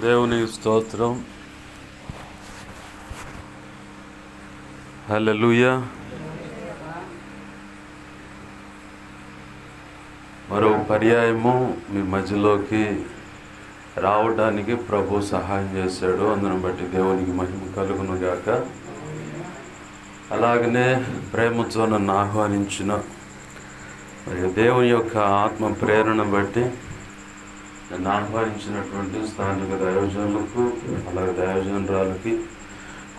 దేవునికి స్తోత్రం. హల్లెలూయా. మరో పర్యాయము మీ మధ్యలోకి రావడానికి ప్రభు సహాయం చేశాడు. అందును బట్టి దేవునికి మహిమ కలుగును గాక. అలాగనే ప్రేమతో నన్ను ఆహ్వానించిన మరి దేవుని యొక్క ఆత్మ ప్రేరణ బట్టి నన్ను ఆహ్వానించినటువంటి స్థానిక దైవజనులకు, అలాగే దైవజనురాలకి,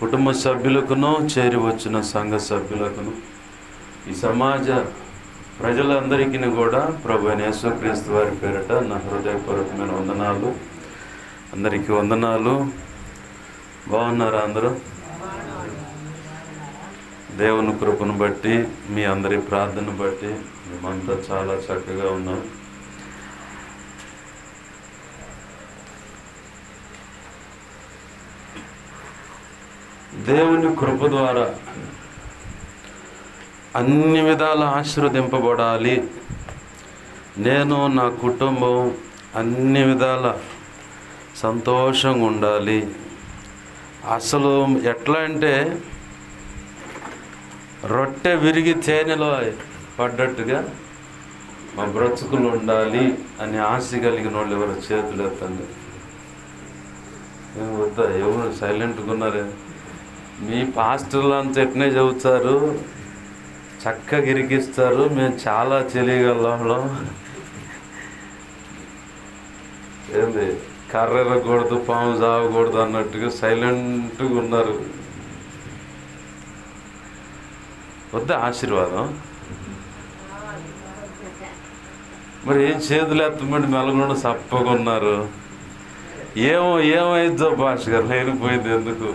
కుటుంబ సభ్యులకును, చేరి వచ్చిన సంఘ సభ్యులకును, ఈ సమాజ ప్రజలందరికీ కూడా ప్రభు అయిన యేసుక్రీస్తు వారి పేరిట నా హృదయపూర్వకమైన వందనాలు. అందరికీ వందనాలు. బాగున్నారా అందరూ? దేవుని కృపను బట్టి, మీ అందరి ప్రార్థన బట్టి మేమంతా చాలా చక్కగా ఉన్నాం. దేవుని కృప ద్వారా అన్ని విధాల ఆశీర్వదింపబడాలి, నేను నా కుటుంబం అన్ని విధాల సంతోషంగా ఉండాలి. అసలు ఎట్లా అంటే రొట్టె విరిగి తేనెలో పడ్డట్టుగా మా బ్రతుకులు ఉండాలి అని ఆశ కలిగిన వాళ్ళు ఎవరు చేతులు ఎత్తండి. వద్దా? ఎవరు సైలెంట్గా ఉన్నారే? మీ పాస్టర్లు అంతా ఎట్నే చెబుతారు, చక్కగా ఇరికిస్తారు, మేము చాలా తెలియగలం. ఏంది కర్రెరకూడదు, పాము చావకూడదు అన్నట్టుగా సైలెంట్గా ఉన్నారు. వద్దా ఆశీర్వాదం? మరి ఏం చేతులు ఎత్తమంటే మెలగొండ సప్పగా ఉన్నారు. ఏమైద్దో భాష గారు, లేనిపోయింది ఎందుకు?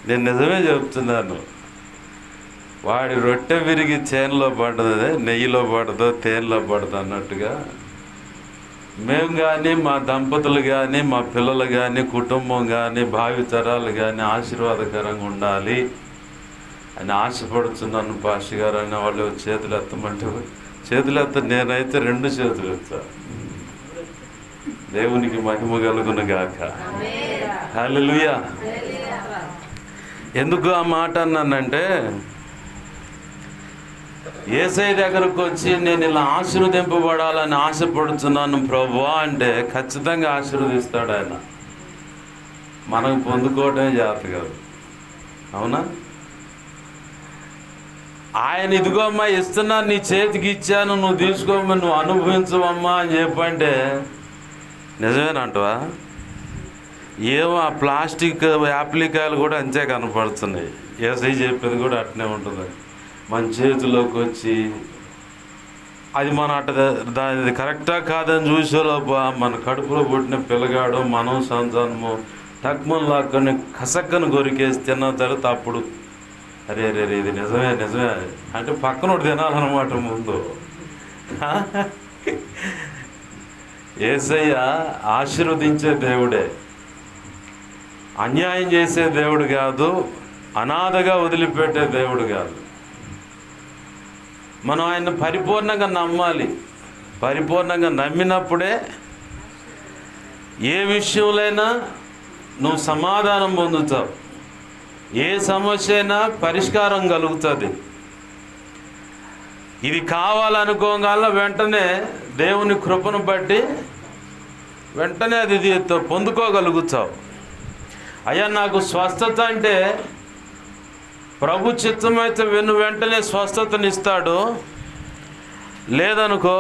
నేను నిజమే చెప్తున్నాను. వాడి రొట్టె విరిగి చేనులో పడ్డదే, నెయ్యిలో పడదో తేనెలో పడదో అన్నట్టుగా మేము కానీ, మా దంపతులు కానీ, మా పిల్లలు కానీ, కుటుంబం కానీ, భావితరాలు కానీ ఆశీర్వాదకరంగా ఉండాలి అని ఆశపడుతున్నాను. భాష గారు అనే వాళ్ళు చేతులు ఎత్తమంటే చేతులు ఎత్త, నేనైతే 2 చేతులు ఎత్తా. దేవునికి మహిమ కలుగును గాక. హల్లెలూయా. ఎందుకు ఆ మాట అన్నానంటే, యేసయ్య దగ్గరకు వచ్చి నేను ఇలా ఆశీర్వదింపబడాలని ఆశపడుతున్నాను ప్రభువా అంటే ఖచ్చితంగా ఆశీర్వదిస్తాడు ఆయన. మనకు పొందుకోవటమే జాగ్రత్త కాదు, అవునా? ఆయన ఇదిగో అమ్మా ఇస్తున్నా, నీ చేతికి ఇచ్చాను, నువ్వు తీసుకోమ్మా, నువ్వు అనుభవించవమ్మా అని చెప్పంటే నిజమేనంటవా? ఏమో ఆ ప్లాస్టిక్ యాప్లికాయలు కూడా అంతే కనపడుతున్నాయి. యేసయ్య చెప్పేది కూడా అట్నే ఉంటుంది. మన చేతిలోకి వచ్చి అది మన దాని కరెక్టా కాదని చూసేలోపు మన కడుపులో పుట్టిన పిల్లగాడు, మనం సంతానము టక్మన్ లాక్కొని కసక్కను కొరికేసి తిన్న తర్వాత అప్పుడు అరే ఇది నిజమే అంటే పక్కన తినాలన్నమాట ముందు. యేసయ్య ఆశీర్వదించే దేవుడే, అన్యాయం చేసే దేవుడు కాదు, అనాథగా వదిలిపెట్టే దేవుడు కాదు. మనం ఆయన పరిపూర్ణంగా నమ్మాలి. పరిపూర్ణంగా నమ్మినప్పుడే ఏ విషయంలోనైనా నువ్వు సమాధానం పొందుతావు, ఏ సమస్య అయినా పరిష్కారం కలుగుతుంది. ఇది కావాలనుకోగల వెంటనే దేవుని కృపను బట్టి వెంటనే అది పొందుకోగలుగుతావు. అయ్యా నాకు స్వస్థత అంటే ప్రభు చిత్తమైతే వెంటనే స్వస్థతనిస్తాడు. లేదనుకో,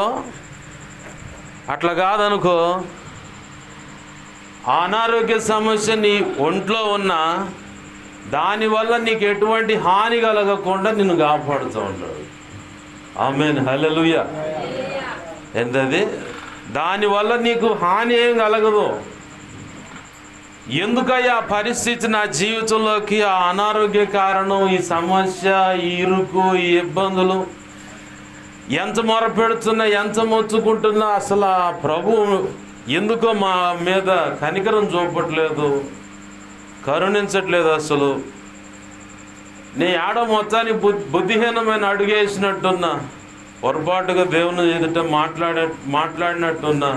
అట్లా కాదనుకో, అనారోగ్య సమస్య నీ ఒంట్లో ఉన్నా దానివల్ల నీకు ఎటువంటి హాని కలగకుండా నిన్ను కాపాడుతూ ఉంటాడు. ఆమేన్. హల్లెలూయా. ఏంటది? దానివల్ల నీకు హాని ఏం కలగదు. ఎందుకయ్యా పరిస్థితి నా జీవితంలోకి, ఆ అనారోగ్య కారణం, ఈ సమస్య, ఈ ఇరుకు, ఈ ఇబ్బందులు ఎంత మొరపెడుతున్నా, ఎంత మొత్తుకుంటున్నా అసలు ఆ ప్రభు ఎందుకో మా మీద కనికరం చూపట్లేదు, కరుణించట్లేదు. అసలు నీ ఆడ మొత్తాన్ని బుద్ధిహీనమైన అడుగేసినట్టున్నా, పొరపాటుగా దేవుని ఎదుట మాట్లాడినట్టున్నా,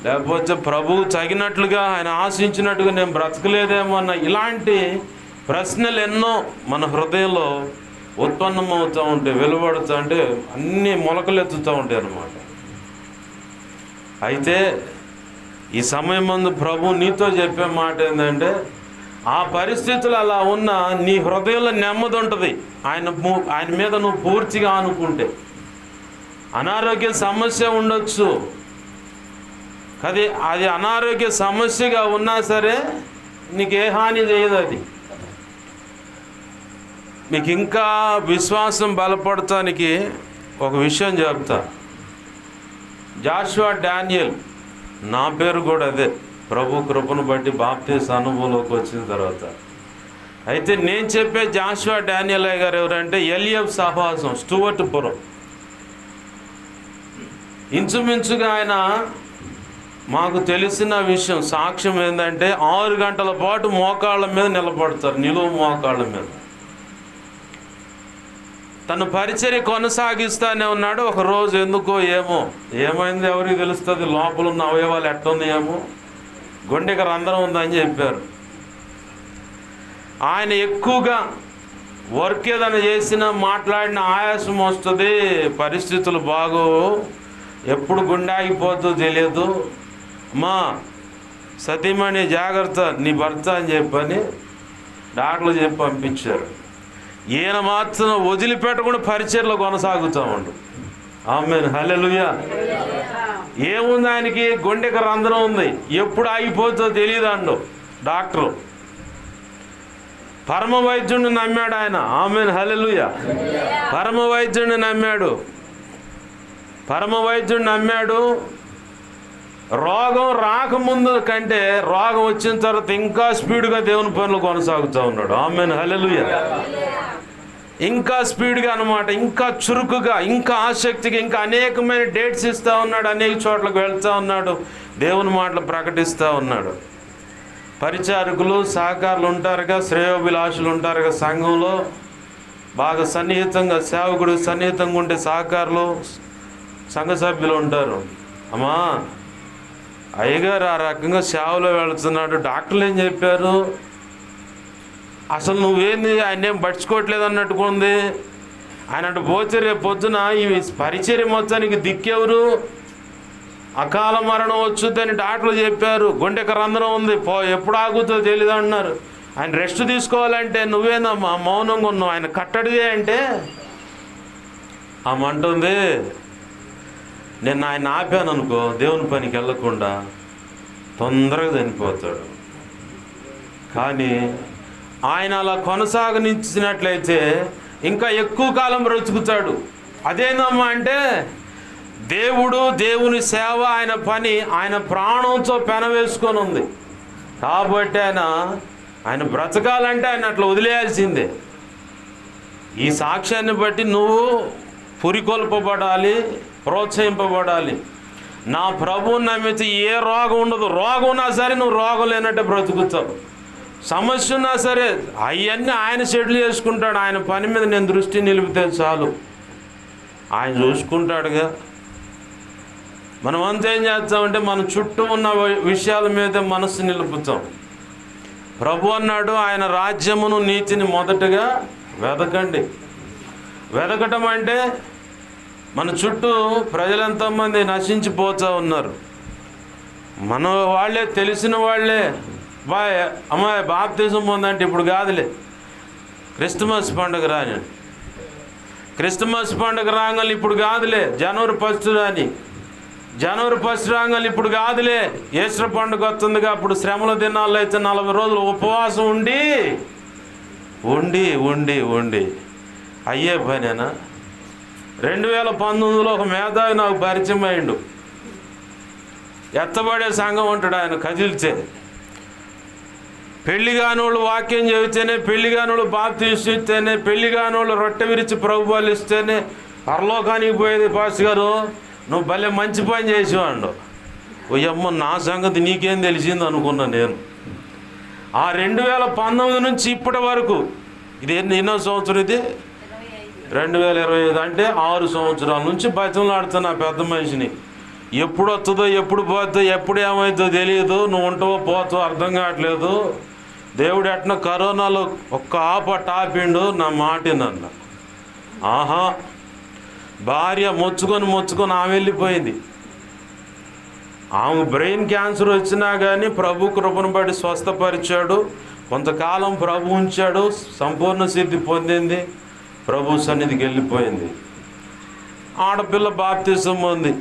లేకపోతే ప్రభువు తగినట్లుగా ఆయన ఆశించినట్టుగా నేను బ్రతకలేదేమో అన్న ఇలాంటి ప్రశ్నలు ఎన్నో మన హృదయంలో ఉత్పన్నమవుతూ ఉంటాయి, వెలువడుతూ అంటే అన్నీ మొలకలెత్తుతూ ఉంటాయి అన్నమాట. అయితే ఈ సమయం ముందు ప్రభు నీతో చెప్పే మాట ఏంటంటే, ఆ పరిస్థితులు అలా ఉన్నా నీ హృదయంలో నెమ్మది ఉంటుంది ఆయన మీద నువ్వు పూర్తిగా ఆనుకుంటే. అనారోగ్య సమస్య ఉండొచ్చు, అది అనారోగ్య సమస్యగా ఉన్నా సరే నీకు ఏ హాని చేయదు. అది మీకు ఇంకా విశ్వాసం బలపడటానికి ఒక విషయం చెప్తా. జాషువా డానియల్, నా పేరు కూడా అదే, ప్రభు కృపను బట్టి బాప్తీసు అనుభవంలోకి వచ్చిన తర్వాత. అయితే నేను చెప్పే జాషువా డానియల్ గారు ఎవరంటే ఎలియబ్ సహవాసం, స్టూవర్ట్పురం. ఇంచుమించుగా ఆయన మాకు తెలిసిన విషయం సాక్ష్యం ఏంటంటే 6 గంటల పాటు మోకాళ్ళ మీద నిలబడతారు, నిలువు మోకాళ్ళ మీద. తను పరిచర్య కొనసాగిస్తానే ఉన్నాడు. ఒక రోజు ఎందుకో ఏమైంది ఎవరికి తెలుస్తుంది, లోపల ఉన్న అవయవాలు ఎట్లున్నాయేమో, గుండెకి రంధ్రం ఉందని చెప్పారు. ఆయన ఎక్కువగా వర్క్ ఏదైనా చేసినా మాట్లాడిన ఆయాసం వస్తుంది, పరిస్థితులు బాగోవు, ఎప్పుడు గుండె ఆగిపోతుందో తెలియదు, అమ్మా సతీమణి జాగ్రత్త నీ భర్త అని చెప్పని డాక్టర్లు చెప్పి పంపించారు. ఈయన మాత్రం వదిలిపెట్టకుండా పరిచర్లో కొనసాగుతూ ఉండు. ఆమేన్, హల్లెలూయా. ఏముంది, ఆయనకి గుండెకి రంధ్రం ఉంది, ఎప్పుడు ఆగిపోతుందో తెలియదు అండు డాక్టరు. పరమ వైద్యుడిని నమ్మాడు ఆయన. ఆమేన్, హల్లెలూయా. పరమ వైద్యుడిని నమ్మాడు. రోగం రాకముందు కంటే రోగం వచ్చిన తర్వాత ఇంకా స్పీడ్గా దేవుని పనులు కొనసాగుతూ ఉన్నాడు. ఆమేన్, హల్లెలూయా. ఇంకా స్పీడ్గా అన్నమాట, ఇంకా చురుకుగా, ఇంకా ఆసక్తిగా, ఇంకా అనేకమైన డేట్స్ ఇస్తూ ఉన్నాడు, అనేక చోట్లకు వెళ్తూ ఉన్నాడు, దేవుని మాటలు ప్రకటిస్తూ ఉన్నాడు. పరిచారకులు సహకారులు ఉంటారుగా, శ్రేయోభిలాషులు ఉంటారుగా, సంఘంలో బాగా సన్నిహితంగా సేవకుడు సన్నిహితంగా ఉండే సహకారులు సంఘ సభ్యులు ఉంటారు. అమ్మా అయ్యగారు ఆ రకంగా సేవలో వెళుతున్నాడు, డాక్టర్లు ఏం చెప్పారు, అసలు నువ్వేంది ఆయన ఏం పట్టించుకోవట్లేదు అన్నట్టుగా ఉంది, ఆయన అటు పోతే రేపు పొద్దున ఈ పరిచర్య మొత్తానికి దిక్కెవరు, అకాల మరణం వచ్చుద్దని డాక్టర్లు చెప్పారు, గుండెకి రంధ్రం ఉంది, ఎప్పుడు ఆగుతుందో తెలియదు అన్నారు. ఆయన రెస్ట్ తీసుకోవాలంటే నువ్వేందమ్మా మౌనంగా ఉన్నావు, ఆయన కట్టడిదే అంటే ఆమె అంటుంది, నేను ఆయన ఆపాను అనుకో దేవుని పనికి వెళ్ళకుండా తొందరగా చనిపోతాడు. కానీ ఆయన అలా కొనసాగనిచ్చినట్లయితే ఇంకా ఎక్కువ కాలం బ్రతుకుతాడు. అదేనమ్మా అంటే దేవుని సేవ, ఆయన పని ఆయన ప్రాణంతో పెనవేసుకొని ఉంది. కాబట్టి ఆయన బ్రతకాలంటే ఆయన అట్లా వదిలేయాల్సిందే. ఈ సాక్ష్యాన్ని బట్టి నువ్వు పురికొల్పబడాలి, ప్రోత్సహింపబడాలి. నా ప్రభువుని నమ్మితే ఏ రోగం ఉండదు, రోగం ఉన్నా సరే నువ్వు రోగం లేనట్టే బ్రతుకుతావు. సమస్య ఉన్నా సరే అవన్నీ ఆయన సెటిల్ చేసుకుంటాడు. ఆయన పని మీద నేను దృష్టి నిలిపితే చాలు, ఆయన చూసుకుంటాడుగా. మనం అంతా ఏం చేస్తామంటే మన చుట్టూ ఉన్న విషయాల మీద మనసు నిలుపుతాం. ప్రభు అన్నాడు, ఆయన రాజ్యమును నీతిని మొదటగా వెదకండి. వెదకటం అంటే మన చుట్టూ ప్రజలంతమంది నశించిపోతూ ఉన్నారు. మన వాళ్ళే, తెలిసిన వాళ్ళే, అమ్మాయి బాప్తిజం పొందంటే ఇప్పుడు కాదులే, క్రిస్మస్ పండుగ రాని, క్రిస్మస్ పండుగ రాగాలి ఇప్పుడు కాదులే, జనవరి 1 రాని, జనవరి 1 రాగాలి ఇప్పుడు కాదులే, ఈస్టర్ పండుగ వస్తుందిగా, అప్పుడు శ్రమల దినాల్లో అయితే 40 రోజులు ఉపవాసం ఉండి అయ్యే పనేనా? 2019లో ఒక మేధావి నాకు పరిచయం అయ్యిండు. ఎత్తబడే సంఘం ఉంటాడు ఆయన, కదిల్చే. పెళ్లి కానోళ్ళు వాక్యం చెబితేనే, పెళ్లి కానోళ్ళు బాప్తీసు ఇస్తేనే, పెళ్లి కానోళ్ళు రొట్టె విరిచి ప్రభువాళ్ళు ఇస్తేనే పరలోకానికి పోయేది. పాస్ గారు నువ్వు భలే మంచి పని చేసేవాడు. ఓయమ్మ నా సంగతి నీకేం తెలిసింది అనుకున్నా నేను. ఆ 2019 నుంచి ఇప్పటి వరకు, ఇది ఎన్నో సంవత్సరం, ఇది 2025 అంటే 6 సంవత్సరాల నుంచి బతిమలాడుతున్నా పెద్ద మనిషిని. ఎప్పుడు వస్తుందో, ఎప్పుడు పోతుందో, ఎప్పుడు ఏమవుతుందో తెలియదు. నువ్వు ఉంటావో పోతావో అర్థం కావట్లేదు. దేవుడు ఎట్లా కరోనాలో ఒక్క ఆపిండు, నా మాటినన్న. ఆహా, భార్య మొచ్చుకొని ఆమె వెళ్ళిపోయింది. ఆమె బ్రెయిన్ క్యాన్సర్ వచ్చినా కానీ ప్రభు కృపను బట్టి స్వస్థపరిచాడు. కొంతకాలం ప్రభు ఉంచాడు, సంపూర్ణ సిద్ధి పొందింది, ప్రభు సన్నిధికి వెళ్ళిపోయింది. ఆడపిల్ల బాప్తిసం ఉంది,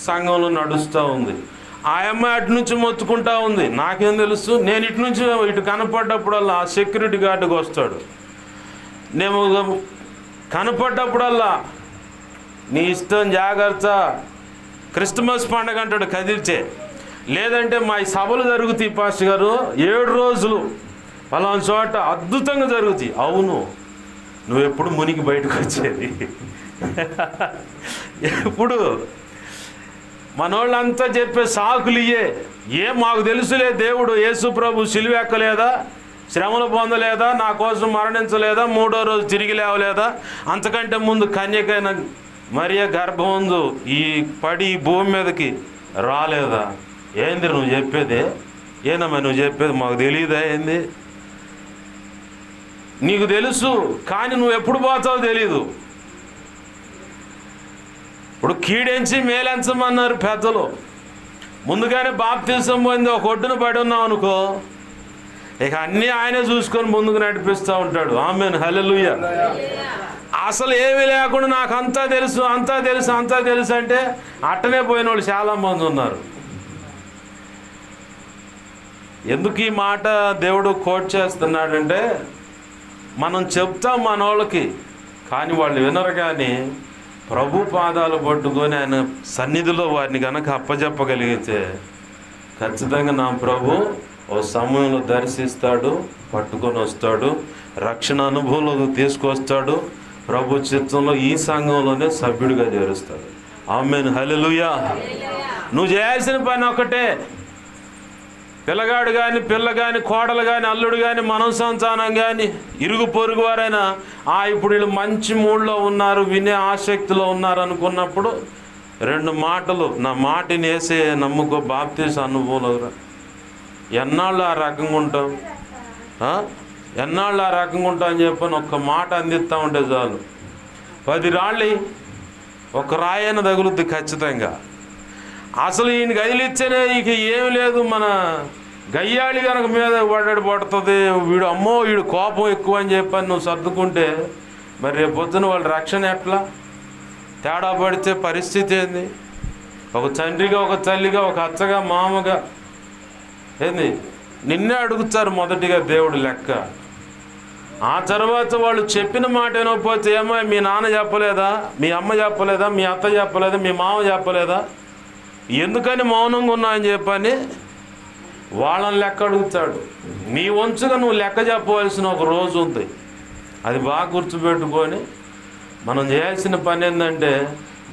సంఘంలో నడుస్తూ ఉంది. ఆ అమ్మాయి అటు నుంచి మొత్తుకుంటా ఉంది. నాకేం తెలుసు, నేను ఇటు నుంచి ఇటు కనపడ్డప్పుడల్లా ఆ సెక్యూరిటీ గార్డుకి వస్తాడు. నేను కనపడ్డప్పుడల్లా నీ ఇష్టం, జాగ్రత్త, క్రిస్మస్ పండుగ అంటాడు కదిల్చే. లేదంటే మా ఈ సభలు జరుగుతాయి పాస్టర్ గారు, 7 రోజులు పలానా చోట అద్భుతంగా జరుగుతాయి. అవును, నువ్వెప్పుడు మునిగి బయటకు వచ్చేది? ఎప్పుడు మనోళ్ళంతా చెప్పే సాకులు ఇయ్యే. మాకు తెలుసులే, దేవుడు యేసు ప్రభు సిలువ ఎక్కలేదా, శ్రమలు పొందలేదా, నా కోసం మరణించలేదా, 3వ రోజు తిరిగి లేవలేదా, అంతకంటే ముందు కన్యకైన మరియ గర్భం ఉందో ఈ భూమి మీదకి రాలేదా? ఏంది నువ్వు చెప్పేది? ఏనమ్మా నువ్వు చెప్పేది? మాకు తెలియదా ఏంది? నీకు తెలుసు, కానీ నువ్వు ఎప్పుడు పోతావో తెలీదు. ఇప్పుడు కీడెంచి మేలెంచమన్నారు పెద్దలు. ముందుగానే బాప్తిసం పొంది ఒక ఒడ్డున పడి ఉన్నావు అనుకో, ఇక అన్నీ ఆయనే చూసుకొని ముందుకు నడిపిస్తూ ఉంటాడు. ఆమేన్, హల్లెలూయా. అసలు ఏమీ లేకుండా నాకు అంతా తెలుసు అంటే అట్టనే పోయిన వాళ్ళు చాలామంది ఉన్నారు. ఎందుకు ఈ మాట దేవుడు కోట్ చేస్తున్నాడంటే, మనం చెప్తాం మన వాళ్ళకి, కానీ వాళ్ళు వినరు. కానీ ప్రభు పాదాలు పట్టుకొని ఆయన సన్నిధిలో వారిని కనుక అప్పచెప్పగలిగితే ఖచ్చితంగా నా ప్రభు ఓ సమయంలో దర్శిస్తాడు, పట్టుకొని వస్తాడు, రక్షణ అనుభవంలోకి తీసుకొస్తాడు. ప్రభు చిత్తంలో ఈ సంఘంలోనే సభ్యుడిగా చేరుస్తాడు. ఆమేన్, హల్లెలూయా. నువ్వు చేయాల్సిన పని ఒకటే. పిల్లగాడు కానీ, పిల్ల కానీ, కోడలు కానీ, అల్లుడు కానీ, మనం సంతానం కానీ, ఇరుగు పొరుగు వారైనా ఇప్పుడు వీళ్ళు మంచి మూడ్లో ఉన్నారు, వినే ఆసక్తిలో ఉన్నారు అనుకున్నప్పుడు 2 మాటలు, నా మాటిని వేసే నమ్ముకో, బాప్తీసం అనుభవంలో. ఎన్నాళ్ళు ఆ రకంగా ఉంటాం, ఎన్నాళ్ళు ఆ రకంగా ఉంటాం అని చెప్పని ఒక్క మాట అందిస్తూ ఉంటే చాలు. 10 రాళ్ళు ఒక రాయన తగులుద్ది ఖచ్చితంగా. అసలు ఈయన గదిలిచ్చేనే ఇక ఏమి లేదు, మన గయ్యాళి కనుక మీద పడుతుంది. వీడు కోపం ఎక్కువ అని చెప్పని నువ్వు సర్దుకుంటే మరి రేపు పొద్దున వాళ్ళ రక్షణ ఎట్లా? తేడా పడితే పరిస్థితి ఏంది? ఒక తండ్రిగా, ఒక తల్లిగా, ఒక అత్తగా, మామగా ఏంది నిన్నే అడుగుతారు మొదటిగా దేవుడు లెక్క. ఆ తర్వాత వాళ్ళు చెప్పిన మాట వినకపోతే, ఏమో మీ నాన్న చెప్పలేదా, మీ అమ్మ చెప్పలేదా, మీ అత్త చెప్పలేదా, మీ మామ చెప్పలేదా, ఎందుకని మౌనంగా ఉన్నా అని చెప్పని వాళ్ళని లెక్క అడుగుతాడు. నీ వంచుగా నువ్వు లెక్క చెప్పవలసిన ఒక రోజు ఉంది. అది బాగా గుర్తుపెట్టుకొని మనం చేయాల్సిన పని ఏంటంటే,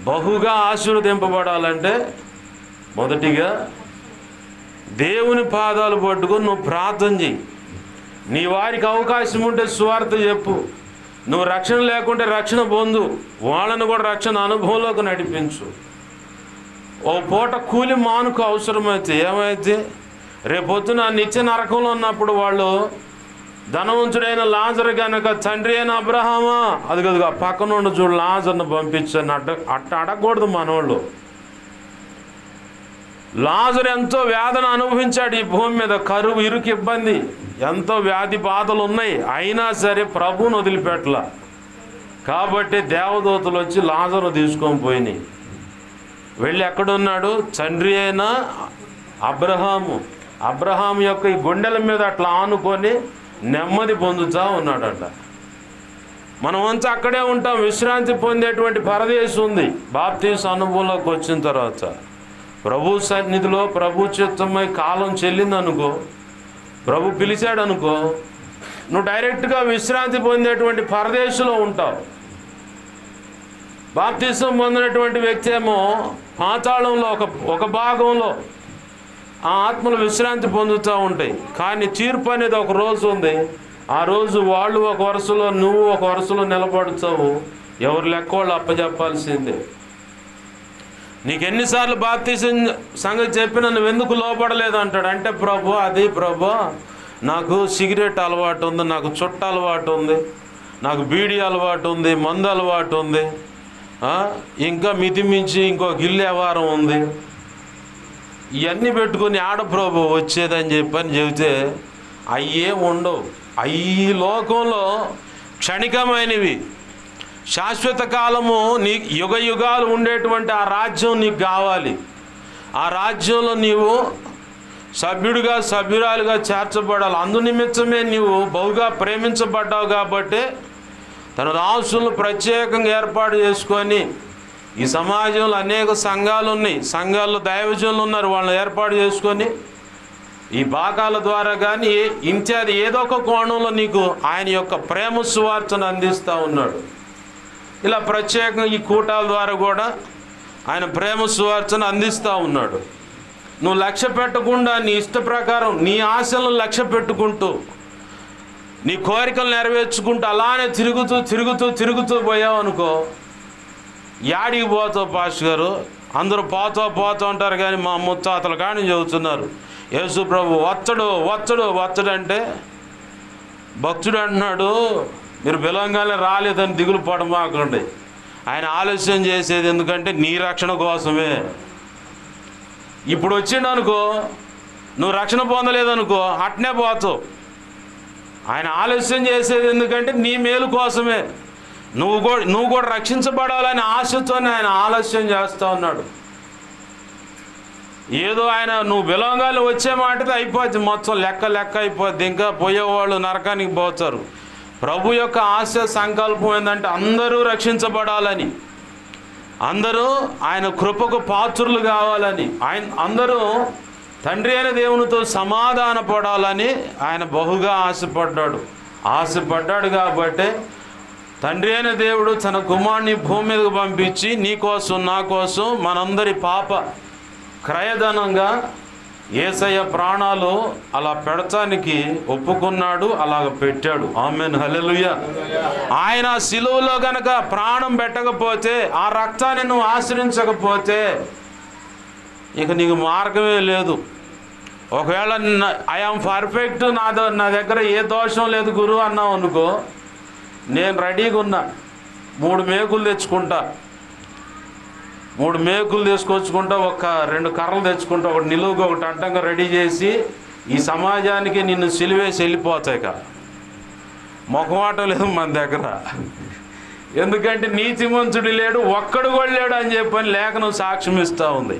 బహుగా ఆశీర్వదింపబడాలంటే మొదటిగా దేవుని పాదాలు పట్టుకొని నువ్వు ప్రార్థన చెయ్యి. నీ వారికి అవకాశం ఉంటే సువార్త చెప్పు. నువ్వు రక్షణ లేకుంటే రక్షణ పొందు, వాళ్ళని కూడా రక్షణ అనుభవంలోకి నడిపించు. ఓ పూట కూలి మానుకు అవసరమైతే ఏమైతే రేపొద్దున నిత్య నరకంలో ఉన్నప్పుడు వాళ్ళు ధనవంతుడైన లాజరు కనుక తండ్రి అయిన అబ్రహామా, అది కదా పక్కన ఉండి చూడు లాజర్ను పంపించని అట్ట అడగకూడదు మనోళ్ళు. లాజరు ఎంతో వేదన అనుభవించాడు ఈ భూమి మీద, కరువు, ఇరుకు, ఇబ్బంది, ఎంతో వ్యాధి బాధలు ఉన్నాయి. అయినా సరే ప్రభువును వదిలిపెట్టల. కాబట్టి దేవదూతలు వచ్చి లాజరు తీసుకొని పోయినాయి. వెళ్ళి ఎక్కడున్నాడు? తండ్రి అయిన అబ్రహాము యొక్క ఈ గుండెల మీద అట్లా ఆనుకొని నెమ్మది పొందుతూ ఉన్నాడట. మనమంతా అక్కడే ఉంటాం. విశ్రాంతి పొందేటువంటి పరదేశం ఉంది బాప్తీసం అనుభవంలోకి వచ్చిన తర్వాత. ప్రభు సన్నిధిలో ప్రభు చిత్తమై కాలం చెల్లిందనుకో, ప్రభు పిలిచాడు అనుకో, నువ్వు డైరెక్ట్గా విశ్రాంతి పొందేటువంటి పరదేశంలో ఉంటావు. బాప్తీసం పొందినటువంటి వ్యక్తి ఏమో పాతాళంలో ఒక భాగంలో ఆ ఆత్మలు విశ్రాంతి పొందుతూ ఉంటాయి. కానీ తీర్పు అనేది ఒక రోజు ఉంది. ఆ రోజు వాళ్ళు ఒక వరుసలో, నువ్వు ఒక వరుసలో నిలబడుతావు. ఎవరు లెక్క వాళ్ళు అప్పచెప్పాల్సిందే. నీకు ఎన్నిసార్లు బాప్తీసం సంగతి చెప్పినా నువ్వెందుకు లోపడలేదు అంటాడు. అంటే ప్రభు, అది ప్రభు, నాకు సిగరెట్ అలవాటు ఉంది, నాకు చుట్ట అలవాటు ఉంది, నాకు బీడీ అలవాటు ఉంది, మందు అలవాటు ఉంది, ఇంకా మితిమించి ఇంకొక ఇల్లు వ్యవహారం ఉంది, ఇవన్నీ పెట్టుకుని ఆడ ప్రభు వచ్చేదని చెప్పని చెబితే అయ్యే ఉండవు. ఈ లోకంలో క్షణికమైనవి. శాశ్వత కాలము, నీ యుగ యుగాలు ఉండేటువంటి ఆ రాజ్యం నీకు కావాలి. ఆ రాజ్యంలో నీవు సభ్యుడిగా, సభ్యురాలుగా చేర్చబడాలి. అందు నిమిత్తమే నీవు బహుగా ప్రేమించబడ్డావు కాబట్టి తన దాసులను ప్రత్యేకంగా ఏర్పాటు చేసుకొని, ఈ సమాజంలో అనేక సంఘాలు ఉన్నాయి, సంఘాల్లో దైవజనులు ఉన్నారు, వాళ్ళని ఏర్పాటు చేసుకొని ఈ భాగాల ద్వారా కానీ ఇత్యాది ఏదో ఒక కోణంలో నీకు ఆయన యొక్క ప్రేమ సువార్తను అందిస్తూ ఉన్నాడు. ఇలా ప్రత్యేకంగా ఈ కూటాల ద్వారా కూడా ఆయన ప్రేమ సువార్తను అందిస్తూ ఉన్నాడు. నువ్వు లక్ష్య పెట్టకుండా నీ ఇష్ట ప్రకారం నీ ఆశలను లక్ష్య పెట్టుకుంటూ నీ కోరికలు నెరవేర్చుకుంటూ అలానే తిరుగుతూ తిరుగుతూ తిరుగుతూ పోయావు అనుకో, యాడికి పోతావు పాస్టర్ గారు? అందరూ పోతూ ఉంటారు కానీ మా ముత్తాతలు కానీ చెబుతున్నారు యేసు ప్రభు వచ్చడు వచ్చడు వచ్చడు అంటే, భక్తుడు అంటున్నాడు మీరు పిలవంగానే రాలేదని దిగులు పడమాకండి. ఆయన ఆలస్యం చేసేది ఎందుకంటే నీ రక్షణ కోసమే. ఇప్పుడు వచ్చిండు అనుకో, నువ్వు రక్షణ పొందలేదనుకో అట్నే పోతావు. ఆయన ఆలస్యం చేసేది ఎందుకంటే నీ మేలు కోసమే. నువ్వు కూడా రక్షించబడాలని ఆశతోనే ఆయన ఆలస్యం చేస్తూ ఉన్నాడు. ఏదో ఆయన నువ్వు విలంగాలు వచ్చే మాటతో అయిపోద్ది, మొత్తం లెక్క అయిపోద్ది, ఇంకా పోయేవాళ్ళు నరకానికి పోతారు. ప్రభు యొక్క ఆశ సంకల్పం ఏంటంటే అందరూ రక్షించబడాలని, అందరూ ఆయన కృపకు పాత్రులు కావాలని, అందరూ తండ్రి అయిన దేవునితో సమాధాన పడాలని ఆయన బహుగా ఆశపడ్డాడు కాబట్టి తండ్రి అయిన దేవుడు తన కుమారుని భూమి మీదకు పంపించి నీ కోసం నా కోసం మనందరి పాప క్రయధనంగా యేసయ్య ప్రాణాలు అలా పెడతానికి ఒప్పుకున్నాడు, అలాగ పెట్టాడు. ఆమేన్, హల్లెలూయా. ఆయన సిలువలో గనక ప్రాణం పెట్టకపోతే, ఆ రక్తాన్ని నువ్వు ఆశ్రయించకపోతే ఇక నీకు మార్గమే లేదు. ఒకవేళ ఐఆమ్ పర్ఫెక్ట్, నా దగ్గర ఏ దోషం లేదు గురువు అన్నావు అనుకో, నేను రెడీగా ఉన్నా, 3 మేకులు తెచ్చుకుంటా, 3 మేకులు తీసుకొచ్చుకుంటా, 2 కర్రలు తెచ్చుకుంటా, ఒకటి నిలువుగా ఒకటి అడ్డంగా రెడీ చేసి ఈ సమాజానికి నిన్ను సిలివేసి వెళ్ళిపోతాయి. మొఖమాట లేదు మన దగ్గర. ఎందుకంటే నీతిమంతుడు లేడు, ఒక్కడు కూడా లేడు అని చెప్పని లేఖనం సాక్ష్యం ఇస్తూ ఉంది.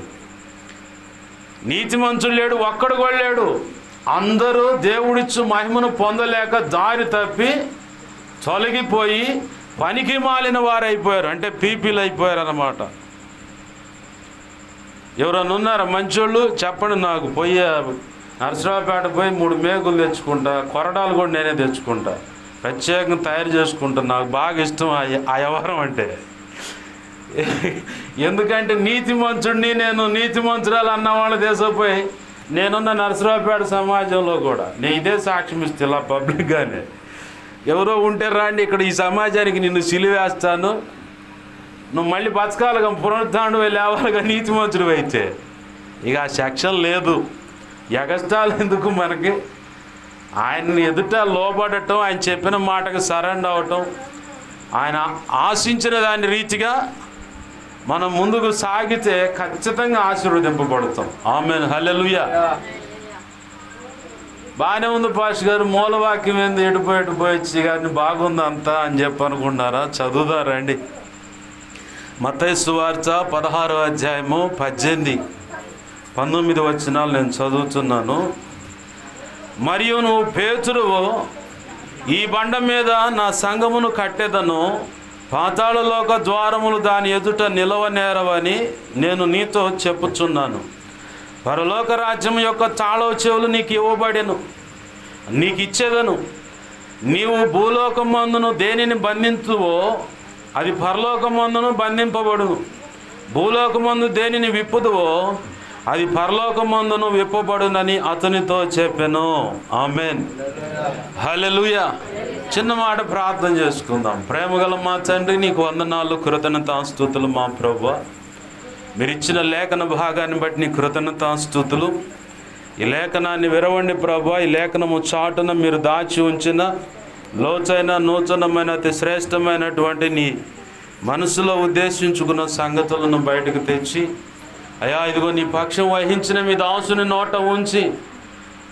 నీతిమంతుడు లేడు, ఒక్కడు కూడా లేడు. అందరూ దేవుడిచ్చు మహిమను పొందలేక దారి తప్పి తొలగిపోయి పనికి మాలిన వారు అయిపోయారు, అంటే పీపీలు అయిపోయారు అన్నమాట. ఎవరన్నా ఉన్నారా మంచోళ్ళు? చెప్పండి నాకు. నరసరావుపేట పోయి 3 మేకులు తెచ్చుకుంటా, కొరడాలు కూడా నేనే తెచ్చుకుంటా, ప్రత్యేకంగా తయారు చేసుకుంటా. నాకు బాగా ఇష్టం ఆ వ్యవహారం అంటే. ఎందుకంటే నీతిమంతుడిని నేను నీతిమంతురాలు అన్నవాళ్ళు దేశపోయి నేనున్న నరసరావుపేట సమాజంలో కూడా నేను ఇదే సాక్ష్యం ఇస్తే ఇలా పబ్లిక్గానే, ఎవరో ఉంటే రాండి ఇక్కడ ఈ సమాజానికి నిన్ను సిలివేస్తాను, నువ్వు మళ్ళీ బతకాలిగా పునరుద్ధానం లేవాలిగా నీతిమంతుడు అయితే. ఇక ఆ సెక్షన్ లేదు. ఎగస్టాలు ఎందుకు మనకి? ఆయన్ని ఎదుట లోబడటం, ఆయన చెప్పిన మాటకు సరెండర్ అవ్వటం, ఆయన ఆశించిన దాని రీతిగా మనం ముందుకు సాగితే ఖచ్చితంగా ఆశీర్వదింపబడతాం. ఆమేన్, హల్లెలూయా. బాగానే ఉంది పాస్టర్ గారు, మూలవాక్యం ఏంది ఎడిపోయొచ్చి గారిని బాగుంది అంతా అని చెప్పి అనుకుంటారా? చదువుదారండి. మత్తయి సువార్త 16వ అధ్యాయము 18, 19 వచనాలు నేను చదువుతున్నాను. మరియు నువ్వు పేతురువు, ఈ బండ మీద నా సంఘమును కట్టెదను, పాతాళలోక ద్వారములు దాని ఎదుట నిలవనేరవని నేను నీతో చెప్పుచున్నాను. పరలోక రాజ్యం యొక్క తాళవ చెవులు నీకు ఇవ్వబడెను, నీకు ఇచ్చేదను. నీవు భూలోకమందును దేనిని బంధించువో అది పరలోకమందును బంధింపబడును, భూలోకమందు దేనిని విప్పుదువో అది పరలోకమందును విప్పబడునని అతనితో చెప్పెను. ఆమేన్. హల్లెలూయా. చిన్న మాట ప్రార్థన చేసుకుందాం. ప్రేమగల మా తండ్రి, నీకు వందనాలు, కృతజ్ఞతాస్తుతులు మా ప్రభువా. మీరు ఇచ్చిన లేఖన భాగాన్ని బట్టి నీ కృతజ్ఞతాస్తుతులు. ఈ లేఖనాన్ని విరవండి ప్రభువా. ఈ లేఖనము చాటున మీరు దాచి ఉంచిన లోచైన నూతనమైన అతి శ్రేష్టమైనటువంటి నీ మనసులో ఉద్దేశించుకున్న సంగతులను బయటకు తెచ్చి, అయ్యా ఇదిగో నీ పక్షం వహించిన మీ దాసుని నోట ఉంచి,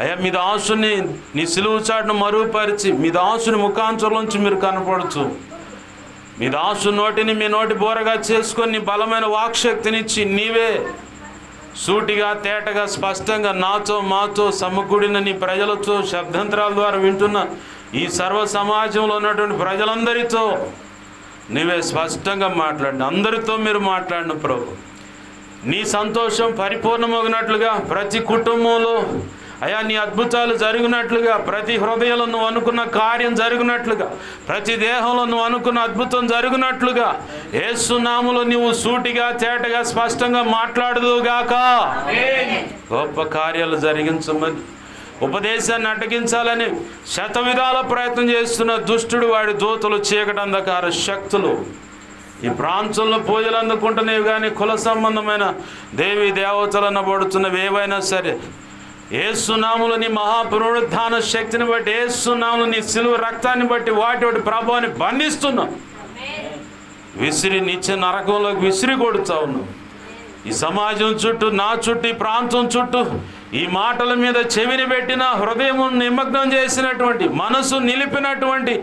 అయ్యా మీ దాసుని నీ సిలువ చాటును మరుగుపరిచి, మీ దాసుని ముఖాంచలోంచి మీరు కనపడుచు, మీ దాసు నోటిని మీ నోటి బోరగా చేసుకొని నీ బలమైన వాక్శక్తినిచ్చి, నీవే సూటిగా తేటగా స్పష్టంగా నాతో మాతో సమకూడిన నీ ప్రజలతో శబ్దాంతరాల ద్వారా వింటున్న ఈ సర్వ సమాజంలో ఉన్నటువంటి ప్రజలందరితో నీవే స్పష్టంగా మాట్లాడిన, అందరితో మీరు మాట్లాడిన ప్రభు. నీ సంతోషం పరిపూర్ణమగినట్లుగా ప్రతి కుటుంబంలో అయా నీ అద్భుతాలు జరిగినట్లుగా, ప్రతి హృదయంలో నువ్వు అనుకున్న కార్యం జరిగినట్లుగా, ప్రతి దేహంలో నువ్వు అనుకున్న అద్భుతం జరిగినట్లుగా యేసు నామములో నీవు సూటిగా తేటగా స్పష్టంగా మాట్లాడుదువుగాక. గొప్ప కార్యాలు జరిగించమని, ఉపదేశాన్ని అడ్డగించాలని శతవిధాల ప్రయత్నం చేస్తున్న దుష్టుడు, వాడి దూతలు, చీకటి అంధకార శక్తులు ఈ ప్రాంతంలో పూజలు అందుకుంటున్నవి కానీ కుల సంబంధమైన దేవి దేవతలు అనబడుతున్నవి ఏవైనా సరే, యేసునామములో నీ మహాపునరుద్ధాన శక్తిని బట్టి, యేసునామములో నీ సిలువ రక్తాన్ని బట్టి వాటి ప్రభావాన్ని బంధిస్తున్నాం. విసిరి నిత్య నరకంలోకి విసిరి కొడుతా ఉన్నాం. ఈ సమాజం చుట్టూ, నా చుట్టూ, ఈ ప్రాంతం చుట్టూ ఈ మాటల మీద చెవిని పెట్టిన, హృదయం నిమగ్నం చేసినటువంటి, మనసు నిలిపినటువంటి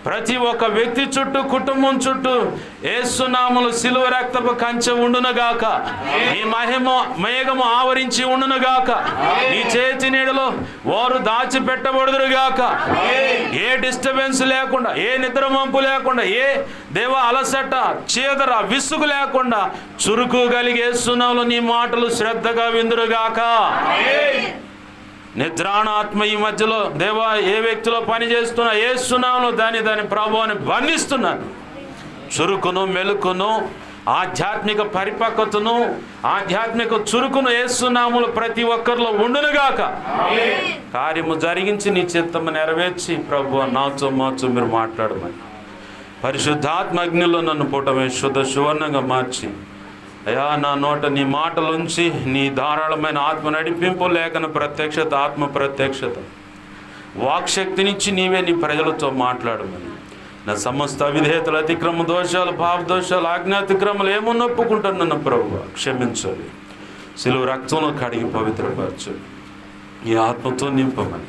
ప్రతి ఒక్క వ్యక్తి చుట్టూ, కుటుంబం చుట్టూ యేసు నామములో సిలువ రక్తపు కంచె ఉండునుగాక. నీ మేఘము ఆవరించి ఉండునుగాక. నీ చేతి నీడలో వారు దాచిపెట్టబడుదురుగాక. ఏ డిస్టర్బెన్స్ లేకుండా, ఏ నిద్రమంపు లేకుండా, ఏ దేవ అలసట, చీదర, విసుగు లేకుండా చురుకు కలిగి యేసు నామములో నీ మాటలు శ్రద్ధగా విందురుగాక. నిద్రాణాత్మ ఈ మధ్యలో దేవా ఏ వ్యక్తిలో పని చేస్తున్నా యేసు నామములో దాని ప్రభావాన్ని బంధిస్తున్నాను. చురుకును, మెలుకును, ఆధ్యాత్మిక పరిపక్వతను, ఆధ్యాత్మిక చురుకును యేసు నామములో ప్రతి ఒక్కరిలో ఉండునుగాక. కార్యము జరిగించి నీ చిత్తము నెరవేర్చి ప్రభువా నాతో మాతో మీరు మాట్లాడమని, పరిశుద్ధాత్మ అగ్నిలో నన్ను పుటమే శుద్ధ సువర్ణంగా మార్చి, అయ్యా నా నోట నీ మాటలుంచి నీ ధారాళమైన ఆత్మ నడిపింపు, లేఖన ప్రత్యక్షత, ఆత్మ ప్రత్యక్షత, వాక్శక్తినిచ్చి నీవే నీ ప్రజలతో మాట్లాడమని, నా సమస్త అవిధేయతలు, అతిక్రమ దోషాలు, పాప దోషాలు, ఆజ్ఞాతిక్రమలు ఏమన్నా ఒప్పుకుంటున్నాను ప్రభువా క్షమించాలి. సిలువ రక్తంలో కడిగి పవిత్రపరచు, ఈ ఆత్మతో నింపమని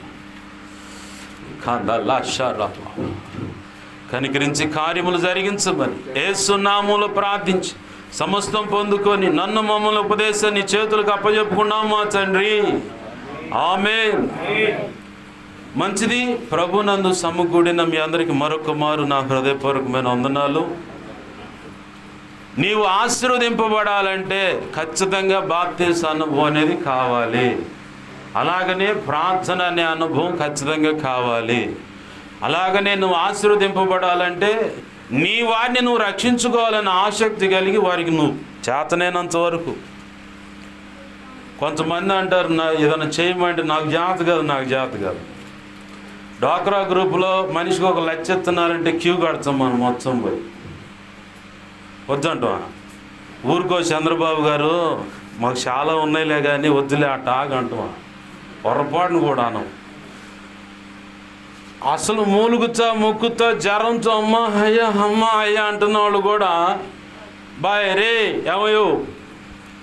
కనికరించి కార్యములు జరిగించమని యేసు నామములో ప్రార్థించి సమస్తం పొందుకొని నన్ను మమ్మల్ని ఉపదేశాన్ని చేతులకు అప్పచెప్పుకున్నాం మా తండ్రి. ఆమేన్. మంచిది. ప్రభునందు సమకూడిన మీ అందరికీ మరొక మారు నా హృదయపూర్వకమైన వందనాలు. నీవు ఆశీర్వదింపబడాలంటే ఖచ్చితంగా బాప్తిస్మ అనుభవం అనేది కావాలి. అలాగనే ప్రార్థన అనే అనుభవం ఖచ్చితంగా కావాలి. అలాగనే నువ్వు ఆశీర్వదింపబడాలంటే నీ వారిని నువ్వు రక్షించుకోవాలని ఆసక్తి కలిగి వారికి నువ్వు చేతనైనంత వరకు. కొంతమంది అంటారు ఏదైనా చేయమంటే నాకు జాత కాదు. డ్వాక్రా గ్రూపులో మనిషికి ఒక లక్ష ఇస్తున్నారంటే క్యూ కడతాం మనం మొత్తం పోయి. వద్దంటావా? ఊరికో చంద్రబాబు గారు మాకు చాలా ఉన్నాయిలే కానీ వద్దులే ఆ టాగ్ అంటావా? పొరపాటును కూడా అనం. అసలు మూలుగుతా ముక్కుతా జ్వరంతో అమ్మ అయ్యా అంటున్న వాళ్ళు కూడా బాయ్ రే ఏమయ్యో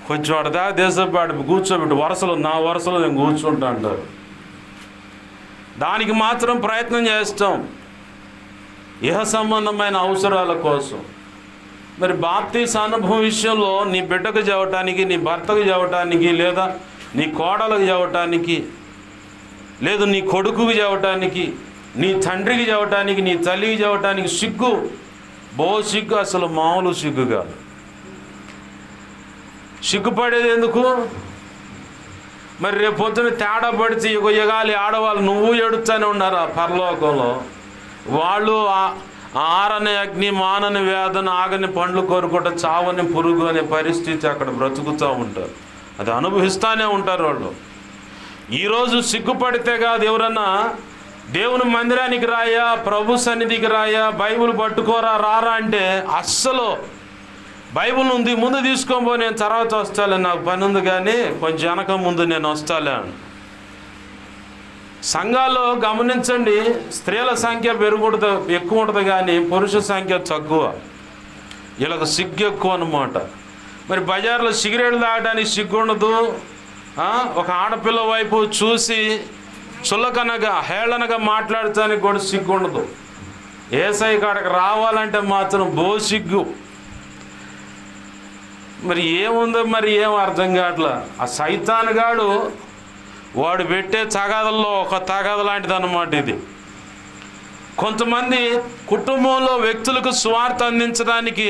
కొంచెం వాడదా దేశపాటు కూర్చోబెట్టు, వరుసలో నా వరుసలో నేను కూర్చుంటా అంటారు. దానికి మాత్రం ప్రయత్నం చేస్తాం ఇహ సంబంధమైన అవసరాల కోసం. మరి బాప్తిస్మ అనుభవం విషయంలో నీ బిడ్డకు చెవటానికి, నీ భర్తకు చెవటానికి, లేదా నీ కోడలకు చెవటానికి, లేదు నీ కొడుకుకి చెవటానికి, నీ తండ్రికి చెవటానికి, నీ తల్లికి చెవటానికి సిగ్గు, సిగ్గు, అసలు మామూలు సిగ్గు కాదు. సిగ్గుపడేది ఎందుకు? మరి రేపు పొద్దున తేడా పడితే ఎగాలి ఆడవాళ్ళు నువ్వు ఎడుతూనే ఉన్నారు ఆ పరలోకంలో. వాళ్ళు ఆరని అగ్ని, మానని వేదన, ఆగని పండ్లు కోరుకుంటా చావని పురుగు అనే పరిస్థితి అక్కడ బ్రతుకుతూ ఉంటారు. అది అనుభవిస్తూనే ఉంటారు వాళ్ళు. ఈరోజు సిగ్గుపడితే కాదు, ఎవరన్నా దేవుని మందిరానికి రాయా, ప్రభు సన్నిధికి రాయా, బైబిల్ పట్టుకోరా రారా అంటే అస్సలు బైబిల్ ఉంది ముందు తీసుకోబో, నేను తర్వాత వస్తాలే, నాకు పని ఉంది కానీ కొంచెం వెనక ముందు నేను వస్తాలే అని. సంఘాల్లో గమనించండి, స్త్రీల సంఖ్య ఎక్కువ ఉంటుంది కానీ పురుష సంఖ్య తక్కువ. వీళ్ళకు సిగ్గు ఎక్కువ అన్నమాట. మరి బజార్లో సిగరెట్లు తాగడానికి సిగ్గు ఉండదు, ఒక ఆడపిల్ల వైపు చూసి చుల్లకనగా హేళనగా మాట్లాడటానికి కూడా సిగ్గు ఉండదు. యేసయ్య కాడికి రావాలంటే మాత్రం సిగ్గు. మరి ఏముందో మరి ఏం అర్థం కావట్లా. ఆ సైతాన్ గాడు వాడు పెట్టే తగాదల్లో ఒక తగాద లాంటిది అన్నమాట ఇది. కొంతమంది కుటుంబంలో వ్యక్తులకు స్వార్థ అందించడానికి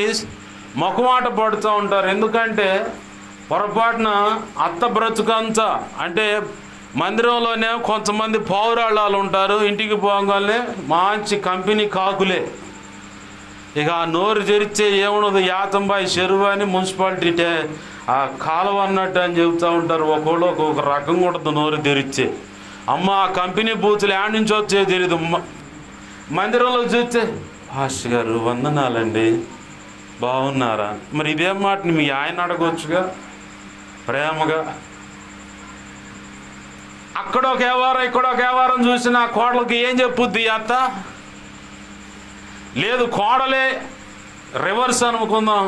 మొఖమాట పడుతూ ఉంటారు. ఎందుకంటే పొరపాటున అత్త బ్రతుకంతా అంటే మందిరంలోనే కొంతమంది పౌరాళ్ళు ఉంటారు, ఇంటికి పోగానే మంచి కంపెనీ కాకులే. ఇక ఆ నోరు తెరిచే ఏమున్నది, యాతంబాయి చెరువు అని మున్సిపాలిటీ ఆ కాలువ అన్నట్టు అని చెబుతూ ఉంటారు. ఒక్కొక్కళ్ళు ఒక్కొక్క రకంగా ఉంటుంది నోరు తెరిచే. అమ్మ ఆ కంపెనీ బూతులు ఏడ నుంచి వచ్చే తెలియదు. మందిరంలో చూస్తే పాస్టర్ గారు వందనాలండి, బాగున్నారా? మరి ఇదేం మాటని మీ ఆయన అడగొచ్చుగా ప్రేమగా. అక్కడ ఒక వ్యవహారం ఇక్కడ ఒక వ్యవహారం చూసిన కోడలకి ఏం చెప్పుద్ది అత్త? లేదు, కోడలే రివర్స్ అనుకుందాం.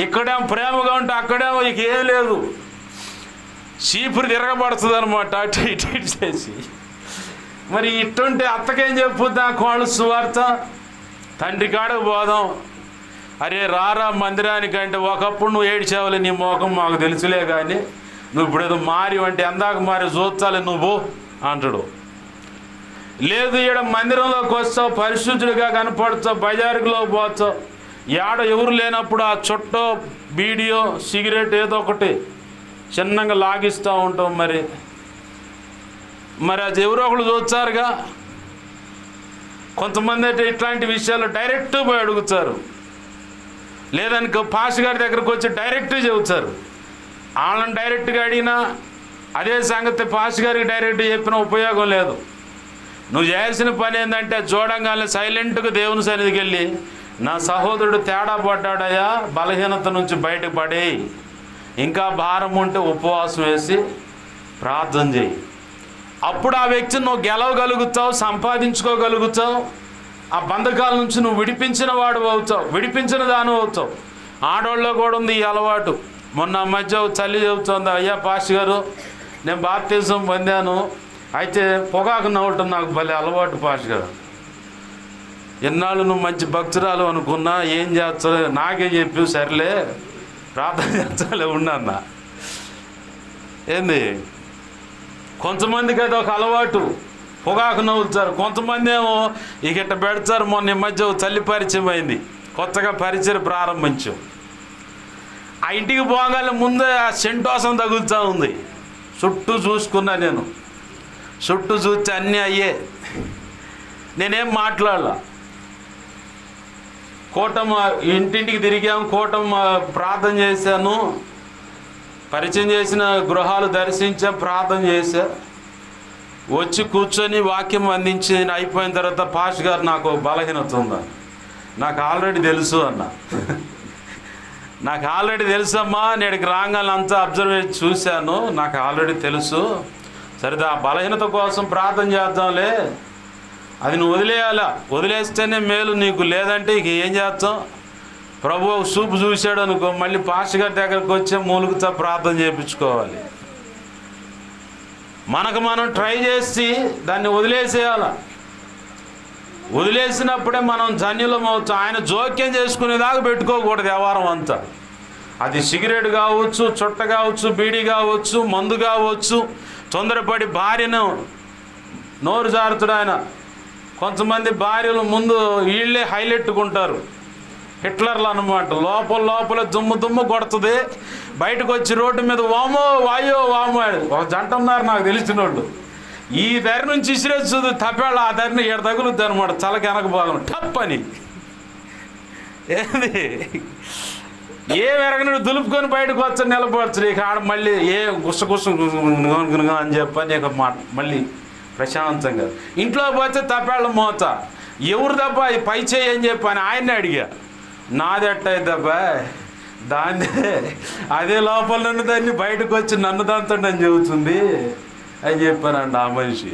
ఇక్కడేమో ప్రేమగా ఉంటే అక్కడేమో ఇక ఏం లేదు, చీపురు తిరగబడుతుంది అనమాట, అటు ఇటు ఇటు చేసి. మరి ఇట్టుంటే అత్తకేం చెప్పుద్ది ఆ కోడలు సువార్త? తండ్రి కాడకు పోదాం, అరే రారా మందిరానికంటే ఒకప్పుడు నువ్వు ఏడ్చావులే, నీ మోకం మాకు తెలుసులే కానీ నువ్వు ఇప్పుడు ఏదో మారి అంటే ఎందాక మారి చూచాలి నువ్వు అంటాడు. లేదు, ఈడ మందిరంలోకి వస్తావు, పరిశుద్ధుడిగా కనపడతావు, బజారులో పోతావు, ఏడ ఎవరు లేనప్పుడు ఆ చుట్టో బీడియో సిగరెట్ ఏదో ఒకటి చిన్నగా లాగిస్తూ ఉంటాం. మరి అది ఎవరో ఒకళ్ళు చూచారుగా. కొంతమంది అయితే ఇట్లాంటి విషయాలు డైరెక్ట్ పోయి అడుగుతారు, లేదనుకో పాస్ గారి దగ్గరకు వచ్చి డైరెక్ట్ చెబుతారు. వాళ్ళని డైరెక్ట్గా అడిగినా అదే సంగతి పాస్ గారికి డైరెక్ట్ చెప్పిన ఉపయోగం లేదు. నువ్వు చేయాల్సిన పని ఏంటంటే చూడంగానే సైలెంట్గా దేవుని సన్నిధికి వెళ్ళి, నా సహోదరుడు తేడా పడ్డాడయా, బలహీనత నుంచి బయటకు పడి ఇంకా భారం ఉంటే ఉపవాసం వేసి ప్రార్థన చేయి. అప్పుడు ఆ వ్యక్తిని నువ్వు గెలవగలుగుతావు, సంపాదించుకోగలుగుతావు. ఆ బంధకాల నుంచి నువ్వు విడిపించిన వాడు అవుతావు, విడిపించిన దాని అవుతావు. ఆడవాళ్ళలో కూడా ఉంది ఈ అలవాటు. మొన్న మధ్య చల్లి చెబుతుంది, అయ్యా పాస్టర్ గారు నేను బాప్తిజం పొందాను, అయితే పొగాకు నవ్వటం నాకు భలే అలవాటు పాస్టర్ గారు. ఎన్నాళ్ళు నువ్వు మంచి భక్తురాలు అనుకున్నా, ఏం చేస్తావు నాకే చెప్పి, సరేలే ప్రార్థన చేస్తాలే ఉండన్న. ఏంది, కొంతమందికి అది ఒక అలవాటు, పొగాకు నవ్వుతారు. కొంతమంది ఏమో ఇక ఇట్ట పెడతారు. మొన్న ఈ మధ్య చల్లి పరిచయం అయింది, కొత్తగా పరిచయం ప్రారంభించాం. ఆ ఇంటికి పోగానే ముందే ఆ సెంటోసం తగులుతూ ఉంది. చుట్టూ చూసుకున్నా నేను, చుట్టూ చూస్తే అన్నీ అయ్యే, నేనేం మాట్లాడాల. కూటమి ఇంటింటికి తిరిగాము, కూటమి ప్రార్థన చేశాను, పరిచయం చేసిన గృహాలు దర్శించాం, ప్రార్థన చేశా, వచ్చి కూర్చొని వాక్యం అందించి అయిపోయిన తర్వాత పాస్ గారు నాకు బలహీనత ఉందా, నాకు ఆల్రెడీ తెలుసు అన్న. నాకు ఆల్రెడీ తెలుసమ్మా, నేడికి రాగానే అంతా అబ్జర్వ్ చూశాను, నాకు ఆల్రెడీ తెలుసు. సరే ఆ బలహీనత కోసం ప్రార్థన చేద్దాంలే, అది నువ్వు వదిలేయాలా, వదిలేస్తేనే మేలు నీకు, లేదంటే ఇక ఏం చేస్తాం. ప్రభు చూపు చూశాడు అనుకో, మళ్ళీ పాస్టర్ గారి దగ్గరకు వచ్చే మూలుగుతో ప్రార్థన చేయించుకోవాలి. మనకు మనం ట్రై చేసి దాన్ని వదిలేసేయాల. వదిలేసినప్పుడే మనం ధన్యులం అవుతాం. ఆయన జోక్యం చేసుకునేదాకా పెట్టుకోకూడదు వ్యవహారం అంతా. అది సిగరెట్ కావచ్చు, చుట్ట కావచ్చు, బీడీ కావచ్చు, మందు కావచ్చు. తొందరపడి భార్యను నోరు జారుతాడు ఆయన. కొంతమంది భార్యలు ముందు వీళ్ళే హైలెట్టుకుంటారు, హిట్లర్లు అనమాట. లోపల దుమ్ము కొడుతుంది, బయటకు వచ్చి రోడ్డు మీద వామో వాయో వామో. ఒక జంట ఉన్నారు నాకు తెలిసిన వాళ్ళు, ఈ ధర నుంచి ఇసిరేస్తుంది తప్పేళ్ళ, ఆ ధరని ఏడు తగులుద్ది అనమాట, చలకి వెనక భాగం టప్ అని. ఏంది ఏ ఎరగనడు దులుపుకొని బయటకు వచ్చి నిలబడచ్చు. ఇక ఆడ మళ్ళీ ఏ గుసగుస అని చెప్పని ఇక మళ్ళీ ప్రశాంతంగా ఇంట్లో పోతే తప్పేళ్ళ మోత ఎవరు తప్ప ఈ పై చేయి అని చెప్పని ఆయన్ని అడిగా. నాదెట్టయిద్దబ్బా దాన్ని అదే లోపల నన్ను దాన్ని బయటకు వచ్చి నన్ను దాంతో నన్ను చెబుతుంది అని చెప్పానండి ఆ మనిషి.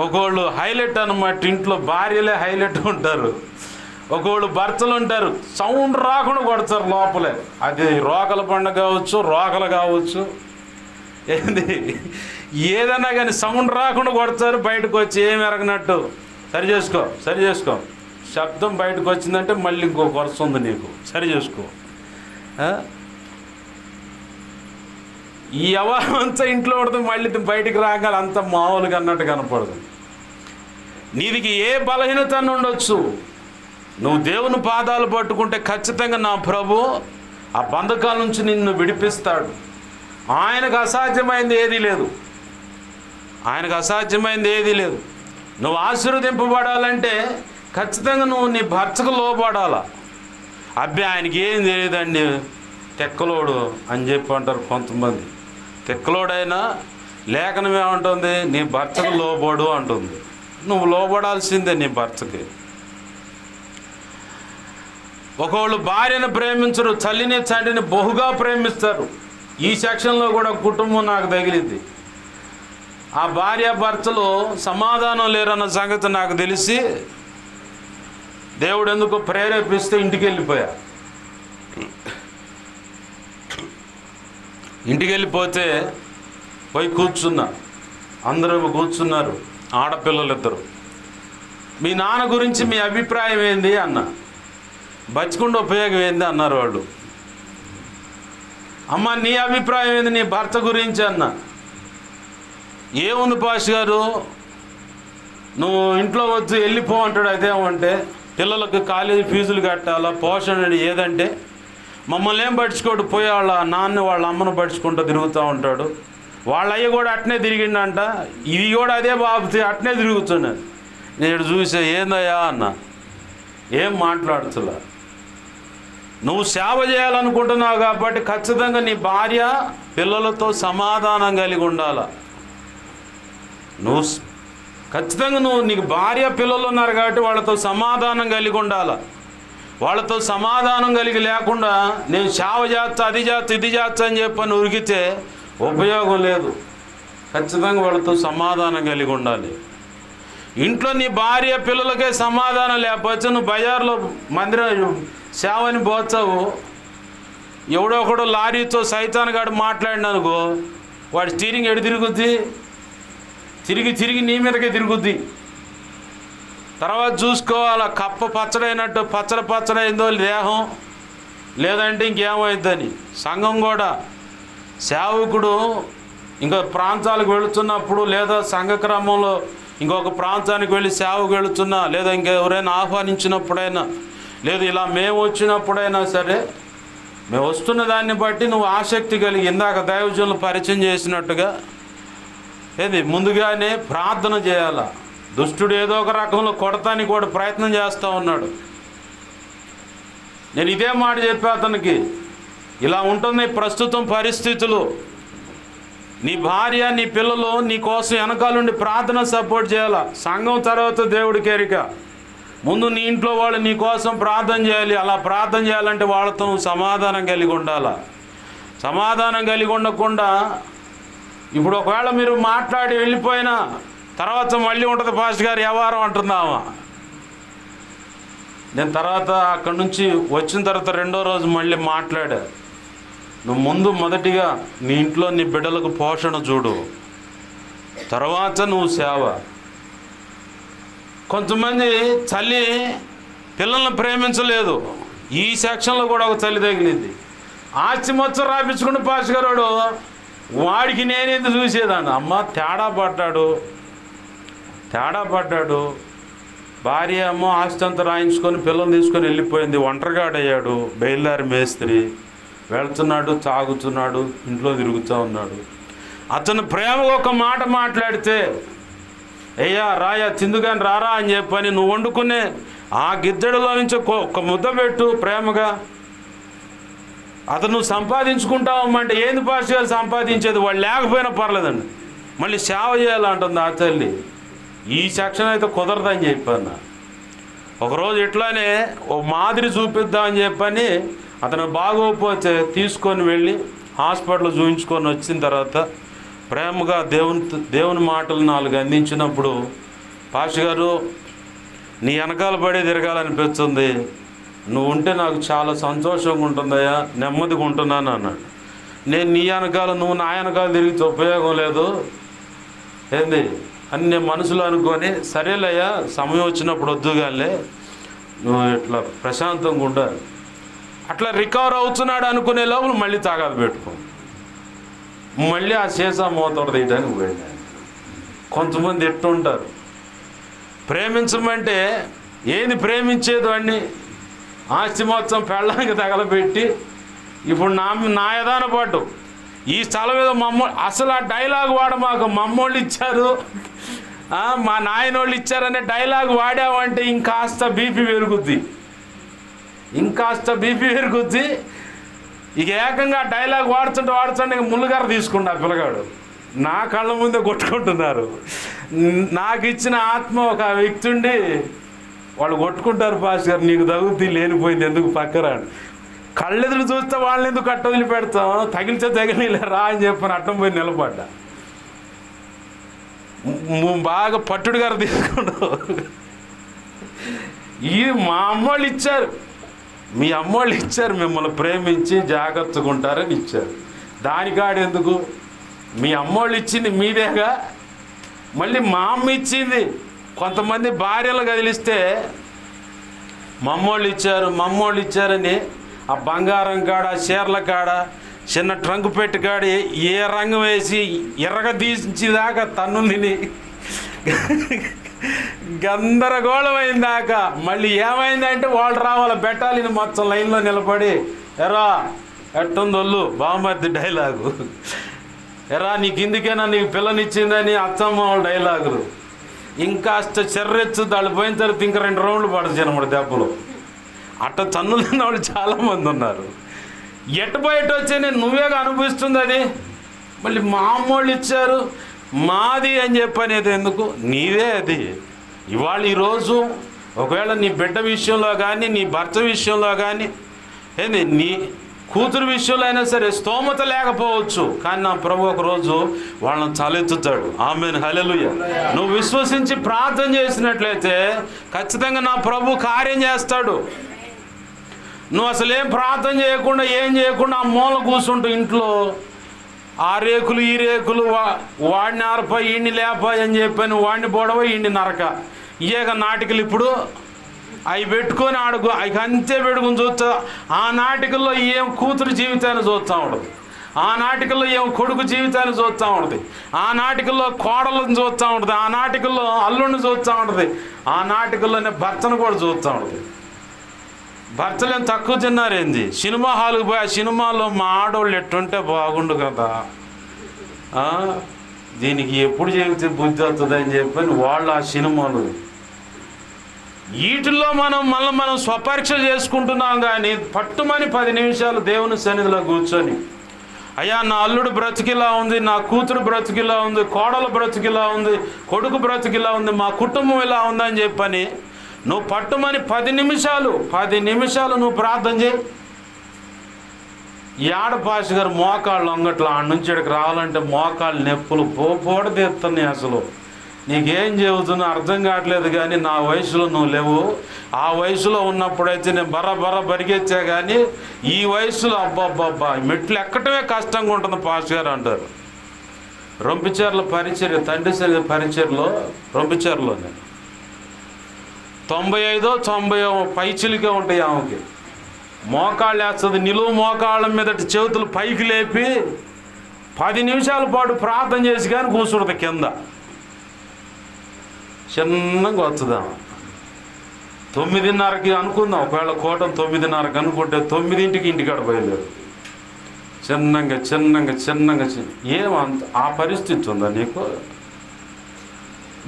ఒకళ్ళు హైలైట్ అన్నమాట, ఇంట్లో భార్యలే హైలైట్ ఉంటారు, ఒకళ్ళు భర్తలు ఉంటారు సౌండ్ రాకుండా కొడతారు లోపలే. అది రోకల పండుగ కావచ్చు, రోకలు కావచ్చు, ఏంది ఏదన్నా కానీ సౌండ్ రాకుండా కొడతారు. బయటకు వచ్చి ఏమి ఎరగనట్టు సరి చేసుకో శబ్దం బయటకు వచ్చిందంటే మళ్ళీ ఇంకో వరుస ఉంది నీకు, సరి చేసుకో. ఈ వ్యవహారం అంతా ఇంట్లో పడుతుంది, మళ్ళీ బయటికి రాగాలి అంత మామూలుగా అన్నట్టు కనపడదు. నీదికి ఏ బలహీనత ఉండొచ్చు, నువ్వు దేవుని పాదాలు పట్టుకుంటే ఖచ్చితంగా నా ప్రభు ఆ బంధకాల నుంచి నిన్ను విడిపిస్తాడు. ఆయనకు అసాధ్యమైంది ఏదీ లేదు. నువ్వు ఆశీర్వదింపబడాలంటే ఖచ్చితంగా నువ్వు నీ భర్తకు లోబడాలా. అబ్బాయి ఆయనకి ఏం తెలియదండి తెక్కలోడు అని చెప్పి అంటారు కొంతమంది. తెక్కలోడైనా లేఖనం ఏమంటుంది, నీ భర్తకు లోబడు అంటుంది. నువ్వు లోబడాల్సిందే నీ భర్తకి. ఒకళ్ళు భార్యను ప్రేమించరు, తల్లిని తండ్రిని బహుగా ప్రేమిస్తారు. ఈ సెక్షన్లో కూడా కుటుంబం నాకు తగిలింది. ఆ భార్య భర్తలు సమాధానం లేరన్న సంగతి నాకు తెలిసి దేవుడు ఎందుకో ప్రేరేపిస్తే ఇంటికి వెళ్ళిపోతే పోయి కూర్చున్నా. అందరూ కూర్చున్నారు, ఆడపిల్లలు ఇద్దరు. మీ నాన్న గురించి మీ అభిప్రాయం ఏంది అన్న. బతికుండా ఉపయోగం ఏంది అన్నారు వాళ్ళు. అమ్మ నీ అభిప్రాయం ఏంది నీ భర్త గురించి అన్న. ఏముంది పాష్ గారు, నువ్వు ఇంట్లో వద్దు వెళ్ళిపో అంటాడు. అదేమంటే పిల్లలకు కాలేజీ ఫీజులు కట్టాలా, పోషణ ఏదంటే మమ్మల్ని ఏం పట్టించుకోడు, పోయి వాళ్ళ నాన్న వాళ్ళ అమ్మను పట్టించుకుంటూ తిరుగుతూ ఉంటాడు. వాళ్ళ అయ్య కూడా అట్నే తిరిగిండంట, ఇవి కూడా అదే బాబు అట్నే తిరుగుతున్నాడు. నేను చూసా ఏందయ్యా అన్న, ఏం మాట్లాడుతులా. నువ్వు సేవ చేయాలనుకుంటున్నావు కాబట్టి ఖచ్చితంగా నీ భార్య పిల్లలతో సమాధానం కలిగి ఉండాలి. నీకు భార్య పిల్లలు ఉన్నారు కాబట్టి వాళ్ళతో సమాధానం కలిగి ఉండాలి. వాళ్ళతో సమాధానం కలిగి లేకుండా నేను సేవ చేస్తా, అది చేస్తా, ఇది చేస్తా అని చెప్పని ఉరికితే ఉపయోగం లేదు. ఖచ్చితంగా వాళ్ళతో సమాధానం కలిగి ఉండాలి. ఇంట్లో నీ భార్య పిల్లలకే సమాధానం లేకపోతే నువ్వు బజార్లో మందిరం సేవని పోతావు. ఎవడో ఒకడు లారీతో సైతాన్ గాడు మాట్లాడిననుకో, వాడి స్టీరింగ్ ఎడు తిరుగుద్ది, తిరిగి నీ మీదకే తిరుగుద్ది. తర్వాత చూసుకోవాలి, కప్ప పచ్చడైనట్టు పచ్చడైందో దేహం, లేదంటే ఇంకేమైందని. సంఘం కూడా సేవకుడు ఇంకో ప్రాంతాలకు వెళుతున్నప్పుడు, లేదా సంఘ క్రమంలో ఇంకొక ప్రాంతానికి వెళ్ళి సేవకు వెళుతున్నా, లేదా ఇంకెవరైనా ఆహ్వానించినప్పుడైనా, లేదు ఇలా మేము వచ్చినప్పుడైనా సరే, మేము వస్తున్న దాన్ని బట్టి నువ్వు ఆసక్తి కలిగి ఇందాక దైవజనులు పరిచయం చేసినట్టుగా ముందుగానే ప్రార్థన చేయాల. దుష్టుడు ఏదో ఒక రకంలో కొడతానికి కూడా ప్రయత్నం చేస్తూ ఉన్నాడు. నేను ఇదే మాట చెప్పా అతనికి, ఇలా ఉంటుంది ప్రస్తుతం పరిస్థితులు. నీ భార్య నీ పిల్లలు నీ కోసం వెనకాలండి ప్రార్థన సపోర్ట్ చేయాలా. సంఘం తర్వాత దేవుడికి ఎరిక. ముందు నీ ఇంట్లో వాళ్ళు నీ కోసం ప్రార్థన చేయాలి. అలా ప్రార్థన చేయాలంటే వాళ్ళతో నువ్వు సమాధానం కలిగి ఉండాలా. సమాధానం కలిగి ఉండకుండా ఇప్పుడు ఒకవేళ మీరు మాట్లాడి వెళ్ళిపోయినా తర్వాత మళ్ళీ ఉంటుంది పాస్టర్ గారు వ్యవహారం అంటున్నావా. నేను తర్వాత అక్కడి నుంచి వచ్చిన తర్వాత రెండో రోజు మళ్ళీ మాట్లాడా. నువ్వు ముందు మొదటిగా నీ ఇంట్లో నీ బిడ్డలకు పోషణ చూడు, తర్వాత నువ్వు సేవ. కొంతమంది తల్లి పిల్లల్ని ప్రేమించలేదు. ఈ సెక్షన్లో కూడా ఒక తల్లి తగిలింది. ఆస్తి మొత్తం రాపించుకుంటే పాస్టర్ గారు వాడికి నేనేందుకు చూసేదాన్ని. అమ్మ తేడా పడ్డాడు. భార్య అమ్మ ఆస్తి అంతా రాయించుకొని పిల్లల్ని తీసుకొని వెళ్ళిపోయింది. ఒంటరిగాడయ్యాడు, బయలుదేరి మేస్త్రి వెళ్తున్నాడు, తాగుతున్నాడు, ఇంట్లో తిరుగుతూ ఉన్నాడు. అతను ప్రేమగా ఒక మాట మాట్లాడితే, అయ్యా రాయా తిందుగాని రారా అని చెప్పని నువ్వు వండుకునే ఆ గిద్దెడలో నుంచి ఒక ముద్ద పెట్టు ప్రేమగా. అతను సంపాదించుకుంటామంటే ఏంది పాస్టర్ గారు సంపాదించేది? వాళ్ళు లేకపోయినా పర్లేదండి, మళ్ళీ సేవ చేయాలంటుంది ఆ తల్లి. ఈ సెక్షన్ అయితే కుదరదని చెప్పాను. ఒకరోజు ఇట్లానే ఓ మాదిరి చూపిద్దామని చెప్పని అతను బాగోకపోతే తీసుకొని వెళ్ళి హాస్పిటల్ చూపించుకొని వచ్చిన తర్వాత ప్రేమగా దేవుని మాటలు 4 అందించినప్పుడు, పాస్టర్ గారు నీ వెనకాల పడి తిరగాలనిపిస్తుంది, నువ్వు ఉంటే నాకు చాలా సంతోషంగా ఉంటుందయ్యా, నెమ్మదిగా ఉంటున్నాను అన్నాడు. నేను నీ వెనకాల నువ్వు నా వెనకాల తిరిగితే ఉపయోగం లేదు ఏంది అని నేను మనసులో అనుకొని, సరేలయ్యా సమయం వచ్చినప్పుడు వద్దుగానే నువ్వు ఇట్లా ప్రశాంతంగా ఉండాలి. అట్లా రికవర్ అవుతున్నాడు అనుకునే లోపల మళ్ళీ తాగాదు పెట్టుకో, మళ్ళీ ఆ సీసా మోతోడు తీయడానికి పోయింది. కొంతమంది ఎట్టుంటారు, ప్రేమించమంటే ఏది ప్రేమించేది వాడిని ఆస్తి మొత్తం పెళ్ళానికి తగలబెట్టి, ఇప్పుడు నా యదాన పాటు ఈ స్థలం మీద అసలు ఆ డైలాగ్ మాకు మమ్మోళ్ళు ఇచ్చారు, మా నాయనోళ్ళు ఇచ్చారనే డైలాగ్ వాడామంటే ఇంకాస్త బీపీ పెరుగుద్ది. ఇక ఏకంగా డైలాగ్ వాడుతుంటే ముళ్ళుగార తీసుకుంటా పిల్లగాడు నా కళ్ళ ముందే కొట్టుకుంటున్నారు. నాకు ఇచ్చిన ఆత్మ ఒక వ్యక్తి ఉండి వాళ్ళు కొట్టుకుంటారు, పాస్టర్ గారు నీకు తగ్గుద్ది, లేనిపోయింది ఎందుకు పక్కరా, కళ్ళెదురు చూస్తే వాళ్ళని ఎందుకు కట్ట వదిలిపెడతాం, తగిలితే తగిలిరా అని చెప్పని అట్టం పోయి నిలబడ్డా. బాగా పట్టుడు గారు తీసుకుంటూ, ఇది మా అమ్మోళ్ళు ఇచ్చారు, మీ అమ్మోళ్ళు ఇచ్చారు, మిమ్మల్ని ప్రేమించి జాగ్రత్తగా ఉంటారని ఇచ్చారు, దానికాడు ఎందుకు, మీ అమ్మోళ్ళు ఇచ్చింది మీదేగా, మళ్ళీ మా అమ్మ ఇచ్చింది. కొంతమంది భార్యలు కదిలిస్తే మమ్మోళ్ళు ఇచ్చారని ఆ బంగారం కాడ, చీరల కాడ, చిన్న ట్రంక్ పెట్టి కాడ ఏ రంగు వేసి ఎర్రగా తీసేదాకా తన్ను తిని గందరగోళం అయిందాక మళ్ళీ ఏమైందంటే వాళ్ళు రావాలి, బెట్టాలిని మొత్తం లైన్లో నిలబడి, ఎరా ఎట్టుందొల్లు బామ్మర్ది డైలాగు, ఎరా నీకు ఇందుకేనా నీకు పిల్లనిచ్చిందని అత్తమ్మ వాళ్ళ డైలాగులు, ఇంకాస్త చెర్రెచ్చు దాళ్ళు పోయిన తర్వాత ఇంకా 2 రౌండ్లు పడచ్చు అనమాట దెబ్బలు. అట్ట తన్నులు తిన్న వాళ్ళు చాలామంది ఉన్నారు. బయట వచ్చే నువ్వేగా అనిపిస్తుంది అది, మళ్ళీ మా అమ్మోళ్ళు ఇచ్చారు మాది అని చెప్పనేది ఎందుకు, నీదే అది. ఈరోజు ఒకవేళ నీ బిడ్డ విషయంలో కానీ, నీ భర్త విషయంలో కానీ, ఏంది నీ కూతురు విషయంలో అయినా సరే స్తోమత లేకపోవచ్చు, కానీ నా ప్రభు ఒకరోజు వాళ్ళని తలెత్తుతాడు. ఆమేన్, హల్లెలూయా. నువ్వు విశ్వసించి ప్రార్థన చేసినట్లయితే ఖచ్చితంగా నా ప్రభు కార్యం చేస్తాడు. నువ్వు అసలు ఏం ప్రార్థన చేయకుండా ఏం చేయకుండా ఆ మూల కూర్చుంటూ ఇంట్లో ఆ రేకులు ఈ రేకులు వాడిని ఆరప ఈయన్ని లేప అని చెప్పాను, వాడిని బొడవ ఈయన్ని నరక, ఇయేగా నాటికలు ఇప్పుడు అవి పెట్టుకొని ఆడుకో, అవి అంతే పెట్టుకుని చూస్తా. ఆ నాటికల్లో ఏం కూతురు జీవితాన్ని చూస్తూ ఉండదు, ఆ నాటికల్లో ఏం కొడుకు జీవితాన్ని చూస్తూ ఉంటుంది, ఆ నాటికల్లో కోడలను చూస్తూ ఉంటుంది, ఆ నాటికల్లో అల్లుడిని చూస్తూ ఉంటుంది, ఆ నాటికల్లోనే భర్తను కూడా చూస్తూ ఉంటుంది. భర్తలు ఏం తక్కువ తిన్నారేంది, సినిమా హాల్కి పోయి ఆ సినిమాలో మా ఆడవాళ్ళు ఎట్టుంటే బాగుండు కదా, దీనికి ఎప్పుడు చెబితే బుద్ధి వస్తుంది అని చెప్పని వాళ్ళు ఆ సినిమాలు వీటిల్లో మనం స్వపరీక్ష చేసుకుంటున్నాం. కానీ పట్టుమని 10 నిమిషాలు దేవుని సన్నిధిలో కూర్చొని, అయ్యా నా అల్లుడు బ్రతికిలా ఉంది, నా కూతురు బ్రతికిలా ఉంది, కోడలు బ్రతికిలా ఉంది, కొడుకు బ్రతికిలా ఉంది, మా కుటుంబం ఇలా ఉందని చెప్పని నువ్వు పట్టుమని 10 నిమిషాలు నువ్వు ప్రార్థన చేయి. పాస్టర్ గారు మోకాళ్ళు అంగట్లో ఆడ నుంచి ఇక్కడికి రావాలంటే మోకాళ్ళు నొప్పులు పోడదీస్తున్నాయి. అసలు నీకేం చెబుతున్నా అర్థం కావట్లేదు, కానీ నా వయసులో నువ్వు లేవు. ఆ వయసులో ఉన్నప్పుడైతే నేను బర్ర బరిగెచ్చా, కానీ ఈ వయసులో అబ్బాబ్బా మెట్లు ఎక్కటమే కష్టంగా ఉంటుంది పాస్టర్ గారు అంటారు. రొంపిచెర్ల పరిచర్య, తండ్రి సరి పరిచర్లో రొంపిచెర్లో నేను 95-90 పైచిలుగా ఉంటాయి ఆమెకి. మోకాళ్ళు వేస్తుంది, నిలువు మోకాళ్ళ మీద చేతులు పైకి లేపి 10 నిమిషాల పాటు ప్రార్థన చేసి కానీ కూర్చుంటుంది కింద. చిన్నగా వస్తుందాం 9:30కి అనుకుందాం, ఒకవేళ కోటం 9:30కి అనుకుంటే 9ంటికి ఇంటికాడ బయలుదేరు. చిన్నంగా ఏమంత ఆ పరిస్థితి ఉందా నీకు?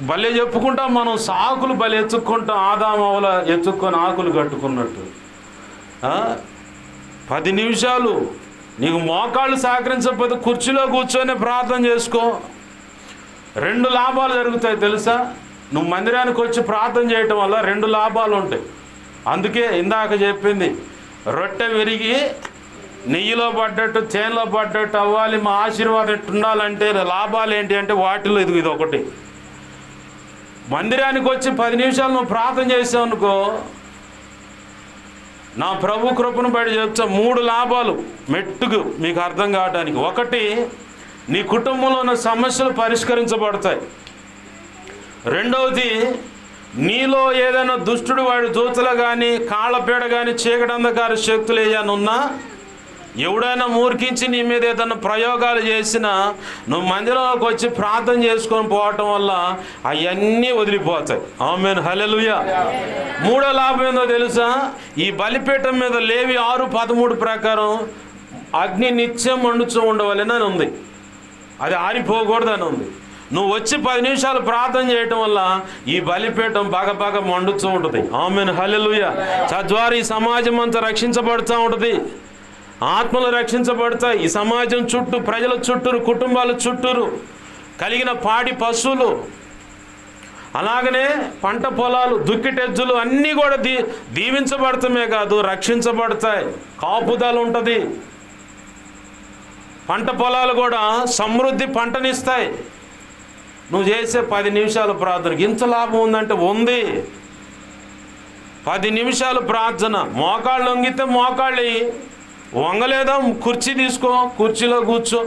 భలే చెప్పుకుంటాం మనం, సాకులు భలే ఎత్తుక్కుంటాం, ఆదామవల ఎత్తుక్కొని ఆకులు కట్టుకున్నట్టు. 10 నిమిషాలు నీకు మోకాళ్ళు సహకరించకపోతే కుర్చీలో కూర్చొని ప్రార్థన చేసుకో. 2 లాభాలు జరుగుతాయి తెలుసా? నువ్వు మందిరానికి వచ్చి ప్రార్థన చేయటం వల్ల 2 లాభాలు ఉంటాయి. అందుకే ఇందాక చెప్పింది, రొట్టె విరిగి నెయ్యిలో పడ్డట్టు తేనెలో పడ్డట్టు అవ్వాలి, మా ఆశీర్వాదం ఉండాలంటే లాభాలు ఏంటి అంటే వాటిలో ఇది ఒకటి. మందిరానికి వచ్చి 10 నిమిషాలు నువ్వు ప్రార్థన చేసావు అనుకో, నా ప్రభు కృపను బట్టి చెప్తా 3 లాభాలు మెట్టుకు మీకు అర్థం కావడానికి. 1, నీ కుటుంబంలో ఉన్న సమస్యలు పరిష్కరించబడతాయి. 2వది, నీలో ఏదైనా దుష్టుడు వాడి దూతలు కానీ కాళ్ళపేడ కానీ చీకటి అంధకార శక్తులు ఏదైనా ఉన్నా, ఎవడైనా మూర్ఖించి నీ మీద ఏదైనా ప్రయోగాలు చేసినా నువ్వు మందిరంలోకి వచ్చి ప్రార్థన చేసుకొని పోవటం వల్ల అవన్నీ వదిలిపోతాయి. ఆమేన్, హల్లెలూయా. 3వ లాభం ఏందో తెలుసా? ఈ బలిపీఠం మీద లేవి 6:13 ప్రకారం అగ్ని నిత్యం మండుతూ ఉండవలెనని ఉంది. అది ఆరిపోకూడదని ఉంది. నువ్వు వచ్చి 10 నిమిషాలు ప్రార్థన చేయటం వల్ల ఈ బలిపీఠం బాగా మండుతూ ఉంటుంది. ఆమేన్, హల్లెలూయా. తద్వారా ఈ సమాజం అంతా రక్షించబడుతూ ఉంటుంది, ఆత్మలు రక్షించబడతాయి. ఈ సమాజం చుట్టూ, ప్రజల చుట్టూరు, కుటుంబాల చుట్టూరు కలిగిన పాడి పశువులు, అలాగనే పంట పొలాలు, దుక్కిటెజ్జులు అన్నీ కూడా దీవించబడటమే కాదు రక్షించబడతాయి. కాపుదల ఉంటుంది. పంట పొలాలు కూడా సమృద్ధి పంటనిస్తాయి. నువ్వు చేసే 10 నిమిషాలు ప్రార్థనకి ఇంత లాభం ఉందంటే ఉంది. 10 నిమిషాలు ప్రార్థన, మోకాళ్ళు వంగితే మోకాళ్ళు వంగలేదా కుర్చీ తీసుకో, కుర్చీలో కూర్చో.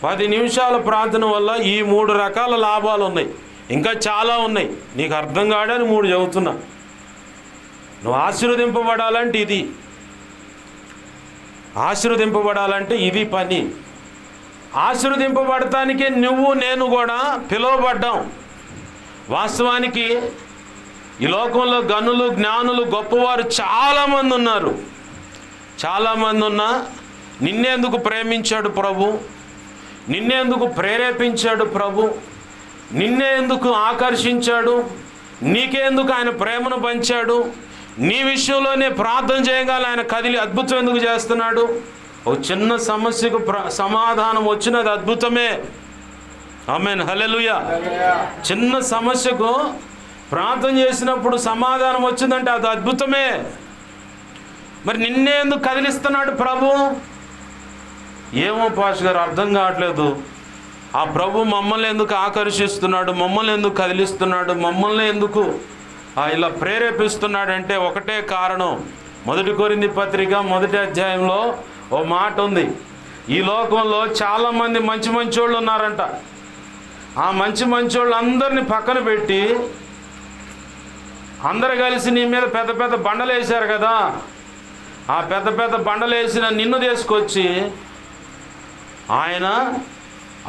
10 నిమిషాల ప్రార్థన వల్ల ఈ 3 రకాల లాభాలు ఉన్నాయి. ఇంకా చాలా ఉన్నాయి, నీకు అర్థం కాడని 3 చెబుతున్నా. నువ్వు ఆశీర్వదింపబడాలంటే ఇది పని. ఆశీర్వదింపబడటానికి నువ్వు నేను కూడా పిలువబడ్డాం. వాస్తవానికి ఈ లోకంలో గనులు, జ్ఞానులు, గొప్పవారు చాలామంది ఉన్నారు. చాలామంది ఉన్నా నిన్నేందుకు ప్రేమించాడు ప్రభు, నిన్నేందుకు ప్రేరేపించాడు ప్రభు, నిన్నేందుకు ఆకర్షించాడు, నీకేందుకు ఆయన ప్రేమను పంచాడు, నీ విషయంలోనే ప్రార్థన చేయగల ఆయన కదిలి అద్భుతం ఎందుకు చేస్తున్నాడు? ఒక చిన్న సమస్యకు సమాధానం వచ్చినది అద్భుతమే. ఆమేన్, హల్లెలూయా. చిన్న సమస్యకు ప్రార్థన చేసినప్పుడు సమాధానం వచ్చిందంటే అది అద్భుతమే. మరి నిన్నే ఎందుకు కదిలిస్తున్నాడు ప్రభు? ఏమో పాస్టర్ గారు అర్థం కావట్లేదు. ఆ ప్రభు మమ్మల్ని ఎందుకు ఆకర్షిస్తున్నాడు, మమ్మల్ని ఎందుకు కదిలిస్తున్నాడు, మమ్మల్ని ఎందుకు ఇలా ప్రేరేపిస్తున్నాడంటే ఒకటే కారణం. 1 కొరింథీ పత్రిక 1వ అధ్యాయంలో ఓ మాట ఉంది. ఈ లోకంలో చాలామంది మంచి వాళ్ళు ఉన్నారంట. ఆ మంచి వాళ్ళు అందరినీ పక్కన పెట్టి అందరు కలిసి నీ మీద పెద్ద బండలు వేశారు కదా, ఆ పెద్ద బండలు వేసిన నిన్ను తీసుకొచ్చి ఆయన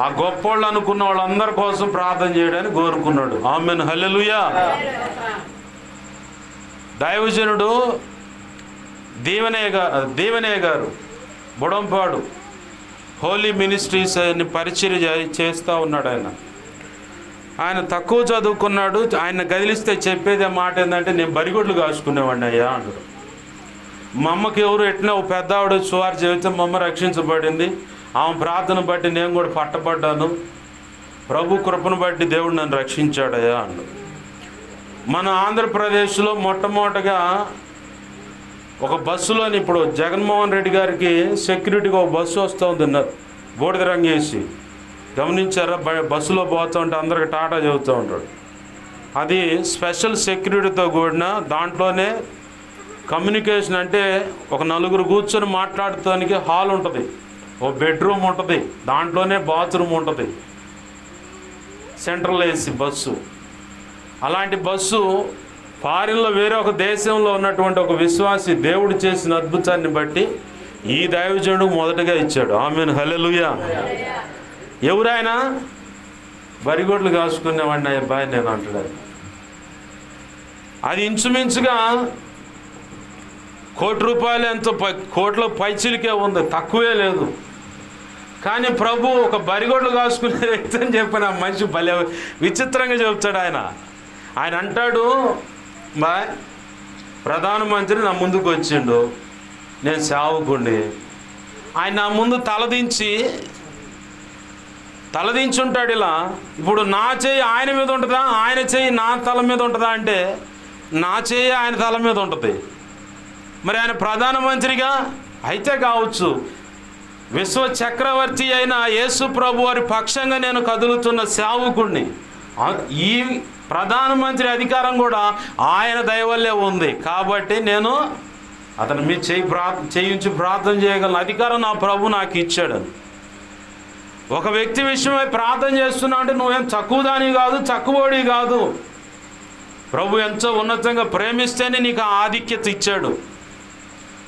ఆ గొప్పోళ్ళు అనుకున్న వాళ్ళందరి కోసం ప్రార్థన చేయడానికి కోరుకున్నాడు. ఆమేన్, హల్లెలూయా. దైవజనుడు దీవెనే గారు బుడంపాడు హోలీ మినిస్ట్రీస్ అని పరిచర్య చేస్తూ ఉన్నాడు. ఆయన తక్కువ చదువుకున్నాడు. ఆయన కదిలిస్తే చెప్పేదే మాట ఏంటంటే, నేను బరిగొడ్లు కాసుకునేవాడిని అయ్యా అంటాడు. మా అమ్మకి ఎవరు ఎట్లా ఓ పెద్ద ఆవిడ సువార్త చెబితే మా అమ్మ రక్షించబడింది. ఆమె ప్రార్థన బట్టి నేను కూడా పట్టబడ్డాను. ప్రభు కృపను బట్టి దేవుడు నన్ను రక్షించాడయ్యా అన్నాడు. మన ఆంధ్రప్రదేశ్లో మొట్టమొదటిగా ఒక బస్సులోని ఇప్పుడు జగన్మోహన్ రెడ్డి గారికి సెక్యూరిటీగా ఒక బస్సు వస్తుంది, బూడిద రంగు వేసి. గమనించారా? బస్సులో పోతూ ఉంటే అందరికి టాటా చెబుతూ ఉంటాడు. అది స్పెషల్ సెక్యూరిటీతో కూడిన, దాంట్లోనే కమ్యూనికేషన్ అంటే ఒక 4 కూర్చొని మాట్లాడటానికి హాల్ ఉంటుంది, ఓ బెడ్రూమ్ ఉంటుంది, దాంట్లోనే బాత్రూమ్ ఉంటుంది, సెంట్రల్ ఏసీ బస్సు. అలాంటి బస్సు ఫారిన్లో వేరే ఒక దేశంలో ఉన్నటువంటి ఒక విశ్వాసి దేవుడు చేసిన అద్భుతాన్ని బట్టి ఈ దైవజనుడు మొదటగా ఇచ్చాడు. ఆమేన్, హల్లెలూయా. ఎవరైనా బరిగొడ్లు కాసుకునేవాడిని అబ్బాయి నేను అంటాడు. అది ఇంచుమించుగా ₹1,00,00,000 ఎంతో కోట్ల పైచిలికే ఉంది, తక్కువే లేదు. కానీ ప్రభు ఒక బరిగొడ్లు కాసుకునే వ్యక్తి అని చెప్పిన మనిషి భలే విచిత్రంగా చెబుతాడు. ఆయన అంటాడు, ప్రధానమంత్రి నా ముందుకు వచ్చిండు, నేను సేవకుడిని. ఆయన నా ముందు తలదించి ఉంటాడు ఇలా. ఇప్పుడు నా చెయ్యి ఆయన మీద ఉంటుందా, ఆయన చెయ్యి నా తల మీద ఉంటుందా అంటే నా చెయ్యి ఆయన తల మీద ఉంటుంది. మరి ఆయన ప్రధానమంత్రిగా అయితే కావచ్చు, విశ్వ చక్రవర్తి అయిన యేసు ప్రభు వారి పక్షంగా నేను కదులుతున్న సేవకుడిని. ఈ ప్రధానమంత్రి అధికారం కూడా ఆయన దయ వల్లే ఉంది. కాబట్టి నేను అతని మీద చేయించి ప్రార్థన చేయగలను అధికారం నా ప్రభు నాకు ఇచ్చాడు. ఒక వ్యక్తి విషయమై ప్రార్థన చేస్తున్నావు అంటే నువ్వేం తక్కువదాని కాదు, తక్కువోడి కాదు. ప్రభు ఎంతో ఉన్నతంగా ప్రేమిస్తేనే నీకు ఆ ఆధిక్యత ఇచ్చాడు.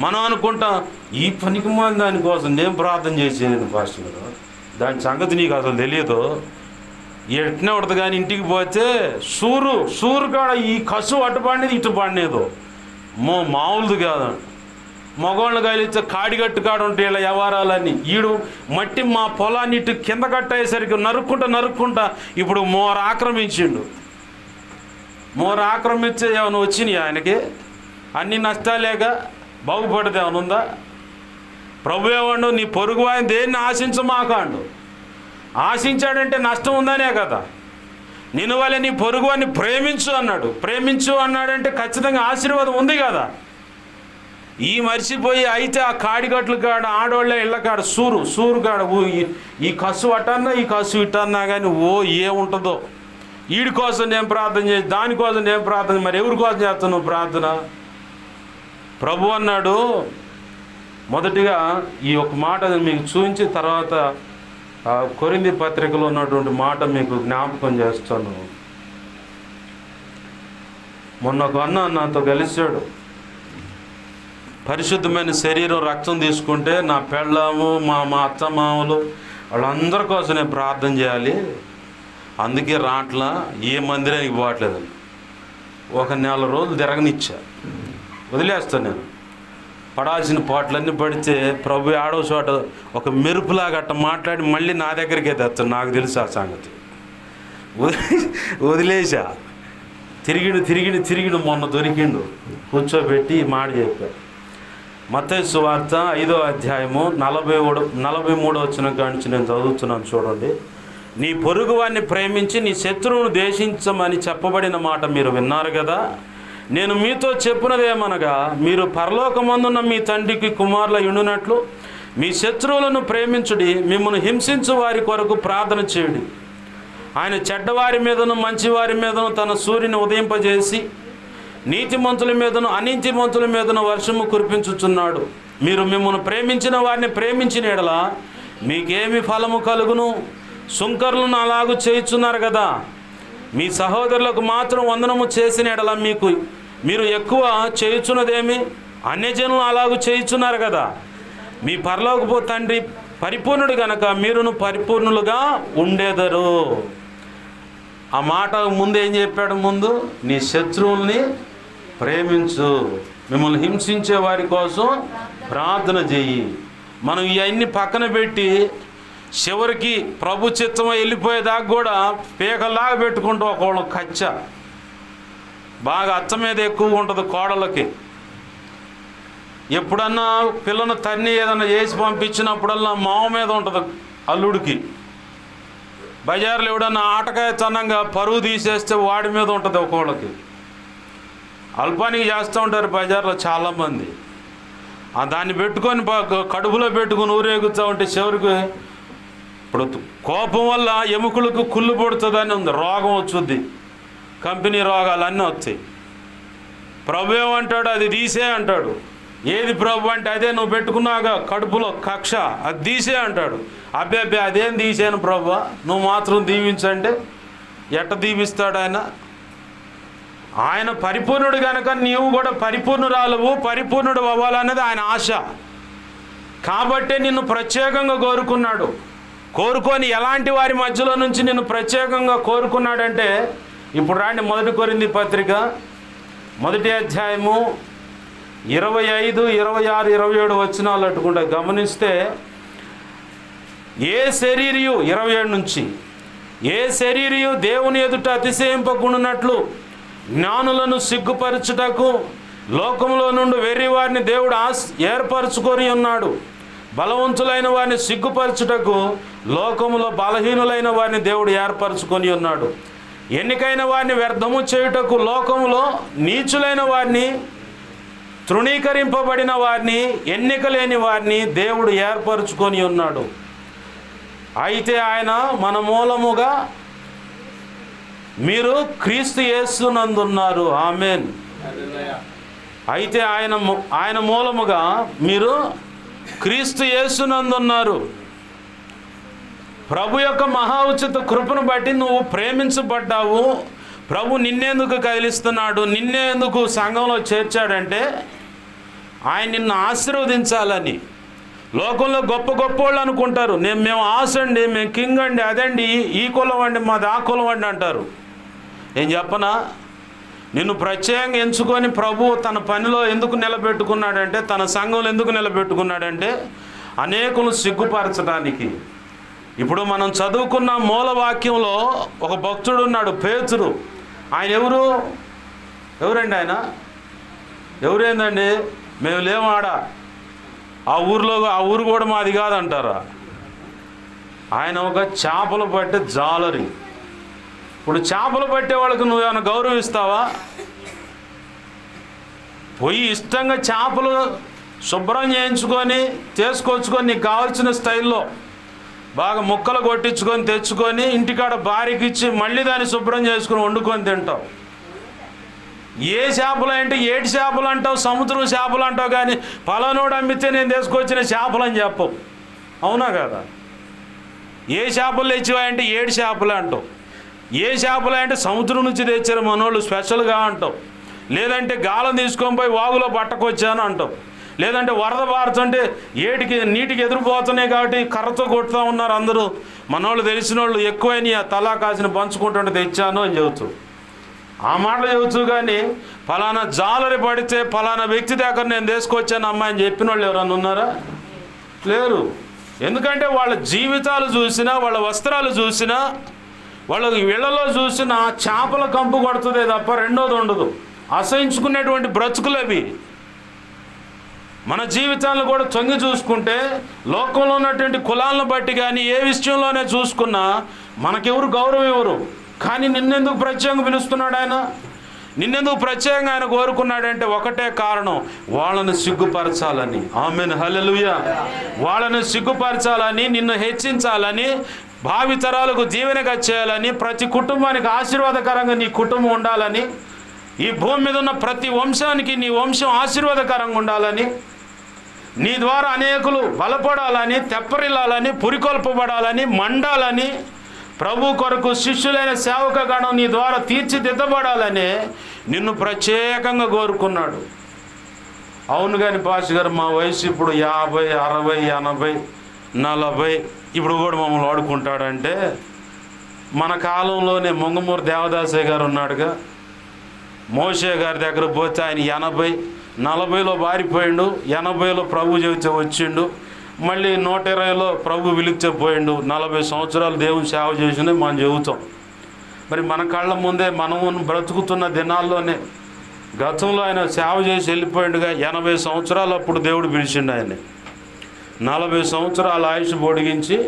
మనం అనుకుంటాం ఈ పనికి మాలిన దానికోసం నేను ప్రార్థన చేసేది పాస్టర్ గారు, దాని సంగతి నీకు అసలు తెలియదు. ఎట్నే ఉంటుంది కానీ ఇంటికి పోతే సూరు కాడ ఈ కసు అటు పడినది ఇటు పడినేదో మామూలుది కాదు. మగవాళ్ళు కాలిస్తే కాడిగట్టు కాడ ఉంటాయి ఇలా వ్యవహారాలన్నీ. ఈడు మట్టి మా పొలాన్ని ఇటు కింద కట్టేసరికి నరుక్కుంటా ఇప్పుడు మోర ఆక్రమించిండు. మోర ఆక్రమించే ఏమైనా వచ్చినాయి ఆయనకి? అన్ని నష్టాలేక బాగుపడదు ఏమైనా ఉందా? ప్రభు ఏమండు, నీ పొరుగు ఆయన దేన్ని ఆశించమాకాండు. ఆశించాడంటే నష్టం ఉందనే కదా. నిన్ను వల్ల నీ పొరుగు అని ప్రేమించు అన్నాడంటే ఖచ్చితంగా ఆశీర్వాదం ఉంది కదా. ఈ మర్చిపోయి అయితే ఆ కాడిగట్లు కాడ ఆడోళ్ళ ఇళ్ళ కాడ సూరు కాడ ఈ కసు అటన్నా ఈ కసు ఇటన్నా కానీ ఏముంటుందో. వీడి కోసం నేను ప్రార్థన చేసి దానికోసం నేను ప్రార్థన, మరి ఎవరి కోసం చేస్తున్నావు ప్రార్థన? ప్రభు అన్నాడు. మొదటిగా ఈ ఒక మాట మీకు చూపించి తర్వాత కొరింథీ పత్రికలో ఉన్నటువంటి మాట మీకు జ్ఞాపకం చేస్తాను. మొన్న ఒక అన్న నాతో కలిశాడు. పరిశుద్ధమైన శరీరం రక్తం తీసుకుంటే నా పెళ్ళాము మా అత్త మామలు వాళ్ళందరి కోసం నేను ప్రార్థన చేయాలి, అందుకే రాట్లా ఏ మందిరానికి పోవట్లేదని. ఒక నెల రోజులు తిరగనిచ్చా, వదిలేస్తాను. నేను పడాల్సిన పాటలన్నీ పడితే ప్రభు ఆడో చోట ఒక మెరుపులాగా అట్ట మాట్లాడి మళ్ళీ నా దగ్గరికే తెస్తాను. నాకు తెలుసు ఆ సంగతి. వదిలేసా. తిరిగిడు మొన్న దొరికిండు, కూర్చోబెట్టి ఈ మాట చెప్పాడు. మత్తయి సువార్త 5వ అధ్యాయము 43 వచనం కానించి నేను చదువుతున్నాను చూడండి. నీ పొరుగువాన్ని ప్రేమించి నీ శత్రువును ద్వేషించమని చెప్పబడిన మాట మీరు విన్నారు కదా. నేను మీతో చెప్పునదేమనగా, మీరు పరలోకమందున్న మీ తండ్రికి కుమారుల ఉండునట్లు మీ శత్రువులను ప్రేమించుడి, మిమ్మల్ని హింసించు వారి కొరకు ప్రార్థన చేయుడి. ఆయన చెడ్డవారి మీదను మంచివారి మీదను తన సూర్యుని ఉదయింపజేసి నీతిమంతుల మీదను అనీతిమంతుల మీదను వర్షము కురిపించుచున్నాడు. మీరు మిమ్మల్ని ప్రేమించిన వారిని ప్రేమించిన ఎడల మీకేమి ఫలము కలుగును? సుంకరులను అలాగూ చేయుచున్నారు కదా. మీ సహోదరులకు మాత్రం వందనము చేసిన ఎడల మీరు ఎక్కువ చేయుచున్నదేమి? అన్యజనులు అలాగూ చేయుచున్నారు కదా. మీ పరలోకపు తండ్రి పరిపూర్ణుడు గనక మీరును పరిపూర్ణులుగా ఉండేదరు. ఆ మాట ముందు ఏం చెప్పాడు? ముందు నీ శత్రువుల్ని ప్రేమించు, మిమ్మల్ని హింసించే వారి కోసం ప్రార్థన చెయ్యి. మనం ఇవన్నీ పక్కన పెట్టి చివరికి ప్రభు చిత్తం వెళ్ళిపోయేదాకా కూడా పీకలాగా పెట్టుకుంటూ ఒకళ్ళు కచ్చ బాగా అచ్చ మీద ఎక్కువ ఉంటుంది కోడలకి. ఎప్పుడన్నా పిల్లను తన్ని ఏదన్నా చేసి పంపించినప్పుడల్లా మావ మీద ఉంటుంది అల్లుడికి. బజార్లో ఎవడన్నా ఆటకాయ చన్నంగా పరువు తీసేస్తే వాడి మీద ఉంటుంది ఒకళ్ళకి. అల్పానికి చేస్తూ ఉంటారు బజార్లో చాలామంది. దాన్ని పెట్టుకొని కడుపులో పెట్టుకుని ఊరేగుతూ ఉంటే చివరికి ఇప్పుడు కోపం వల్ల ఎముకలకు కుళ్ళు పుడుతుందని ఉంది, రోగం వచ్చుద్ది, కంపెనీ రోగాలన్నీ వస్తాయి. ప్రభు ఏమంటాడు? అది తీసే అంటాడు. ఏది ప్రభు అంటే అదే నువ్వు పెట్టుకున్నాగా కడుపులో కక్ష, అది తీసే అంటాడు. అబ్బే అదేం తీసాను ప్రభు, నువ్వు మాత్రం దీవించంటే ఎట్ట దీవిస్తాడు ఆయన? ఆయన పరిపూర్ణుడు కనుక నీవు కూడా పరిపూర్ణురాలువు, పరిపూర్ణుడు అవ్వాలనేది ఆయన ఆశ. కాబట్టే నిన్ను ప్రత్యేకంగా కోరుకొని ఎలాంటి వారి మధ్యలో నుంచి నిన్ను ప్రత్యేకంగా కోరుకున్నాడంటే, ఇప్పుడు రాండి 1 కొరింథీ పత్రిక 1వ అధ్యాయము 25, 26, 27 వచనాలు అట్టుకుంటా గమనిస్తే, ఏ శరీరియు 27 నుంచి ఏ శరీరియు దేవుని ఎదుట అతిశయింపకుండునట్లు జ్ఞానులను సిగ్గుపరచుటకు లోకంలో నుండి వెర్రి వారిని దేవుడు ఏర్పరచుకొని ఉన్నాడు. బలవంతులైన వారిని సిగ్గుపరచుటకు లోకములో బలహీనులైన వారిని దేవుడు ఏర్పరచుకొని ఉన్నాడు. ఎన్నికైన వారిని వ్యర్థము చేయుటకు లోకములో నీచులైన వారిని, తృణీకరింపబడిన వారిని, ఎన్నిక లేని వారిని దేవుడు ఏర్పరచుకొని ఉన్నాడు. అయితే ఆయన మన మూలముగా మీరు క్రీస్తు యేసునందున్నారు. ఆమేన్. అయితే ఆయన మూలముగా మీరు క్రీస్తు యేసునందున్నారు. ప్రభు యొక్క మహా ఉచిత కృపను బట్టి నువ్వు ప్రేమించబడ్డావు. ప్రభు నిన్నెందుకు కదిలిస్తున్నాడు, నిన్నెందుకు సంఘంలో చేర్చాడంటే ఆయన నిన్ను ఆశీర్వదించాలని. లోకంలో గొప్ప గొప్ప వాళ్ళు అనుకుంటారు, మేము ఆసండి, మేము కింగ్ అండి, అదండి, ఈ కులం అండి, మాది ఆ కులం అండి అంటారు. ఏం చెప్పనా, నిన్ను ప్రత్యేకంగా ఎంచుకొని ప్రభు తన పనిలో ఎందుకు నిలబెట్టుకున్నాడంటే, తన సంఘంలో ఎందుకు నిలబెట్టుకున్నాడంటే అనేకులు సిగ్గుపరచడానికి. ఇప్పుడు మనం చదువుకున్న మూలవాక్యంలో ఒక భక్తుడు ఉన్నాడు, పేతురు. ఆయన ఎవరండి ఆయన? ఎవరేందండి? మేము లేము ఆడ, ఆ ఊరు కూడా మాది కాదంటారా? ఆయన ఒక చేపలు పట్టే జాలరి. ఇప్పుడు చేపలు పట్టే వాళ్ళకి నువ్వేమైనా గౌరవిస్తావా? పోయి ఇష్టంగా చేపలు శుభ్రం చేయించుకొని తీసుకొచ్చుకొని నీకు కావాల్సిన స్టైల్లో బాగా ముక్కలు కొట్టించుకొని తెచ్చుకొని ఇంటికాడ భార్యకి ఇచ్చి మళ్ళీ దాన్ని శుభ్రం చేసుకుని వండుకొని తింటావు. ఏ చేపలు అంటే ఏటి చేపలు అంటావు, సముద్రం చేపలు అంటావు, కానీ పలానోడు అమ్మితే నేను తీసుకొచ్చిన చేపలు అని చెప్పవు. అవునా కదా? ఏ చేపలు తెచ్చివాయంటే ఏడు చేపలు అంటావు. ఏ చేపలు అంటే సముద్రం నుంచి తెచ్చారు మనోళ్ళు స్పెషల్గా అంటావు. లేదంటే గాలం తీసుకొని పోయి వాగులో పట్టకొచ్చాను అంటావు. లేదంటే వరద పారుతుంటే నీటికి ఎదురుపోతున్నాయి కాబట్టి కర్రతో కొడుతూ ఉన్నారు అందరూ, మనోళ్ళు తెలిసిన వాళ్ళు ఎక్కువైనా తలా కాసిన పంచుకుంటుంటే తెచ్చాను అని చెబుతూ ఆ మాటలు చెబుతూ, కానీ ఫలానా జాలరి పడితే ఫలానా వ్యక్తి దగ్గర నేను తీసుకొచ్చాను అమ్మాయి అని చెప్పిన వాళ్ళు ఎవరన్నా ఉన్నారా? లేరు. ఎందుకంటే వాళ్ళ జీవితాలు చూసినా, వాళ్ళ వస్త్రాలు చూసినా, వాళ్ళ ఇళ్లలో చూసినా చేపల కంపు కొడుతుందే తప్ప రెండోది ఉండదు. అసహించుకునేటువంటి బ్రతుకులు అవి. మన జీవితాలను కూడా తొంగి చూసుకుంటే లోకంలో ఉన్నటువంటి కులాలను బట్టి కానీ ఏ విషయంలోనే చూసుకున్నా మనకెవరు గౌరవం ఇవ్వరు. కానీ నిన్నెందుకు ప్రత్యేకంగా పిలుస్తున్నాడు ఆయన? నిన్నెందుకు ప్రత్యేకంగా ఆయన కోరుకున్నాడంటే ఒకటే కారణం, వాళ్ళని సిగ్గుపరచాలని. ఆమేన్, హల్లెలూయా. వాళ్ళని సిగ్గుపరచాలని, నిన్ను హెచ్చించాలని, భావితరాలకు దీవెనగా చేయాలని, ప్రతి కుటుంబానికి ఆశీర్వాదకరంగా నీ కుటుంబం ఉండాలని, ఈ భూమి మీద ఉన్న ప్రతి వంశానికి నీ వంశం ఆశీర్వాదకరంగా ఉండాలని, నీ ద్వారా అనేకులు బలపడాలని, తెప్పరిల్లాలని, పురికొల్పబడాలని, మండాలని, ప్రభు కొరకు శిష్యులైన సేవకగణం నీ ద్వారా తీర్చిదిద్దబడాలని నిన్ను ప్రత్యేకంగా కోరుకున్నాడు. అవును కానీ పాస్టర్ గారు, మా వయసు ఇప్పుడు 50, 60, 80, 40, ఇప్పుడు కూడా మమ్మల్ని వాడుకుంటాడంటే, మన కాలంలోనే ముంగమూరు దేవదాసయ్య గారు ఉన్నాడుగా, మోషే గారి దగ్గర పోతే ఆయన 80, 40లో బారిపోయిండు, 80లో ప్రభు చెబితే వచ్చిండు, మళ్ళీ 120లో ప్రభు పిలిస్తే పోయిండు. 40 సంవత్సరాలు దేవుని సేవ చేసిందే మనం చెబుతాం. మరి మన కళ్ళ ముందే మనం బ్రతుకుతున్న దినాల్లోనే గతంలో ఆయన సేవ చేసి వెళ్ళిపోయిండుగా. 80 సంవత్సరాలు అప్పుడు దేవుడు పిలిచిండు ఆయన్ని. 40 సంవత్సరాలు ఆయుష్ పొడిగించి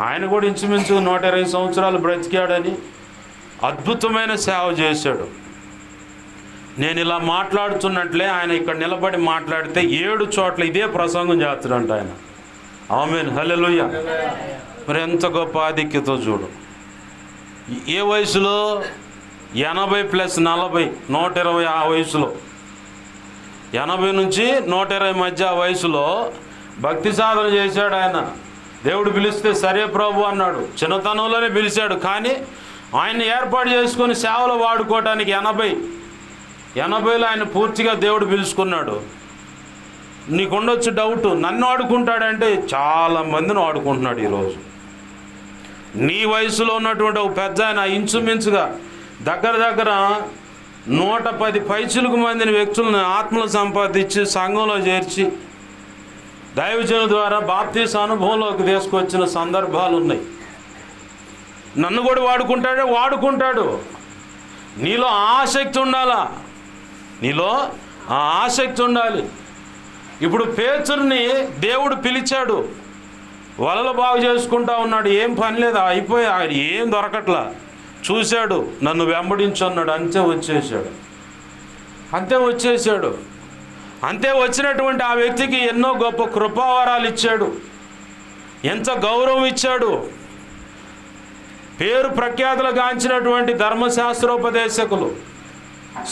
ఆయన కూడా ఇంచుమించు 120 సంవత్సరాలు బ్రతికాడని అద్భుతమైన సేవ చేశాడు. నేను ఇలా మాట్లాడుతున్నట్లే ఆయన ఇక్కడ నిలబడి మాట్లాడితే 7 చోట్ల ఇదే ప్రసంగం చేస్తాడంట ఆయన. ఆమేన్, హల్లెలూయా. మరి ఎంత గొప్ప ఆధిక్యతో చూడు. ఏ వయసులో? 80 + 40, 120 ఆ వయసులో. 80 నుంచి 120 మధ్య ఆ వయసులో భక్తి సాధన చేశాడు ఆయన. దేవుడు పిలిస్తే సరే ప్రభు అన్నాడు. చిన్నతనంలోనే పిలిచాడు, కానీ ఆయన్ని ఏర్పాటు చేసుకొని సేవలో వాడుకోవటానికి 80లో ఆయన పూర్తిగా దేవుడు పిలుచుకున్నాడు. నీకు ఉండొచ్చు డౌట్, నన్ను వాడుకుంటాడంటే చాలా మందిని వాడుకుంటున్నాడు ఈరోజు. నీ వయసులో ఉన్నటువంటి ఒక పెద్ద ఆయన ఇంచుమించుగా దగ్గర 110 పైచిలకు మందిని వ్యక్తులను ఆత్మలు సంపాదించి సంఘంలో చేర్చి దైవజనుల ద్వారా బాప్తీస అనుభవంలోకి తీసుకొచ్చిన సందర్భాలు ఉన్నాయి. నన్ను కూడా వాడుకుంటాడు. నీలో ఆసక్తి ఉండాలా, నీలో ఆ ఆసక్తి ఉండాలి. ఇప్పుడు పేతురుని దేవుడు పిలిచాడు, వలలు బాగు చేసుకుంటా ఉన్నాడు, ఏం పని లేదు, అయిపోయి ఏం దొరకట్లా, చూశాడు, నన్ను వెంబడించు అన్నాడు, అంతే వచ్చేసాడు. అంతే వచ్చినటువంటి ఆ వ్యక్తికి ఎన్నో గొప్ప కృపావరాలు ఇచ్చాడు, ఎంత గౌరవం ఇచ్చాడు. పేరు ప్రఖ్యాతులు గాంచినటువంటి ధర్మశాస్త్రోపదేశకులు,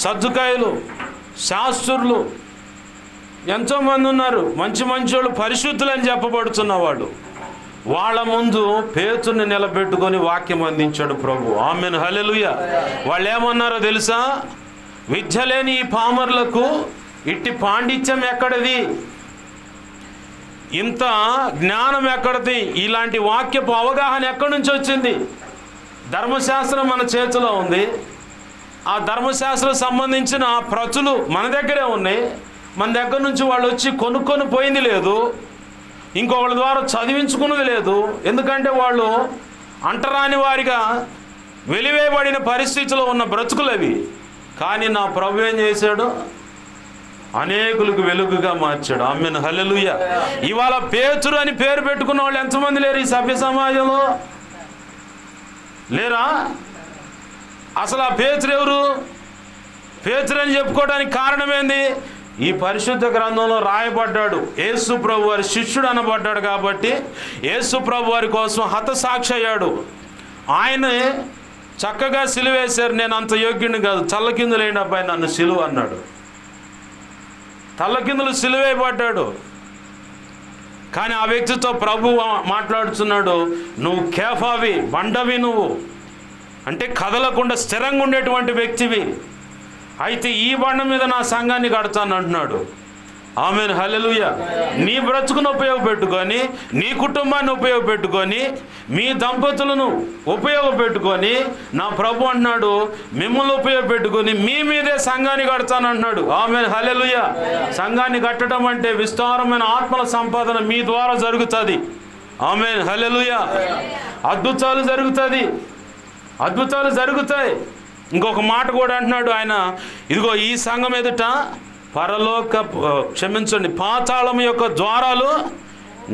సద్దుకాయలు, శాస్త్రులు ఎంతోమంది ఉన్నారు, మంచి వాళ్ళు, పరిశుద్ధులని చెప్పబడుతున్న వాళ్ళు. వాళ్ళ ముందు పేతుర్ని నిలబెట్టుకొని వాక్యం అందించాడు ప్రభు. ఆమేన్, హల్లెలూయా. వాళ్ళు ఏమన్నారో తెలుసా? విద్య లేని ఈ పామరులకు ఇట్టి పాండిత్యం ఎక్కడిది, ఇంత జ్ఞానం ఎక్కడిది, ఇలాంటి వాక్యపు అవగాహన ఎక్కడి నుంచి వచ్చింది? ధర్మశాస్త్రం మన చేతిలో ఉంది, ఆ ధర్మశాస్త్రం సంబంధించిన ప్రతులు మన దగ్గరే ఉన్నాయి, మన దగ్గర నుంచి వాళ్ళు వచ్చి కొనుక్కొని పోయింది లేదు, ఇంకొకళ్ళ ద్వారా చదివించుకున్నది లేదు. ఎందుకంటే వాళ్ళు అంటరాని వారిగా వెలివేయబడిన పరిస్థితిలో ఉన్న బ్రతుకులు అవి. కానీ నా ప్రభు ఏం చేశాడు? అనేకులకు వెలుగుగా మార్చాడు. ఆమేన్, హల్లెలూయా. ఇవాళ పేతురు అని పేరు పెట్టుకున్న వాళ్ళు ఎంతమంది లేరు ఈ సభ్య సమాజంలో? లేరా? అసలు ఆ పేతురు ఎవరు? పేతురు అని చెప్పుకోవడానికి కారణం ఏంది? ఈ పరిశుద్ధ గ్రంథంలో రాయబడ్డాడు, యేసు ప్రభు వారి శిష్యుడు అనబడ్డాడు కాబట్టి యేసు ప్రభు వారి కోసం హతసాక్షి అయ్యాడు. ఆయన చక్కగా సిలువేశారు. నేను అంత యోగ్యుని కాదు, తల్లకిందులేండి అబ్బాయి నన్ను సిలువ అన్నాడు. తల్లకిందులు సిలువేయబడ్డాడు. కానీ ఆ వ్యక్తితో ప్రభు మాట్లాడుతున్నాడు, నువ్వు కేఫావి, బండవి, నువ్వు అంటే కదలకుండా స్థిరంగా ఉండేటువంటి వ్యక్తివి, అయితే ఈ బండ మీద నా సంఘాన్ని కడతాను అంటున్నాడు. ఆమేన్, హల్లెలూయా. నీ బ్రతుకును ఉపయోగపెట్టుకొని, నీ కుటుంబాన్ని ఉపయోగపెట్టుకొని, మీ దంపతులను ఉపయోగపెట్టుకొని, నా ప్రభు అంటున్నాడు మిమ్మల్ని ఉపయోగపెట్టుకొని మీ మీదే సంఘాన్ని కడతాను అంటున్నాడు. ఆమేన్, హల్లెలూయా. సంఘాన్ని కట్టడం అంటే విస్తారమైన ఆత్మల సంపాదన మీ ద్వారా జరుగుతుంది. ఆమేన్, హల్లెలూయా. అద్భుతాలు జరుగుతాయి. ఇంకొక మాట కూడా అంటున్నాడు ఆయన, ఇదిగో ఈ సంఘం ఎదుట పాతాళం యొక్క ద్వారాలు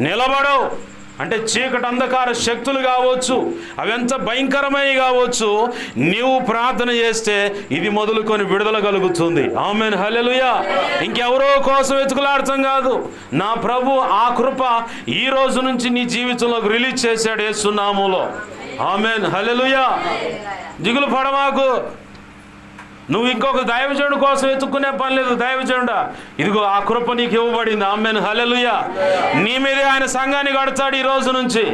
నిలబడవు. అంటే చీకటి అంధకార శక్తులు కావచ్చు, అవి ఎంత భయంకరమైనవి కావచ్చు, నీవు ప్రార్థన చేస్తే ఇది మొదలుకొని విడుదల కలుగుతుంది. ఆమేన్, హల్లెలూయా. ఇంకెవరో కోసం వెతుకులాడటం కాదు, నా ప్రభు ఆ కృప ఈ రోజు నుంచి నీ జీవితంలోకి రిలీజ్ చేశాడు యేసు నామములో. ఆమేన్, హల్లెలూయా. దిగులు పడమాకు. నువ్వు ఇంకొక దైవజనుడి కోసం ఎత్తుక్కునే పని లేదు. దైవజనుడా, ఇదిగో ఆ కృప నీకు ఇవ్వబడింది. ఆమేన్, హల్లెలూయా. నీ మీదే ఆయన సంఘాన్ని కడతాడు ఈ రోజు నుంచి.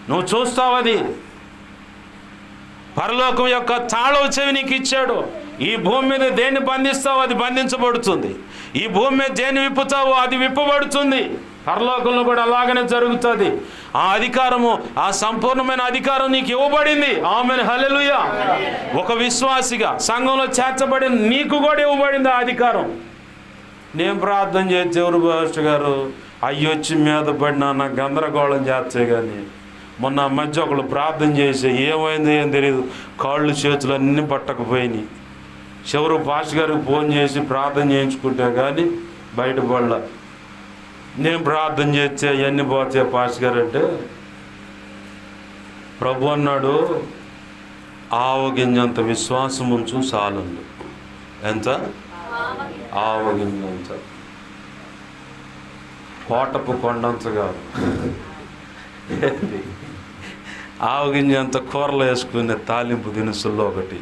నువ్వు చూస్తావు, అది పరలోకం యొక్క తాళం చెవి నీకు ఇచ్చాడు. ఈ భూమి మీద దేన్ని బంధిస్తావో అది బంధించబడుతుంది, ఈ భూమి మీద దేన్ని విప్పుతావో అది విప్పబడుతుంది. పరలోకంలో కూడా అలాగనే జరుగుతుంది. ఆ అధికారము, ఆ సంపూర్ణమైన అధికారం నీకు ఇవ్వబడింది. ఆమేన్, హల్లెలూయా. ఒక విశ్వాసిగా సంఘంలో చేర్చబడిన నీకు కూడా ఇవ్వబడింది ఆ అధికారం. నేను ప్రార్థన చేస్తే ఎవరు పాస్టర్ గారు అయ్యొచ్చి మీద పడినా నాకు గందరగోళం చేస్తే, కానీ మొన్న మధ్య ఒకళ్ళు ప్రార్థన చేసి ఏమైందో ఏం తెలియదు, కాళ్ళు చేతులు అన్నీ పట్టకపోయినాయి. చివరు పాస్టర్ గారికి ఫోన్ చేసి ప్రార్థన చేయించుకుంటే కానీ బయటపడలా. నేను ప్రార్థన చేస్తే అవన్నీ పోతాయి పాస్టర్ గారు అంటే, ప్రభు అన్నాడు ఆవగింజంత విశ్వాసం ఉంచు చాలండు. ఎంత? ఆవగింజంత, కోటపు కొండంత కాదు, ఆవగింజంత కూరలు వేసుకునే తాలింపు దినుసుల్లో ఒకటి.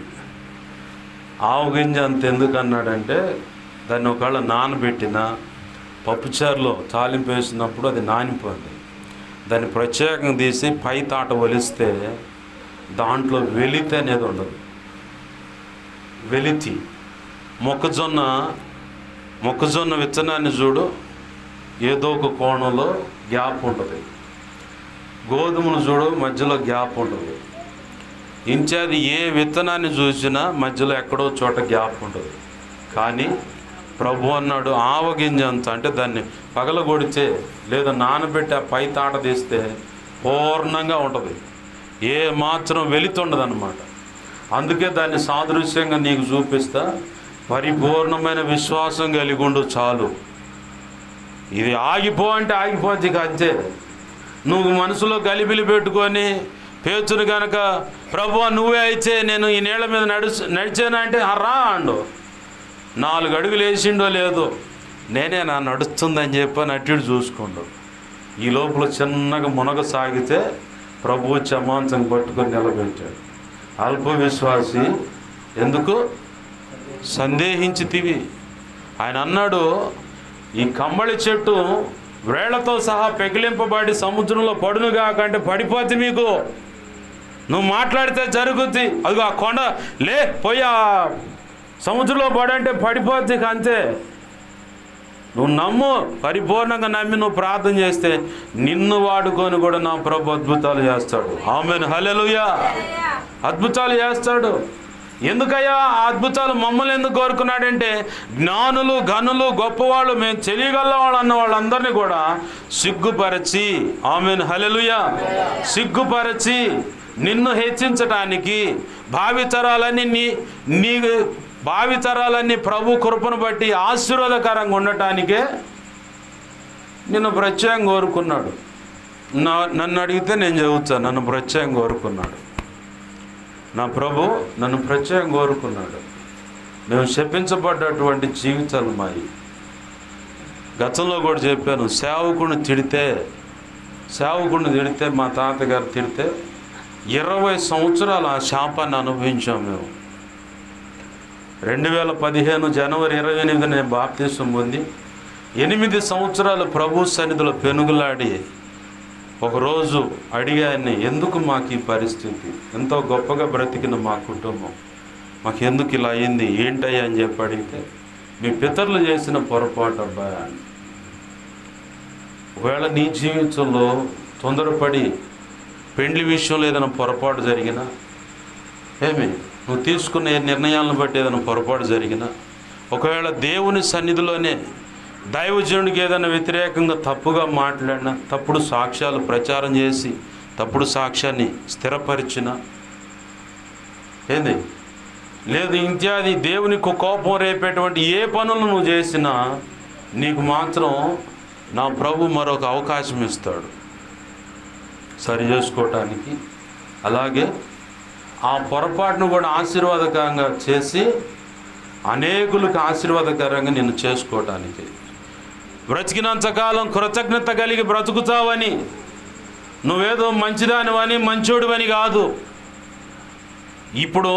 ఆవగింజ అంత ఎందుకు అన్నాడంటే, దాన్ని ఒకవేళ నానబెట్టిన పప్పుచారులో తాలింపు వేసినప్పుడు అది నానిపోయింది, దాన్ని ప్రత్యేకంగా తీసి పై తాట ఒలిస్తే దాంట్లో వెలితి అనేది ఉండదు. వెలితి. మొక్కజొన్న విత్తనాన్ని చూడు, ఏదో ఒక కోణంలో గ్యాప్ ఉంటుంది. గోధుమను చూడు, మధ్యలో గ్యాప్ ఉంటుంది. ఇంచేది ఏ విత్తనాన్ని చూసినా మధ్యలో ఎక్కడో చోట గ్యాప్ ఉంటుంది. కానీ ప్రభు అన్నాడు ఆవగింజ అంత, అంటే దాన్ని పగలగొడితే లేదా నానబెట్టి ఆ పై తాట తీస్తే పూర్ణంగా ఉంటుంది, ఏ మాత్రం వెలితుండదు అన్నమాట. అందుకే దాన్ని సాదృశ్యంగా నీకు చూపిస్తా. పరిపూర్ణమైన విశ్వాసం కలిగి ఉండు చాలు. ఇది ఆగిపో అంటే ఆగిపోద్ది అంతే. నువ్వు మనసులో గలిబిలి పెట్టుకొని పేతురు కనుక ప్రభువా నువ్వే అయితే నేను ఈ నీళ్ళ మీద నడిచానా అంటే రా అండు. 4 అడుగులు వేసిండో లేదో నేనే నా నడుస్తుందని చెప్పని అట్టిడు చూసుకోండు. ఈ లోపల చిన్నగా మునగ సాగితే ప్రభువు చమాంసం పట్టుకొని నిలబెట్టాడు. అల్ప విశ్వాసి ఎందుకు సందేహించితివి? ఆయన అన్నాడు, ఈ కమ్మళి చెట్టు వేళ్లతో సహా పెకిలింపబడి సముద్రంలో పడునుగా కంటే పడిపోతే మీకు నువ్వు మాట్లాడితే జరుగుద్ది. అదిగో ఆ కొండ పోయి ఆ సముద్రంలో పడంటే పడిపోద్ది అంతే. నువ్వు నమ్ము, పరిపూర్ణంగా నమ్మి నువ్వు ప్రార్థన చేస్తే నిన్ను వాడుకొని కూడా నా ప్రభు అద్భుతాలు చేస్తాడు. ఆమేన్, హల్లెలూయా. అద్భుతాలు చేస్తాడు. ఎందుకయ్యా ఆ అద్భుతాలు మమ్మల్ని ఎందుకు కోరుకున్నాడంటే జ్ఞానులు ఘనులు గొప్పవాళ్ళు మేము తెలియగల వాళ్ళు అన్న వాళ్ళందరినీ కూడా సిగ్గుపరచి, ఆమేన్, హల్లెలూయా, సిగ్గుపరచి నిన్ను హెచ్చించటానికి, భావితరాలన్నీ ప్రభు కృపను బట్టి ఆశీర్వాదకరంగా ఉండటానికే నిన్ను ప్రత్యేకంగా కోరుకున్నాడు. నన్ను అడిగితే నేను చెబుతాను, నన్ను ప్రత్యేకంగా కోరుకున్నాడు. నా ప్రభు నన్ను ప్రత్యేకంగా కోరుకున్నాడు. మేము శపించబడ్డటువంటి జీవితాలు మాయి. గతంలో కూడా చెప్పాను, సేవకుడిని తిడితే మా తాతగారు తిడితే 20 సంవత్సరాలు ఆ శాపాన్ని అనుభవించాం మేము. 2015 జనవరి 28 నేను బాప్తిసం పొంది 8 సంవత్సరాలు ప్రభు సన్నిధిలో పెనుగులాడి ఒకరోజు అడిగాన్ని, ఎందుకు మాకు ఈ పరిస్థితి? ఎంతో గొప్పగా బ్రతికిన మా కుటుంబం మాకు ఎందుకు ఇలా అయింది ఏంటయ్యా అని చెప్పి అడిగితే, మీ పితరులు చేసిన పొరపాటు అబ్బాయి అని. ఒకవేళ నీ జీవితంలో తొందరపడి పెండ్లి విషయంలో ఏదైనా పొరపాటు జరిగినా, నువ్వు తీసుకునే నిర్ణయాలను బట్టి ఏదైనా పొరపాటు జరిగినా, ఒకవేళ దేవుని సన్నిధిలోనే దైవజనుడికి ఏదైనా వ్యతిరేకంగా తప్పుగా మాట్లాడినా, తప్పుడు సాక్ష్యాలు ప్రచారం చేసి తప్పుడు సాక్ష్యాన్ని స్థిరపరిచిన లేదు ఇత్యాది దేవునికి కోపం రేపేటువంటి ఏ పనులు నువ్వు చేసినా నీకు మాత్రం నా ప్రభు మరొక అవకాశం ఇస్తాడు సరి చేసుకోవటానికి. అలాగే ఆ పొరపాటును కూడా ఆశీర్వాదకరంగా చేసి అనేకులకు ఆశీర్వాదకరంగా నిన్ను చేసుకోవటానికి. బ్రతికినంతకాలం కృతజ్ఞత కలిగి బ్రతుకుతావని, నువ్వేదో మంచిదానివని మంచోడివని కాదు. ఇప్పుడు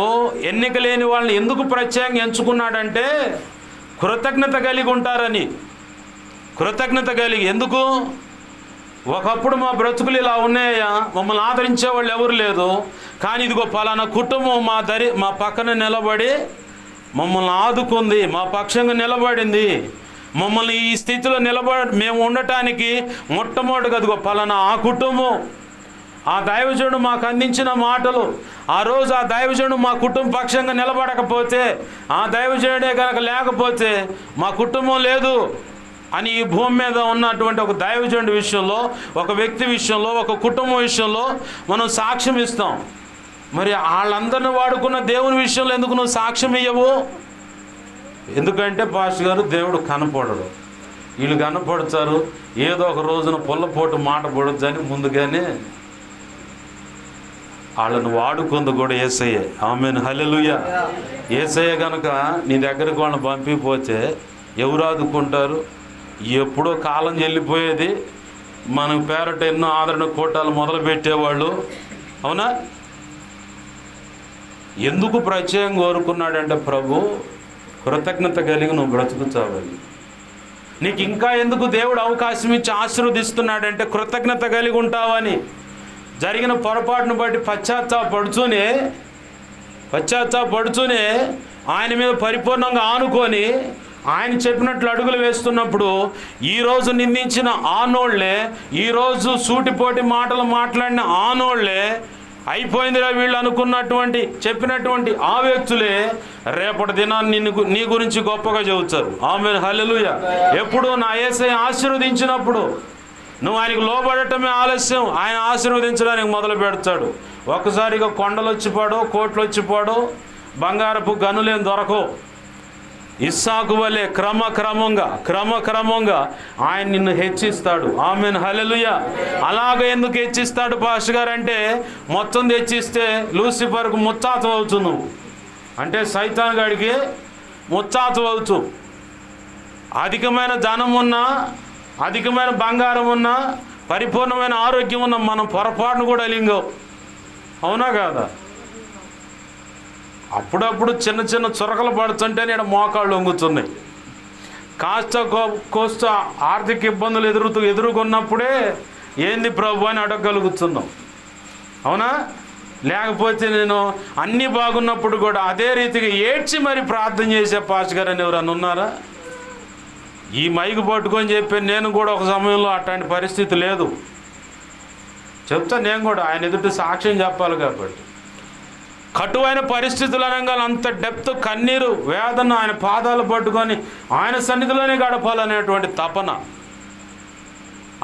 ఎన్నిక లేని వాళ్ళని ఎందుకు ప్రత్యేకంగా ఎంచుకున్నాడంటే కృతజ్ఞత కలిగి ఉంటారని. కృతజ్ఞత కలిగి ఎందుకు? ఒకప్పుడు మా బ్రతుకులు ఇలా ఉన్నాయా, మమ్మల్ని ఆదరించే వాళ్ళు ఎవరు లేదు, కానీ ఇదిగో పలానా కుటుంబం మా పక్కన నిలబడి మమ్మల్ని ఆదుకుంది, మా పక్షంగా నిలబడింది, మమ్మల్ని ఈ స్థితిలో మేము ఉండటానికి మొట్టమొదటిగా అదిగో పలానా ఆ కుటుంబం, ఆ దైవజనుడు మాకు అందించిన మాటలు, ఆ రోజు ఆ దైవజనుడు మా కుటుంబ పక్షంగా నిలబడకపోతే, ఆ దైవజనుడే కనుక లేకపోతే మా కుటుంబం లేదు అని ఈ భూమి మీద ఉన్నటువంటి ఒక దైవజనుడి విషయంలో, ఒక వ్యక్తి విషయంలో, ఒక కుటుంబం విషయంలో మనం సాక్ష్యం ఇస్తాం. మరి వాళ్ళందరినీ వాడుకున్న దేవుని విషయంలో ఎందుకు నువ్వు సాక్ష్యం ఇయ్యవు? ఎందుకంటే పాస్టర్ గారు దేవుడు కనపడడు, వీళ్ళు కనపడతారు, ఏదో ఒక రోజున పుల్లపోటు మాట పడొద్దని ముందుగానే వాళ్ళను వాడుకుంది కూడా యేసయ్యే. ఆమేన్, హల్లెలూయా. యేసయ్య కనుక నీ దగ్గరకు వాళ్ళని పంపిపోతే ఎవరు ఆదుకుంటారు? ఎప్పుడో కాలం చెల్లిపోయేది, మన పేరట ఎన్నో ఆదరణ కూటాలు మొదలు పెట్టేవాళ్ళు. అవునా? ఎందుకు ప్రత్యేకంగా కోరుకున్నాడంటే ప్రభు కృతజ్ఞత కలిగి నువ్వు బ్రతుకుతావని. నీకు ఇంకా ఎందుకు దేవుడు అవకాశం ఇచ్చి ఆశీర్వదిస్తున్నాడంటే కృతజ్ఞత కలిగి ఉంటావని. జరిగిన పొరపాటును బట్టి పశ్చాత్తాపడుతూనే ఆయన మీద పరిపూర్ణంగా ఆనుకొని ఆయన చెప్పినట్లు అడుగులు వేస్తున్నప్పుడు ఈరోజు నిందించిన ఆనోళ్లే, ఈరోజు సూటిపోటి మాటలు మాట్లాడిన ఆనోళ్లే, అయిపోయిందిరా వీళ్ళు అనుకున్నటువంటి చెప్పినటువంటి ఆ వ్యక్తులే రేపటి దినాన్ని నీ గురించి గొప్పగా చెబుతారు. ఆమేన్, హల్లెలూయా. ఎప్పుడు నా యేసయ్య ఆశీర్వదించినప్పుడు నువ్వు ఆయనకు లోబడటమే ఆలస్యం, ఆయన ఆశీర్వదించడానికి మొదలు పెడతాడు. ఒక్కసారిగా కొండలు వచ్చిపోడు, కోట్లు వచ్చిపోడు, బంగారపు గనులేం దొరకవు. ఇస్సాకు వలె క్రమక్రమంగా ఆయన నిన్ను హెచ్చిస్తాడు. ఆమేన్, హల్లెలూయా. అలాగ ఎందుకు హెచ్చిస్తాడు పాస్టర్ గారు అంటే, మొత్తం తెచ్చిస్తే లూసిఫర్కు ముచ్చాత అవచ్చు నువ్వు, అంటే సైతాన్ గాడికి ముచ్చాత అవచ్చు. అధికమైన ధనం ఉన్నా, అధికమైన బంగారం ఉన్నా, పరిపూర్ణమైన ఆరోగ్యం ఉన్నా మనం పొరపాటును కూడా లింగం. అవునా కాదా? అప్పుడప్పుడు చిన్న చిన్న చురకలు పడుతుంటే నేను మోకాళ్ళు వంగుతున్నాయి. కోస్త ఆర్థిక ఇబ్బందులు ఎదుర్కొన్నప్పుడే ఏంది ప్రభు అని అడగగలుగుతున్నాం. అవునా? లేకపోతే నేను అన్నీ బాగున్నప్పుడు కూడా అదే రీతిగా ఏడ్చి మరి ప్రార్థన చేసే పాస్టర్ గారు అని ఎవరన్నా ఉన్నారా? ఈ మైకు పట్టుకొని చెప్పి నేను కూడా ఒక సమయంలో అట్లాంటి పరిస్థితి లేదు. చెప్తా, నేను కూడా ఆయన ఎదుటి సాక్ష్యం చెప్పాలి కాబట్టి. కటువైన పరిస్థితులు అనగా అంత డెప్త్, కన్నీరు, వేదన, ఆయన పాదాలు పట్టుకొని ఆయన సన్నిధిలోనే గడపాలనేటువంటి తపన.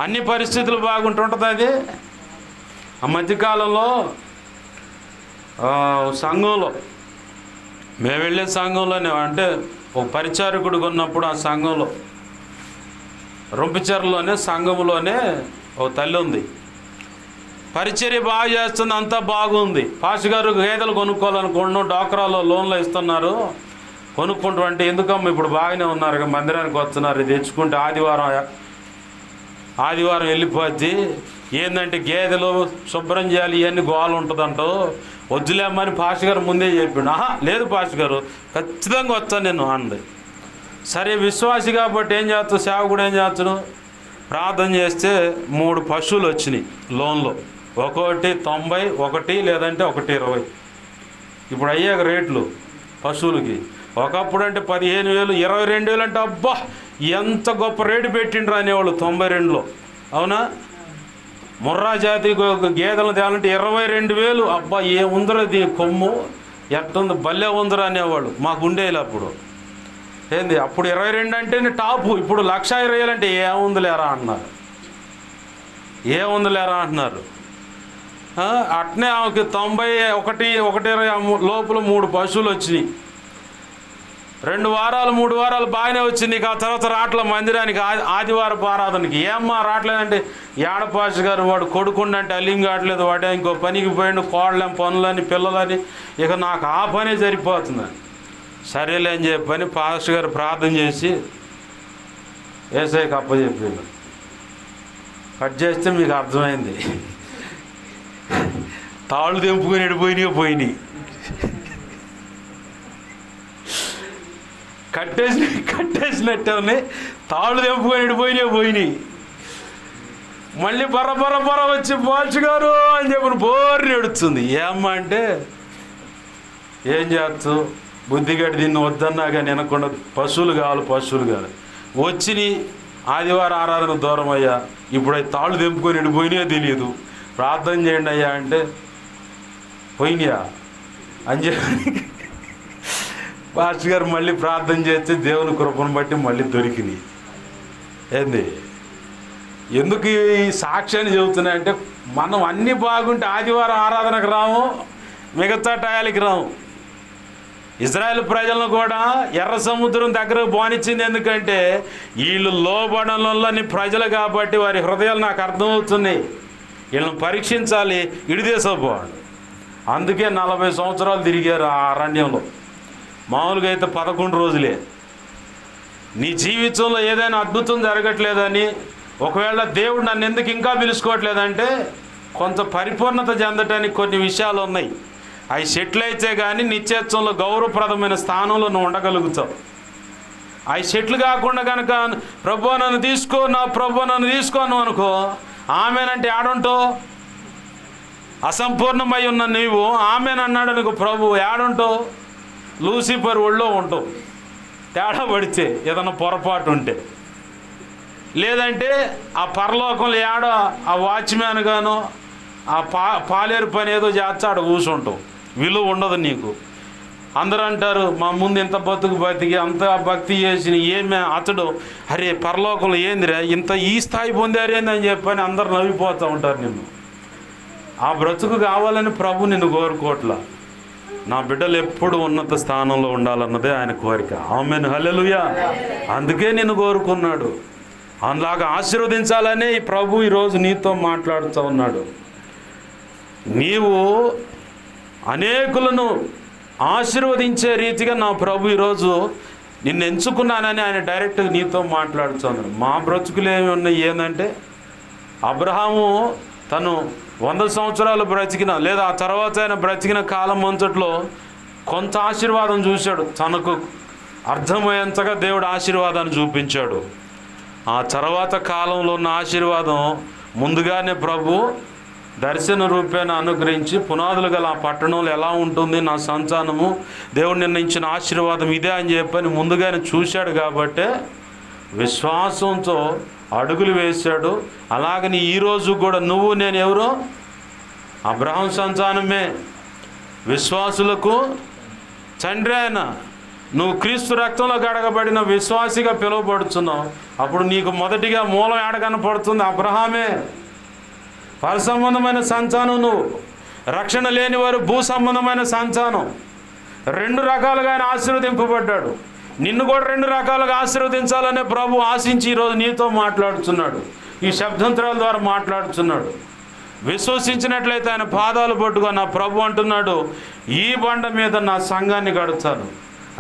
అన్ని పరిస్థితులు బాగుంటుంటుంది. అది ఆ మధ్యకాలంలో సంఘంలో మేము వెళ్ళే సంఘంలోనే, అంటే ఒక పరిచారకుడు ఉన్నప్పుడు ఆ సంఘంలో రొంపిచెరలోనే సంఘంలోనే ఒక తల్లి ఉంది. పరిచర్య బాగా చేస్తుంది, అంతా బాగుంది. పాస్టర్ గారు గేదెలు కొనుక్కోవాలనుకుంటున్నాం, డాక్రాలో లోన్లు ఇస్తున్నారు, కొనుక్కుంటాం అంటే, ఎందుకమ్మా ఇప్పుడు బాగానే ఉన్నారు, మందిరానికి వస్తున్నారు, ఇది తెచ్చుకుంటే ఆదివారం వెళ్ళిపోద్ది, ఏంటంటే గేదెలు శుభ్రం చేయాలి, ఇవన్నీ గోలు ఉంటుందంటూ వద్దులేమ్మని పాస్టర్ గారు ముందే చెప్పిండు. లేదు పాస్టర్ గారు, ఖచ్చితంగా వచ్చాను నేను అంది. సరే, విశ్వాసి కాబట్టి ఏం చేస్తాడు, సేవకుడు ఏం చేస్తాడు, ప్రార్థన చేస్తే 3 పశువులు వచ్చినాయి లోన్లో. ఒకటి 90, ఒకటి లేదంటే 120. ఇప్పుడు అయ్యాక రేట్లు పశువులకి. ఒకప్పుడు అంటే 15,000, 22,000 అంటే అబ్బా ఎంత గొప్ప రేటు పెట్టిండ్రు అనేవాళ్ళు 92లో. అవునా? ముర్రా జాతి గేదెలను తేవాలంటే 22,000. అబ్బా ఏముందరో దీని కొమ్ము ఎట్టుంది, భలే ఉందరా అనేవాళ్ళు మాకు ఉండేది అప్పుడు. ఏంది అప్పుడు 22 అంటేనే టాపు. ఇప్పుడు 1,20,000 అంటే ఏముందిలేరా అంటున్నారు. అట్నే ఆమెకి 91, 120 లోపల 3 పశువులు వచ్చినాయి. 2 వారాలు 3 వారాలు బాగానే వచ్చింది. ఆ తర్వాత రాట్ల మందిరానికి, ఆదివారపు ఆరాధనకి. ఏమ్మా రావట్లేదంటే, ఏడపాష గారు వాడు కొడుకుండంటే అల్లింగ్ కావట్లేదు, వాడే ఇంకో పనికి పోయిండు, కోళ్ళం పనులని పిల్లలని, ఇక నాకు ఆ పనే సరిపోతుంది. సరేలే అని చెప్పని పాస్టర్ గారు ప్రార్థన చేసి యేసయ్యకి అప్పచెప్పాడు. కట్ చేస్తే మీకు అర్థమైంది, తాళ్ళు తెంపుకొని పోయినాయి. కట్టేసినట్టే ఉన్నాయి, తాళ్ళు తెంపుకొని పోయినాయి. మళ్ళీ బర్ర వచ్చి పాస్టర్ గారు అని చెప్పి బోర్ని ఎడుతుంది. ఏమ్మా అంటే, ఏం చేస్తావు, బుద్ధిగడ్డి దీన్ని వద్దన్నా కానీ వినకుండా పశువులు కావాలి వచ్చి ఆదివారం ఆరాధన దూరం అయ్యా, ఇప్పుడు తాళ్ళు తెంపుకొని పోయినాయో తెలియదు, ప్రార్థన చేయండి అయ్యా అంటే, పోయినాయా అని చెప్పి పాస్టర్ గారు మళ్ళీ ప్రార్థన చేస్తే దేవుని కృపను బట్టి మళ్ళీ దొరికినాయి. ఏంది ఎందుకు ఈ సాక్ష్యాన్ని చెబుతున్నాయంటే, మనం అన్నీ బాగుంటే ఆదివారం ఆరాధనకు రాము, మిగతా టయాలకి రాము. ఇజ్రాయెల్ ప్రజలను కూడా ఎర్ర సముద్రం దగ్గరకు పోనిచ్చింది. ఎందుకంటే వీళ్ళు లోబడంలోని ప్రజలు కాబట్టి వారి హృదయాలు నాకు అర్థమవుతున్నాయి. వీళ్ళని పరీక్షించాలి, ఇడిదేశపోవాలి. అందుకే 40 సంవత్సరాలు తిరిగారు ఆ అరణ్యంలో. మామూలుగా అయితే 11 రోజులే. నీ జీవితంలో ఏదైనా అద్భుతం జరగట్లేదని, ఒకవేళ దేవుడు నన్ను ఎందుకు ఇంకా పిలుచుకోవట్లేదంటే, కొంత పరిపూర్ణత చెందటానికి కొన్ని విషయాలు ఉన్నాయి. అవి సెటిల్ అయితే కానీ నిత్యత్వంలో గౌరవప్రదమైన స్థానంలో నువ్వు ఉండగలుగుతావు. అవి సెటిల్ కాకుండా కనుక ప్రభు నన్ను తీసుకోను అనుకో, ఆమెనంటే ఆడుంటావు. అసంపూర్ణమై ఉన్న నీవు ఆమెనన్నాడు అనుకో ప్రభు, ఏడుంటావు, లూసిఫర్ ఒళ్ళో ఉంటావు. తేడా పడితే ఏదన్నా పొరపాటు ఉంటే, లేదంటే ఆ పరలోకంలో ఏడో ఆ వాచ్మ్యాన్ గాను ఆ పాలేరు పని ఏదో చేస్తాడు, కూర్చుంటావు. విలువ ఉండదు నీకు. అందరూ అంటారు, మా ముందు ఇంత బతికి అంత భక్తి చేసిన ఏమే అతడు, అరే పరలోకంలో ఏందిరా ఇంత ఈ స్థాయి పొందారేందని చెప్పని అందరు నవ్విపోతూ ఉంటారు నిన్ను. ఆ బ్రతుకు కావాలని ప్రభు నిన్ను కోరుకోవట్లా. నా బిడ్డలు ఎప్పుడు ఉన్నత స్థానంలో ఉండాలన్నదే ఆయన కోరిక. ఆమేన్, హల్లెలూయా. అందుకే నిన్ను కోరుకున్నాడు, అలాగా ఆశీర్వదించాలనే ఈ ప్రభు ఈరోజు నీతో మాట్లాడుతూ ఉన్నాడు. నీవు అనేకులను ఆశీర్వదించే రీతిగా నా ప్రభు ఈరోజు నిన్ను ఎంచుకున్నానని ఆయన డైరెక్ట్గా నీతో మాట్లాడుతున్నాడు. మా బ్రతుకులు ఏమి ఉన్నాయి ఏంటంటే, అబ్రహాము తను 100 సంవత్సరాలు బ్రతికిన, లేదా ఆ తర్వాత ఆయన బ్రతికిన కాలం అంతట్లో కొంత ఆశీర్వాదం చూశాడు. తనకు అర్థమయ్యేంతగా దేవుడు ఆశీర్వాదాన్ని చూపించాడు. ఆ తర్వాత కాలంలో ఉన్న ఆశీర్వాదం ముందుగానే ప్రభు దర్శన రూపేణ అనుగ్రహించి, పునాదులు గల ఆ పట్టణంలో ఎలా ఉంటుంది నా సంతానము, దేవుడు నిర్ణయించిన ఆశీర్వాదం ఇదే అని చెప్పని ముందుగానే చూశాడు. కాబట్టే విశ్వాసంతో అడుగులు వేశాడు. అలాగని ఈరోజు కూడా నువ్వు నేను ఎవరో అబ్రహాం సంతానమే, విశ్వాసులకు తండ్రి ఆయన. నువ్వు క్రీస్తు రక్తంలో గడగబడిన విశ్వాసిగా పిలువబడుతున్నావు. అప్పుడు నీకు మొదటిగా మూలం ఏడ కనపడుతుంది? అబ్రహామే. పర సంబంధమైన సంతానం నువ్వు. రక్షణ లేని వారు భూ సంబంధమైన సంతానం. 2 రకాలుగా ఆయన ఆశీర్వదింపబడ్డాడు. నిన్ను కూడా 2 రకాలుగా ఆశీర్వదించాలనే ప్రభు ఆశించి ఈరోజు నీతో మాట్లాడుతున్నాడు, ఈ శబ్దంతరాల ద్వారా మాట్లాడుతున్నాడు. విశ్వసించినట్లయితే ఆయన పాదాలు పట్టుగా నా ప్రభు అంటున్నాడు, ఈ బండ మీద నా సంఘాన్ని కడతాను.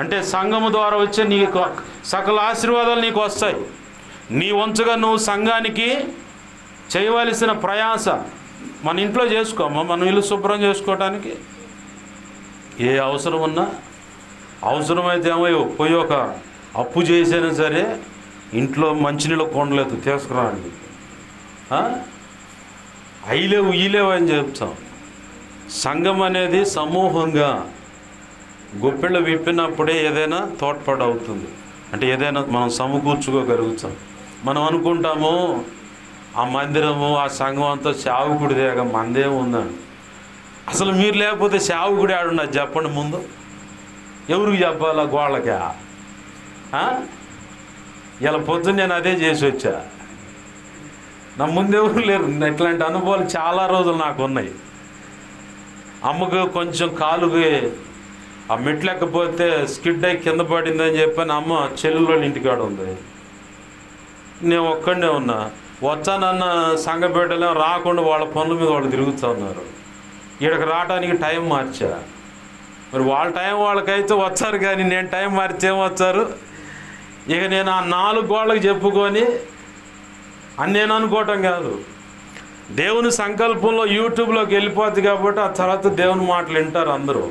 అంటే సంఘము ద్వారా వచ్చే నీకు సకల ఆశీర్వాదాలు నీకు వస్తాయి. నీ వంతుగా నువ్వు సంఘానికి చేయవలసిన ప్రయాస మన ఇంట్లో చేసుకోమా. మనం ఇల్లు శుభ్రం చేసుకోవటానికి ఏ అవసరం ఉన్నా, అవసరమైతే ఏమో పోయి ఒక అప్పు చేసైనా సరే ఇంట్లో మంచినీళ్ళ కొండలేదు తీసుకురాండి, అయ్యలేవు ఇయ్యలేవు అని చెప్తాం. సంఘం అనేది సమూహంగా గొప్పిళ్ళు విప్పినప్పుడే ఏదైనా తోడ్పాటవుతుంది. అంటే ఏదైనా మనం సమకూర్చుకోగలుగుతాం. మనం అనుకుంటాము ఆ మందిరము ఆ సంఘం అంతా సేవకుడిదేగా, మందేం ఉందండి. అసలు మీరు లేకపోతే సేవకుడి ఆడున్నది చెప్పండి. ముందు ఎవరికి చెప్పాలా? గోళ్ళకా? ఇలా పొద్దున్న నేను అదే చేసి వచ్చా. నా ముందెవరు లేరు. ఇట్లాంటి అనుభవాలు చాలా రోజులు నాకు ఉన్నాయి. అమ్మకు కొంచెం కాలుకి ఆ మెట్లెక్కపోతే స్కిడ్ అయి కింద పడిందని చెప్పని అమ్మ చెల్లెళ్ళ ఇంటికాడ ఉంది. నేను ఒక్కడే ఉన్నా. వచ్చానన్న సంఘపేటలో రాకుండా వాళ్ళ పనుల మీద వాళ్ళు తిరుగుతూ ఉన్నారు. ఈడకి రావడానికి టైం మార్చా. మరి వాళ్ళ టైం వాళ్ళకైతే వచ్చారు, కానీ నేను టైం మార్చేం వచ్చారు. ఇక నేను ఆ 4 గోళ్ళకి చెప్పుకొని అని నేను అనుకోవటం కాదు. దేవుని సంకల్పంలో యూట్యూబ్లోకి వెళ్ళిపోద్ది కాబట్టి ఆ తర్వాత దేవుని మాటలు వింటారు అందరూ.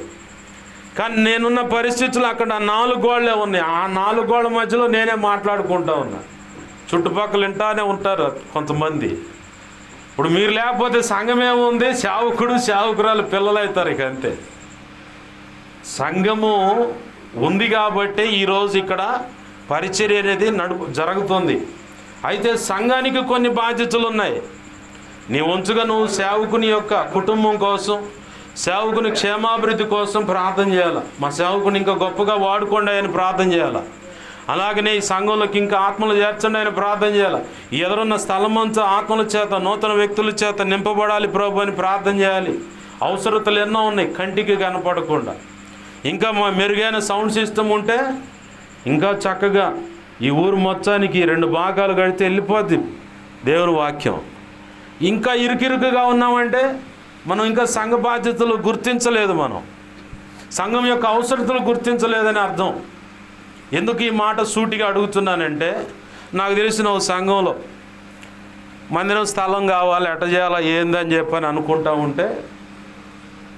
కానీ నేనున్న పరిస్థితులు అక్కడ 4 గోళ్ళే ఉన్నాయి. ఆ 4 గోళ్ళ మధ్యలో నేనే మాట్లాడుకుంటా ఉన్నా. చుట్టుపక్కల వింటానే ఉంటారు కొంతమంది. ఇప్పుడు మీరు లేకపోతే సంఘం ఏముంది? సేవకుడు సేవకురాలు పిల్లలు అవుతారు. ఇక అంతే. సంఘము ఉంది కాబట్టి ఈరోజు ఇక్కడ పరిచర్య అనేది జరుగుతుంది. అయితే సంఘానికి కొన్ని బాధ్యతలు ఉన్నాయి. నీ వంతుగా నువ్వు సేవకుని యొక్క కుటుంబం కోసం, సేవకుని క్షేమాభివృద్ధి కోసం ప్రార్థన చేయాలి. మా సేవకుని ఇంకా గొప్పగా వాడుకోండి అని ప్రార్థన చేయాలి. అలాగనే ఈ సంఘంలోకి ఇంకా ఆత్మలు చేర్చండి అని ప్రార్థన చేయాలి. ఎదురున్న స్థలం అంతా ఆత్మల చేత, నూతన వ్యక్తుల చేత నింపబడాలి ప్రభు అని ప్రార్థన చేయాలి. అవసరతలు ఎన్నో ఉన్నాయి కంటికి కనపడకుండా. ఇంకా మా మెరుగైన సౌండ్ సిస్టమ్ ఉంటే ఇంకా చక్కగా ఈ ఊరు మొత్తానికి 2 భాగాలు కడితే వెళ్ళిపోద్ది దేవుని వాక్యం. ఇంకా ఇరుకిరుకుగా ఉన్నామంటే మనం ఇంకా సంఘ బాధ్యతలు గుర్తించలేదు. మనం సంఘం యొక్క అవసరతలు గుర్తించలేదని అర్థం. ఎందుకు ఈ మాట సూటిగా అడుగుతున్నానంటే, నాకు తెలిసిన ఒక సంఘంలో మందిరం స్థలం కావాలి, ఎట చేయాలా ఏందని చెప్పని అనుకుంటా ఉంటే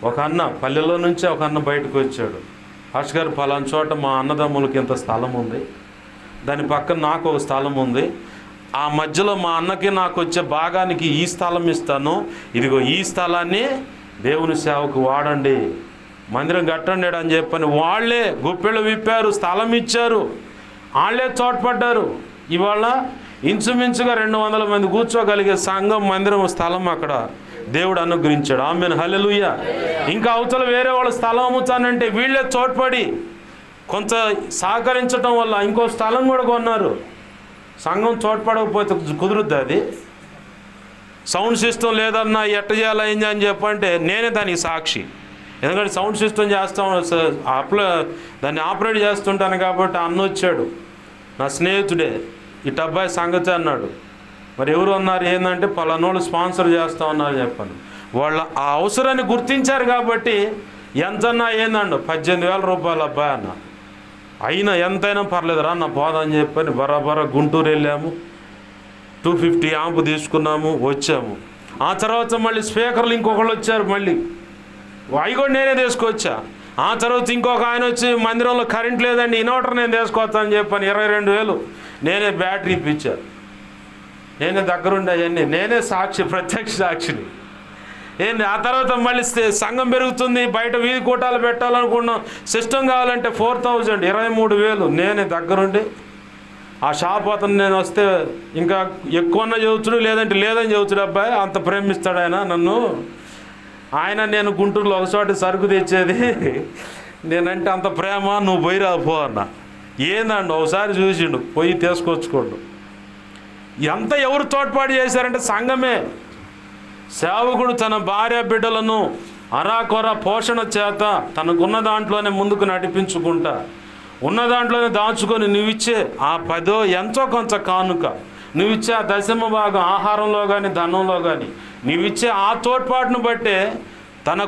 ఒక అన్న పల్లెల్లో నుంచి ఒక అన్న బయటకు వచ్చాడు. హర్ష్ గారు, పలానా చోట మా అన్నదమ్ములకి ఇంత స్థలం ఉంది, దాని పక్కన నాకు ఒక స్థలం ఉంది, ఆ మధ్యలో మా అన్నకి నాకు వచ్చే భాగానికి ఈ స్థలం ఇస్తాను, ఇదిగో ఈ స్థలాన్ని దేవుని సేవకు వాడండి, మందిరం కట్టండి అని చెప్పని వాళ్ళే గుప్పెళ్ళు విప్పారు, స్థలం ఇచ్చారు, వాళ్ళే తోడ్పడ్డారు. ఇవాళ ఇంచుమించుగా 200 మంది కూర్చోగలిగే సంఘం, మందిరం, స్థలం అక్కడ దేవుడు అనుగ్రహించాడు. ఆమేన్, హల్లెలూయా. ఇంకా అవతల వేరే వాళ్ళ స్థలం అమ్ముతానంటే వీళ్ళే తోడ్పడి కొంత సహకరించడం వల్ల ఇంకో స్థలం కూడా కొన్నారు. సంఘం తోడ్పడకపోతే కుదురుద్ది. అది సౌండ్ సిస్టమ్ లేదన్నా ఎట్ట చేయాలి అని చెప్పంటే నేనే దానికి సాక్షి. ఎందుకంటే సౌండ్ సిస్టమ్ చేస్తాం, దాన్ని ఆపరేట్ చేస్తుంటాను కాబట్టి అన్న వచ్చాడు, నా స్నేహితుడే, ఇటు అబ్బాయి సంగతి అన్నాడు. మరి ఎవరు అన్నారు ఏంటంటే పలానోళ్ళు స్పాన్సర్ చేస్తా ఉన్నారు చెప్పాను. వాళ్ళ ఆ అవసరాన్ని గుర్తించారు కాబట్టి ఎంతన్నా ఏందండు 18,000 రూపాయలు అబ్బాయి అన్న. అయినా ఎంతైనా పర్లేదురా నా పోదని చెప్పని బరాబరా గుంటూరు వెళ్ళాము, 250 యాంప్ తీసుకున్నాము, వచ్చాము. ఆ తర్వాత మళ్ళీ స్పీకర్లు ఇంకొకళ్ళు వచ్చారు, మళ్ళీ అవి కూడా నేనే తీసుకొచ్చా. ఆ తర్వాత ఇంకొక ఆయన వచ్చి మందిరంలో కరెంట్ లేదండి ఇన్వర్టర్ నేను తీసుకొస్తా అని చెప్పని 22,000 నేనే బ్యాటరీ ఇప్పించా. నేనే దగ్గరుండి అవన్నీ నేనే సాక్షి, ప్రత్యక్ష సాక్షిని. ఏంది ఆ తర్వాత మళ్ళీ సంఘం పెరుగుతుంది, బయట వీధి కూటాలు పెట్టాలనుకున్నాం, సిస్టమ్ కావాలంటే 4,000, 23,000 నేనే దగ్గరుండి. ఆ షాప్ అతను నేను వస్తే ఇంకా ఎక్కువన్నా చెబుతుడు, లేదంటే లేదని చెబుతుడు. అబ్బాయి అంత ప్రేమిస్తాడు ఆయన నన్ను. ఆయన నేను గుంటూరులో ఒకచోట సరుకు తెచ్చేది, నేనంటే అంత ప్రేమ, నువ్వు పోయి రాపో అన్న. ఏందండి ఒకసారి చూసిండు, పోయి తీసుకొచ్చుకోండు. ఎంత ఎవరు తోడ్పాటు చేశారంటే సంఘమే. సేవకుడు తన భార్య బిడ్డలను అరాకొర పోషణ చేత తనకున్న దాంట్లోనే ముందుకు నడిపించుకుంటా, ఉన్న దాంట్లోనే దాచుకొని నువ్విచ్చే ఆ 10 ఎంతో కొంత కానుక, నువ్విచ్చే ఆ 10వ భాగం ఆహారంలో కానీ ధనంలో కానీ నువ్విచ్చే ఆ తోడ్పాటును బట్టే తన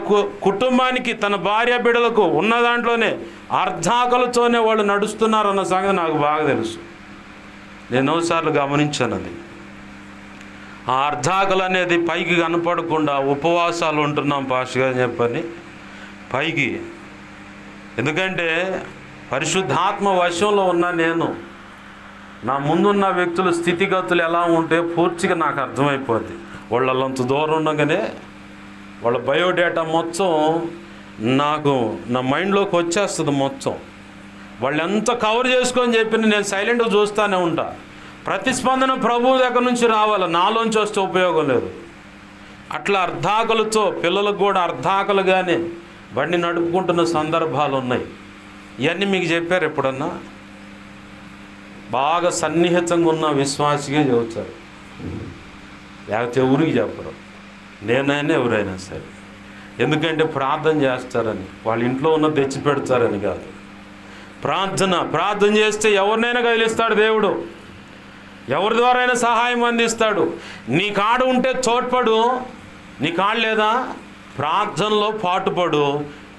కుటుంబానికి, తన భార్య బిడ్డలకు ఉన్న దాంట్లోనే అర్ధాకలతోనే వాళ్ళు నడుస్తున్నారన్న సంగతి నాకు బాగా తెలుసు. నేను ఎన్నోసార్లు గమనించాను అది. ఆ అర్ధాకలు అనేది పైకి కనపడకుండా ఉపవాసాలు ఉంటున్నాం పాస్టర్ గారు చెప్పని పైకి. ఎందుకంటే పరిశుద్ధాత్మ వశంలో ఉన్న నేను, నా ముందున్న వ్యక్తుల స్థితిగతులు ఎలా ఉంటే పూర్తిగా నాకు అర్థమైపోద్ది. వాళ్ళంత దూరం ఉండగానే వాళ్ళ బయోడేటా మొత్తం నాకు నా మైండ్లోకి వచ్చేస్తుంది మొత్తం. వాళ్ళు ఎంత కవర్ చేసుకొని చెప్పి నేను సైలెంట్గా చూస్తూనే ఉంటా. ప్రతిస్పందన ప్రభువు దగ్గర నుంచి రావాలి, నాలోంచి వస్తే ఉపయోగం లేదు. అట్లా అర్ధాకలతో పిల్లలకు కూడా అర్ధాకలుగానే బండి నడుపుకుంటున్న సందర్భాలు ఉన్నాయి. ఇవన్నీ మీకు చెప్పారు ఎప్పుడన్నా? బాగా సన్నిహితంగా ఉన్న విశ్వాసిగా చెబుతారు, లేకపోతే ఎవరికి చెప్పరు. నేనైనా ఎవరైనా సరే, ఎందుకంటే ప్రార్థన చేస్తారని, వాళ్ళ ఇంట్లో ఉన్న తెచ్చి పెడతారని కాదు. ప్రార్థన చేస్తే ఎవరినైనా కదిలిస్తాడు దేవుడు, ఎవరి ద్వారా అయినా సహాయం అందిస్తాడు. నీ కాడు ఉంటే తోడ్పడు, నీ కాడు లేదా ప్రార్థనలో పాటుపడు,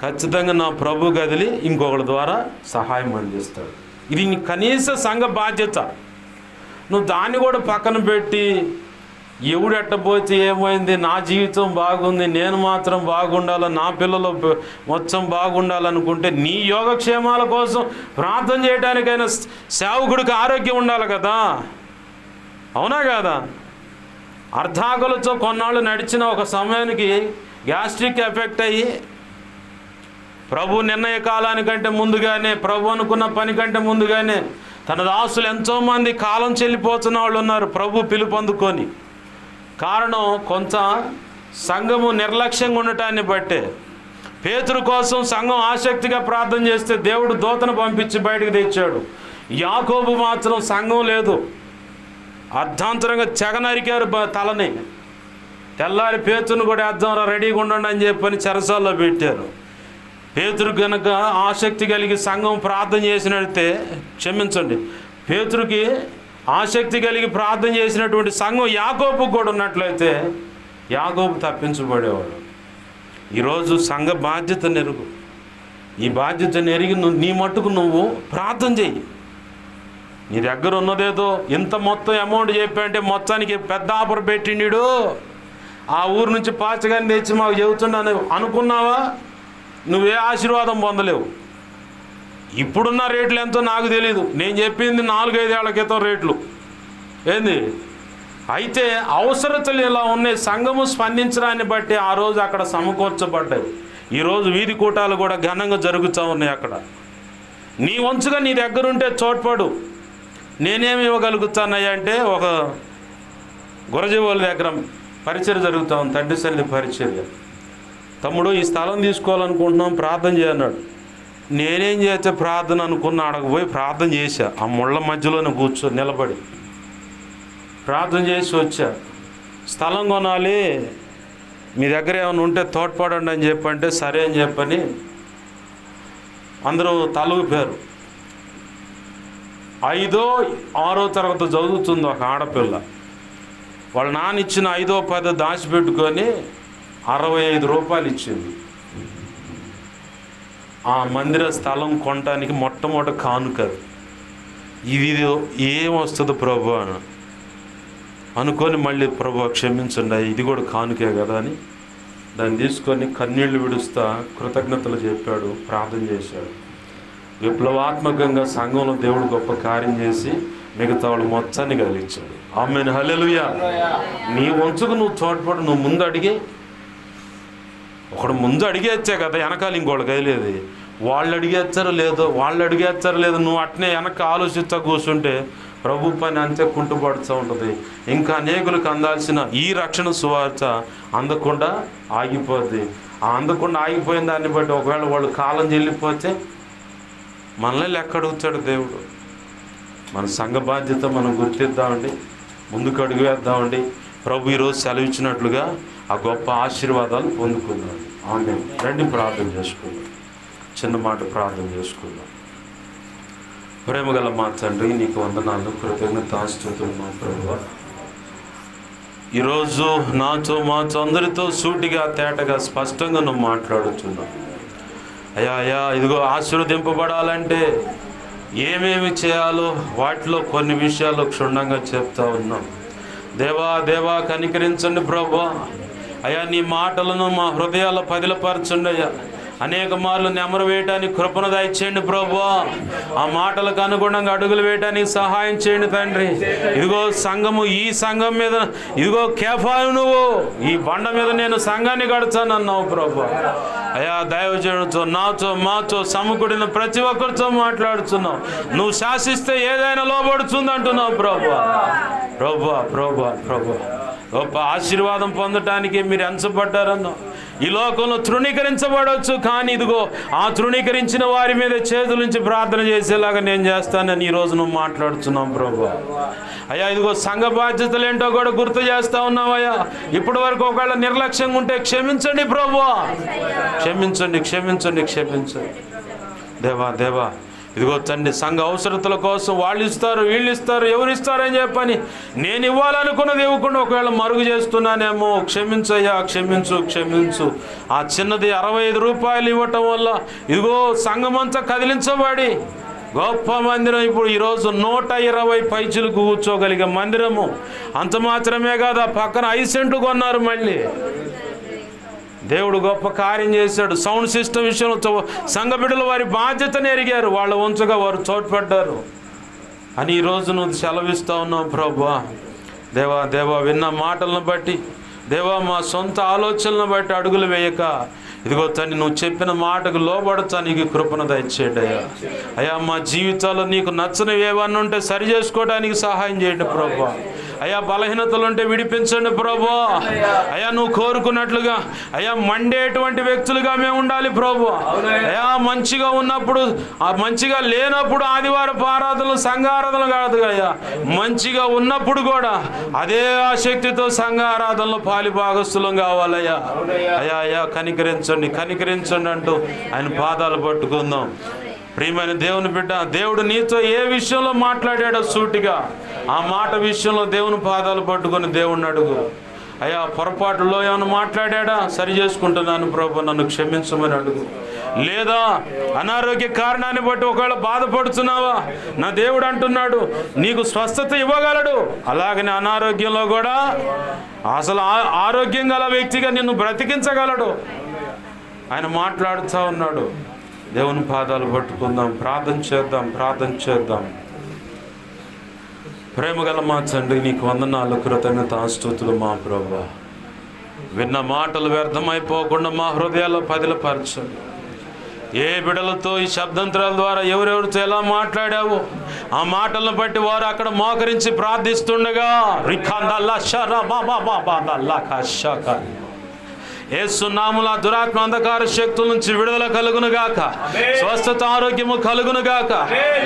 ఖచ్చితంగా నా ప్రభు కదిలి ఇంకొకరి ద్వారా సహాయం అందిస్తాడు. ఇది నీ కనీస సంఘ బాధ్యత. నువ్వు దాన్ని కూడా పక్కన పెట్టి ఎవడు ఎట్టపోతే ఏమైంది, నా జీవితం బాగుంది, నేను మాత్రం బాగుండాలి, నా పిల్లలు మొత్తం బాగుండాలనుకుంటే నీ యోగక్షేమాల కోసం ప్రార్థన చేయడానికైనా సేవకుడికి ఆరోగ్యం ఉండాలి కదా, అవునా కాదా? అర్ధాకలతో కొన్నాళ్ళు నడిచిన ఒక సమయానికి గ్యాస్ట్రిక్ ఎఫెక్ట్ అయ్యి ప్రభు నిర్ణయ కాలానికంటే ముందుగానే, ప్రభు అనుకున్న పని కంటే ముందుగానే తన దాసులు ఎంతోమంది కాలం చెల్లిపోతున్న వాళ్ళు ఉన్నారు ప్రభు పిలుపు అందుకొని. కారణం కొంత సంఘము నిర్లక్ష్యంగా ఉండటాన్ని బట్టే. పేతురు కోసం సంఘం ఆసక్తిగా ప్రార్థన చేస్తే దేవుడు దూతను పంపించి బయటకు తెచ్చాడు. యాకోబు మాత్రం సంఘం లేదు, అర్ధాంతరంగా చెగ నరికారు తలని. తెల్లారి పేతురును కూడా వేద్దాంరా, రెడీగా ఉండండి అని చెప్పని చెరసాల్లో పెట్టారు. పేతురు కనుక ఆసక్తి కలిగి సంఘం ప్రార్థన చేసినట్టే, క్షమించండి, పేతురుకి ఆసక్తి కలిగి ప్రార్థన చేసినటువంటి సంఘం యాకోబు కూడా ఉన్నట్లయితే యాకోబు తప్పించబడేవాడు. ఈరోజు సంఘ బాధ్యత నెరుగు. ఈ బాధ్యతను ఎరిగి నీ మట్టుకు నువ్వు ప్రార్థన చెయ్యి. నీ దగ్గర ఉన్నదేదో ఇంత మొత్తం అమౌంట్ చెప్పంటే మొత్తానికి పెద్ద ఆఫర్ పెట్టిండు, ఆ ఊరు నుంచి పాచగాని తెచ్చి మాకు చెబుతున్నాను అనుకున్నావా? నువ్వే ఆశీర్వాదం పొందలేవు. ఇప్పుడున్న రేట్లు ఎంతో నాకు తెలీదు, నేను చెప్పింది 4-5 ఏళ్ల క్రితం రేట్లు ఏంది. అయితే అవసరతలు ఇలా ఉన్నాయి, సంఘము స్పందించడాన్ని బట్టి ఆ రోజు అక్కడ సమకూర్చబడ్డాయి. ఈరోజు వీధి కూటాలు కూడా ఘనంగా జరుగుతూ ఉన్నాయి. అక్కడ నీ వంచుగా నీ దగ్గరుంటే తోడ్పడు. నేనేమి ఇవ్వగలుగుతానయ్యా అంటే, ఒక గురజీవుల దగ్గర పరిచర్య జరుగుతూ ఉంది, తండ్రి సన్నిధి పరిచర్య. తమ్ముడు ఈ స్థలం తీసుకోవాలనుకుంటున్నాం, ప్రార్థన చేయన్నాడు. నేనేం చేస్తే ప్రార్థన అనుకున్నా, అడగపోయి ప్రార్థన చేశా. ఆ ముళ్ళ మధ్యలోనే నిలబడి ప్రార్థన చేసి వచ్చా. స్థలం కొనాలి, మీ దగ్గర ఏమైనా ఉంటే తోడ్పడండి అని చెప్పంటే సరే అని చెప్పని అందరూ తలూపారు. 5వ 6వ తరగతి చదువుతుంది ఒక ఆడపిల్ల. వాళ్ళ నాన్న ఇచ్చిన 5వ 10వ దాచిపెట్టుకొని 65 రూపాయలు ఇచ్చింది. ఆ మందిర స్థలం కొనటానికి మొట్టమొదటి కానుకది. ఇది ఏమొస్తుంది ప్రభు అని అనుకొని మళ్ళీ ప్రభు క్షమించండి, ఇది కూడా కానుకే కదా అని దాన్ని తీసుకొని కన్నీళ్లు విడుస్తా కృతజ్ఞతలు చెప్పాడు, ప్రార్థన చేశాడు. విప్లవాత్మకంగా సంఘంలో దేవుడు గొప్ప కార్యం చేసి మిగతా వాళ్ళు మొత్తాన్ని కలిగించాడు. ఆమేన్, హల్లెలూయా. నీ వంచుకు నువ్వు తోడ్పడు, నువ్వు ముందు అడిగే. ఒకడు ముందు అడిగేచ్చే కదా, వెనకాల ఇంకోటి కదిలేదు. వాళ్ళు అడిగేచ్చారో లేదో నువ్వు అట్నే వెనక ఆలోచిస్తా కూర్చుంటే ప్రభు పని అంతే కుంటుపడుతూ ఉంటుంది. ఇంకా అనేకులకు అందాల్సిన ఈ రక్షణ సువార్త అందకుండా ఆగిపోద్ది. ఆ అందకుండా ఆగిపోయిన దాన్ని బట్టి ఒకవేళ వాళ్ళు కాలం చెల్లిపోతే మనల్ని లెక్క అడుగుతాడు దేవుడు. మన సంఘ బాధ్యత మనం గుర్తిద్దామండి, ముందుకు అడుగు వేద్దామండి. ప్రభు ఈరోజు సెలవిచ్చినట్లుగా ఆ గొప్ప ఆశీర్వాదాలు పొందుకుందాం. ఆమేన్. రండి ప్రార్థన చేసుకుందాం. చిన్న మాట ప్రార్థన చేసుకుందాం. ప్రేమగల మా తండ్రి, నీకు వందనాలు, కృతజ్ఞతాస్తుతులు మా ప్రభువా. ఈరోజు మాతో అందరితో సూటిగా తేటగా స్పష్టంగా నువ్వు మాట్లాడుతున్నావు. అయ్యా ఇదిగో ఆశీర్వదింపబడాలంటే ఏమేమి చేయాలో వాటిలో కొన్ని విషయాలు క్షుణ్ణంగా చెప్తా ఉన్నాం. దేవా కనికరించండి ప్రభువా. అయ్యా నీ మాటలను మా హృదయాల్లో పదిలపరచండి అయ్యా. అనేక మార్లు నెమరు వేయటానికి కృపను దయచేయండి ప్రభువా. ఆ మాటలకు అనుగుణంగా అడుగులు వేయటానికి సహాయం చేయండి తండ్రి. ఇదిగో సంఘము, ఈ సంఘం మీద ఇదిగో కేఫాను, నువ్వు ఈ బండ మీద నేను సంఘాన్ని కడతానన్నావు ప్రభువా. అయ్యా దైవజనుడితో, నాతో, మాతో సమకూడిన ప్రతి ఒక్కరితో మాట్లాడుతున్నావు. నువ్వు శాసిస్తే ఏదైనా లోబడుతుంది అంటున్నావు ప్రభువా. గొప్ప ఆశీర్వాదం పొందటానికి మీరు ఎంచబడ్డారన్నావు. ఈ లోకంలో తృణీకరించబడవచ్చు, కానీ ఇదిగో ఆ తృణీకరించిన వారి మీద చేతులుంచి ప్రార్థన చేసేలాగా నేను చేస్తానని ఈరోజు నువ్వు మాట్లాడుతున్నాం ప్రభువా. అయ్యా ఇదిగో సంఘ బాధ్యతలు ఏంటో కూడా గుర్తు చేస్తా ఉన్నావయ్యా. ఇప్పటి వరకు ఒకవేళ నిర్లక్ష్యంగా ఉంటే క్షమించండి ప్రభువా. క్షమించండి. దేవా ఇదిగో తండ్రి, సంఘ అవసరతల కోసం వాళ్ళు ఇస్తారు, వీళ్ళు ఇస్తారు, ఎవరు ఇస్తారని చెప్పని నేను ఇవ్వాలనుకున్నది ఇవ్వకుండా ఒకవేళ మరుగు చేస్తున్నానేమో క్షమించయ్యా, క్షమించు. ఆ చిన్నది 65 రూపాయలు ఇవ్వటం వల్ల ఇదిగో సంఘమంతా కదిలించబడి గొప్ప మందిరం ఇప్పుడు ఈరోజు 120 పైచులకు కూర్చోగలిగే మందిరము. అంత మాత్రమే కాదు, పక్కన 5 సెంట్లు కొన్నారు. మళ్ళీ దేవుడు గొప్ప కార్యం చేశాడు. సౌండ్ సిస్టమ్ విషయంలో సంఘ బిడ్డలు వారి బాధ్యతను ఎరిగారు, వాళ్ళ వంచుగా వారు తోడ్పడ్డారు అని ఈరోజు నువ్వు సెలవిస్తూ ఉన్నావు ప్రభువా. దేవా విన్న మాటలను బట్టి, దేవా మా సొంత ఆలోచనలను బట్టి అడుగులు వేయక ఇదిగో తండ్రి, నువ్వు చెప్పిన మాటకు లోబడతా నీకు కృపను దయచేయండి అయ్యా. మా జీవితాల్లో నీకు నచ్చనివి ఏమన్నా ఉంటే సరి చేసుకోవడానికి సహాయం చేయండి ప్రభువా. అయ్యా బలహీనతలు ఉంటే విడిపించండి ప్రభువా. అయ్యా నువ్వు కోరుకున్నట్లుగా అయ్యా మండేటువంటి వ్యక్తులుగా మేము ఉండాలి ప్రభువా. అయ్యా మంచిగా ఉన్నప్పుడు, మంచిగా లేనప్పుడు ఆదివారపు ఆరాధనలు, సంఘారాధనలు కాదు అయ్యా, మంచిగా ఉన్నప్పుడు కూడా అదే ఆసక్తితో సంఘ ఆరాధనలో పాలి భాగస్థులం కావాలయ్యా. అయ్యా కనికరించండి అంటూ ఆయన పాదాలు పట్టుకుందాం. ప్రియమైన దేవుని బిడ్డ, దేవుడు నీతో ఏ విషయంలో మాట్లాడాడో సూటిగా ఆ మాట విషయంలో దేవుని పాదాలు పట్టుకొని దేవుణ్ణి అడుగు. అయ్యా పొరపాటులో ఏమైనా మాట్లాడా, సరి చేసుకుంటున్నాను ప్రభు, నన్ను క్షమించమని అడుగు. లేదా అనారోగ్య కారణాన్ని బట్టి ఒకవేళ బాధపడుతున్నావా, నా దేవుడు అంటున్నాడు నీకు స్వస్థత ఇవ్వగలడు. అలాగనే అనారోగ్యంలో కూడా అసలు ఆరోగ్యం గల వ్యక్తిగా నిన్ను బ్రతికించగలడు. ఆయన మాట్లాడుతూ ఉన్నాడు. దేవుని పాదాలు పట్టుకుందాం, ప్రార్థన చేద్దాం. ప్రేమగల మా తండ్రి, నీకు వందనాలు, కృతజ్ఞతాస్తుతులు మా ప్రభువా. విన్న మాటలు వ్యర్థమైపోకుండా మా హృదయాల్లో పదిలపరచండి. ఏ బిడలతో ఈ శబ్దంతరాల ద్వారా ఎవరెవరితో ఎలా మాట్లాడావో ఆ మాటలను బట్టి వారు అక్కడ మోకరించి ప్రార్థిస్తుండగా యేసు నామములో దురాత్మ అంధకార శక్తుల నుంచి విడుదల కలుగునుగాక, స్వస్థత ఆరోగ్యము కలుగునుగాక.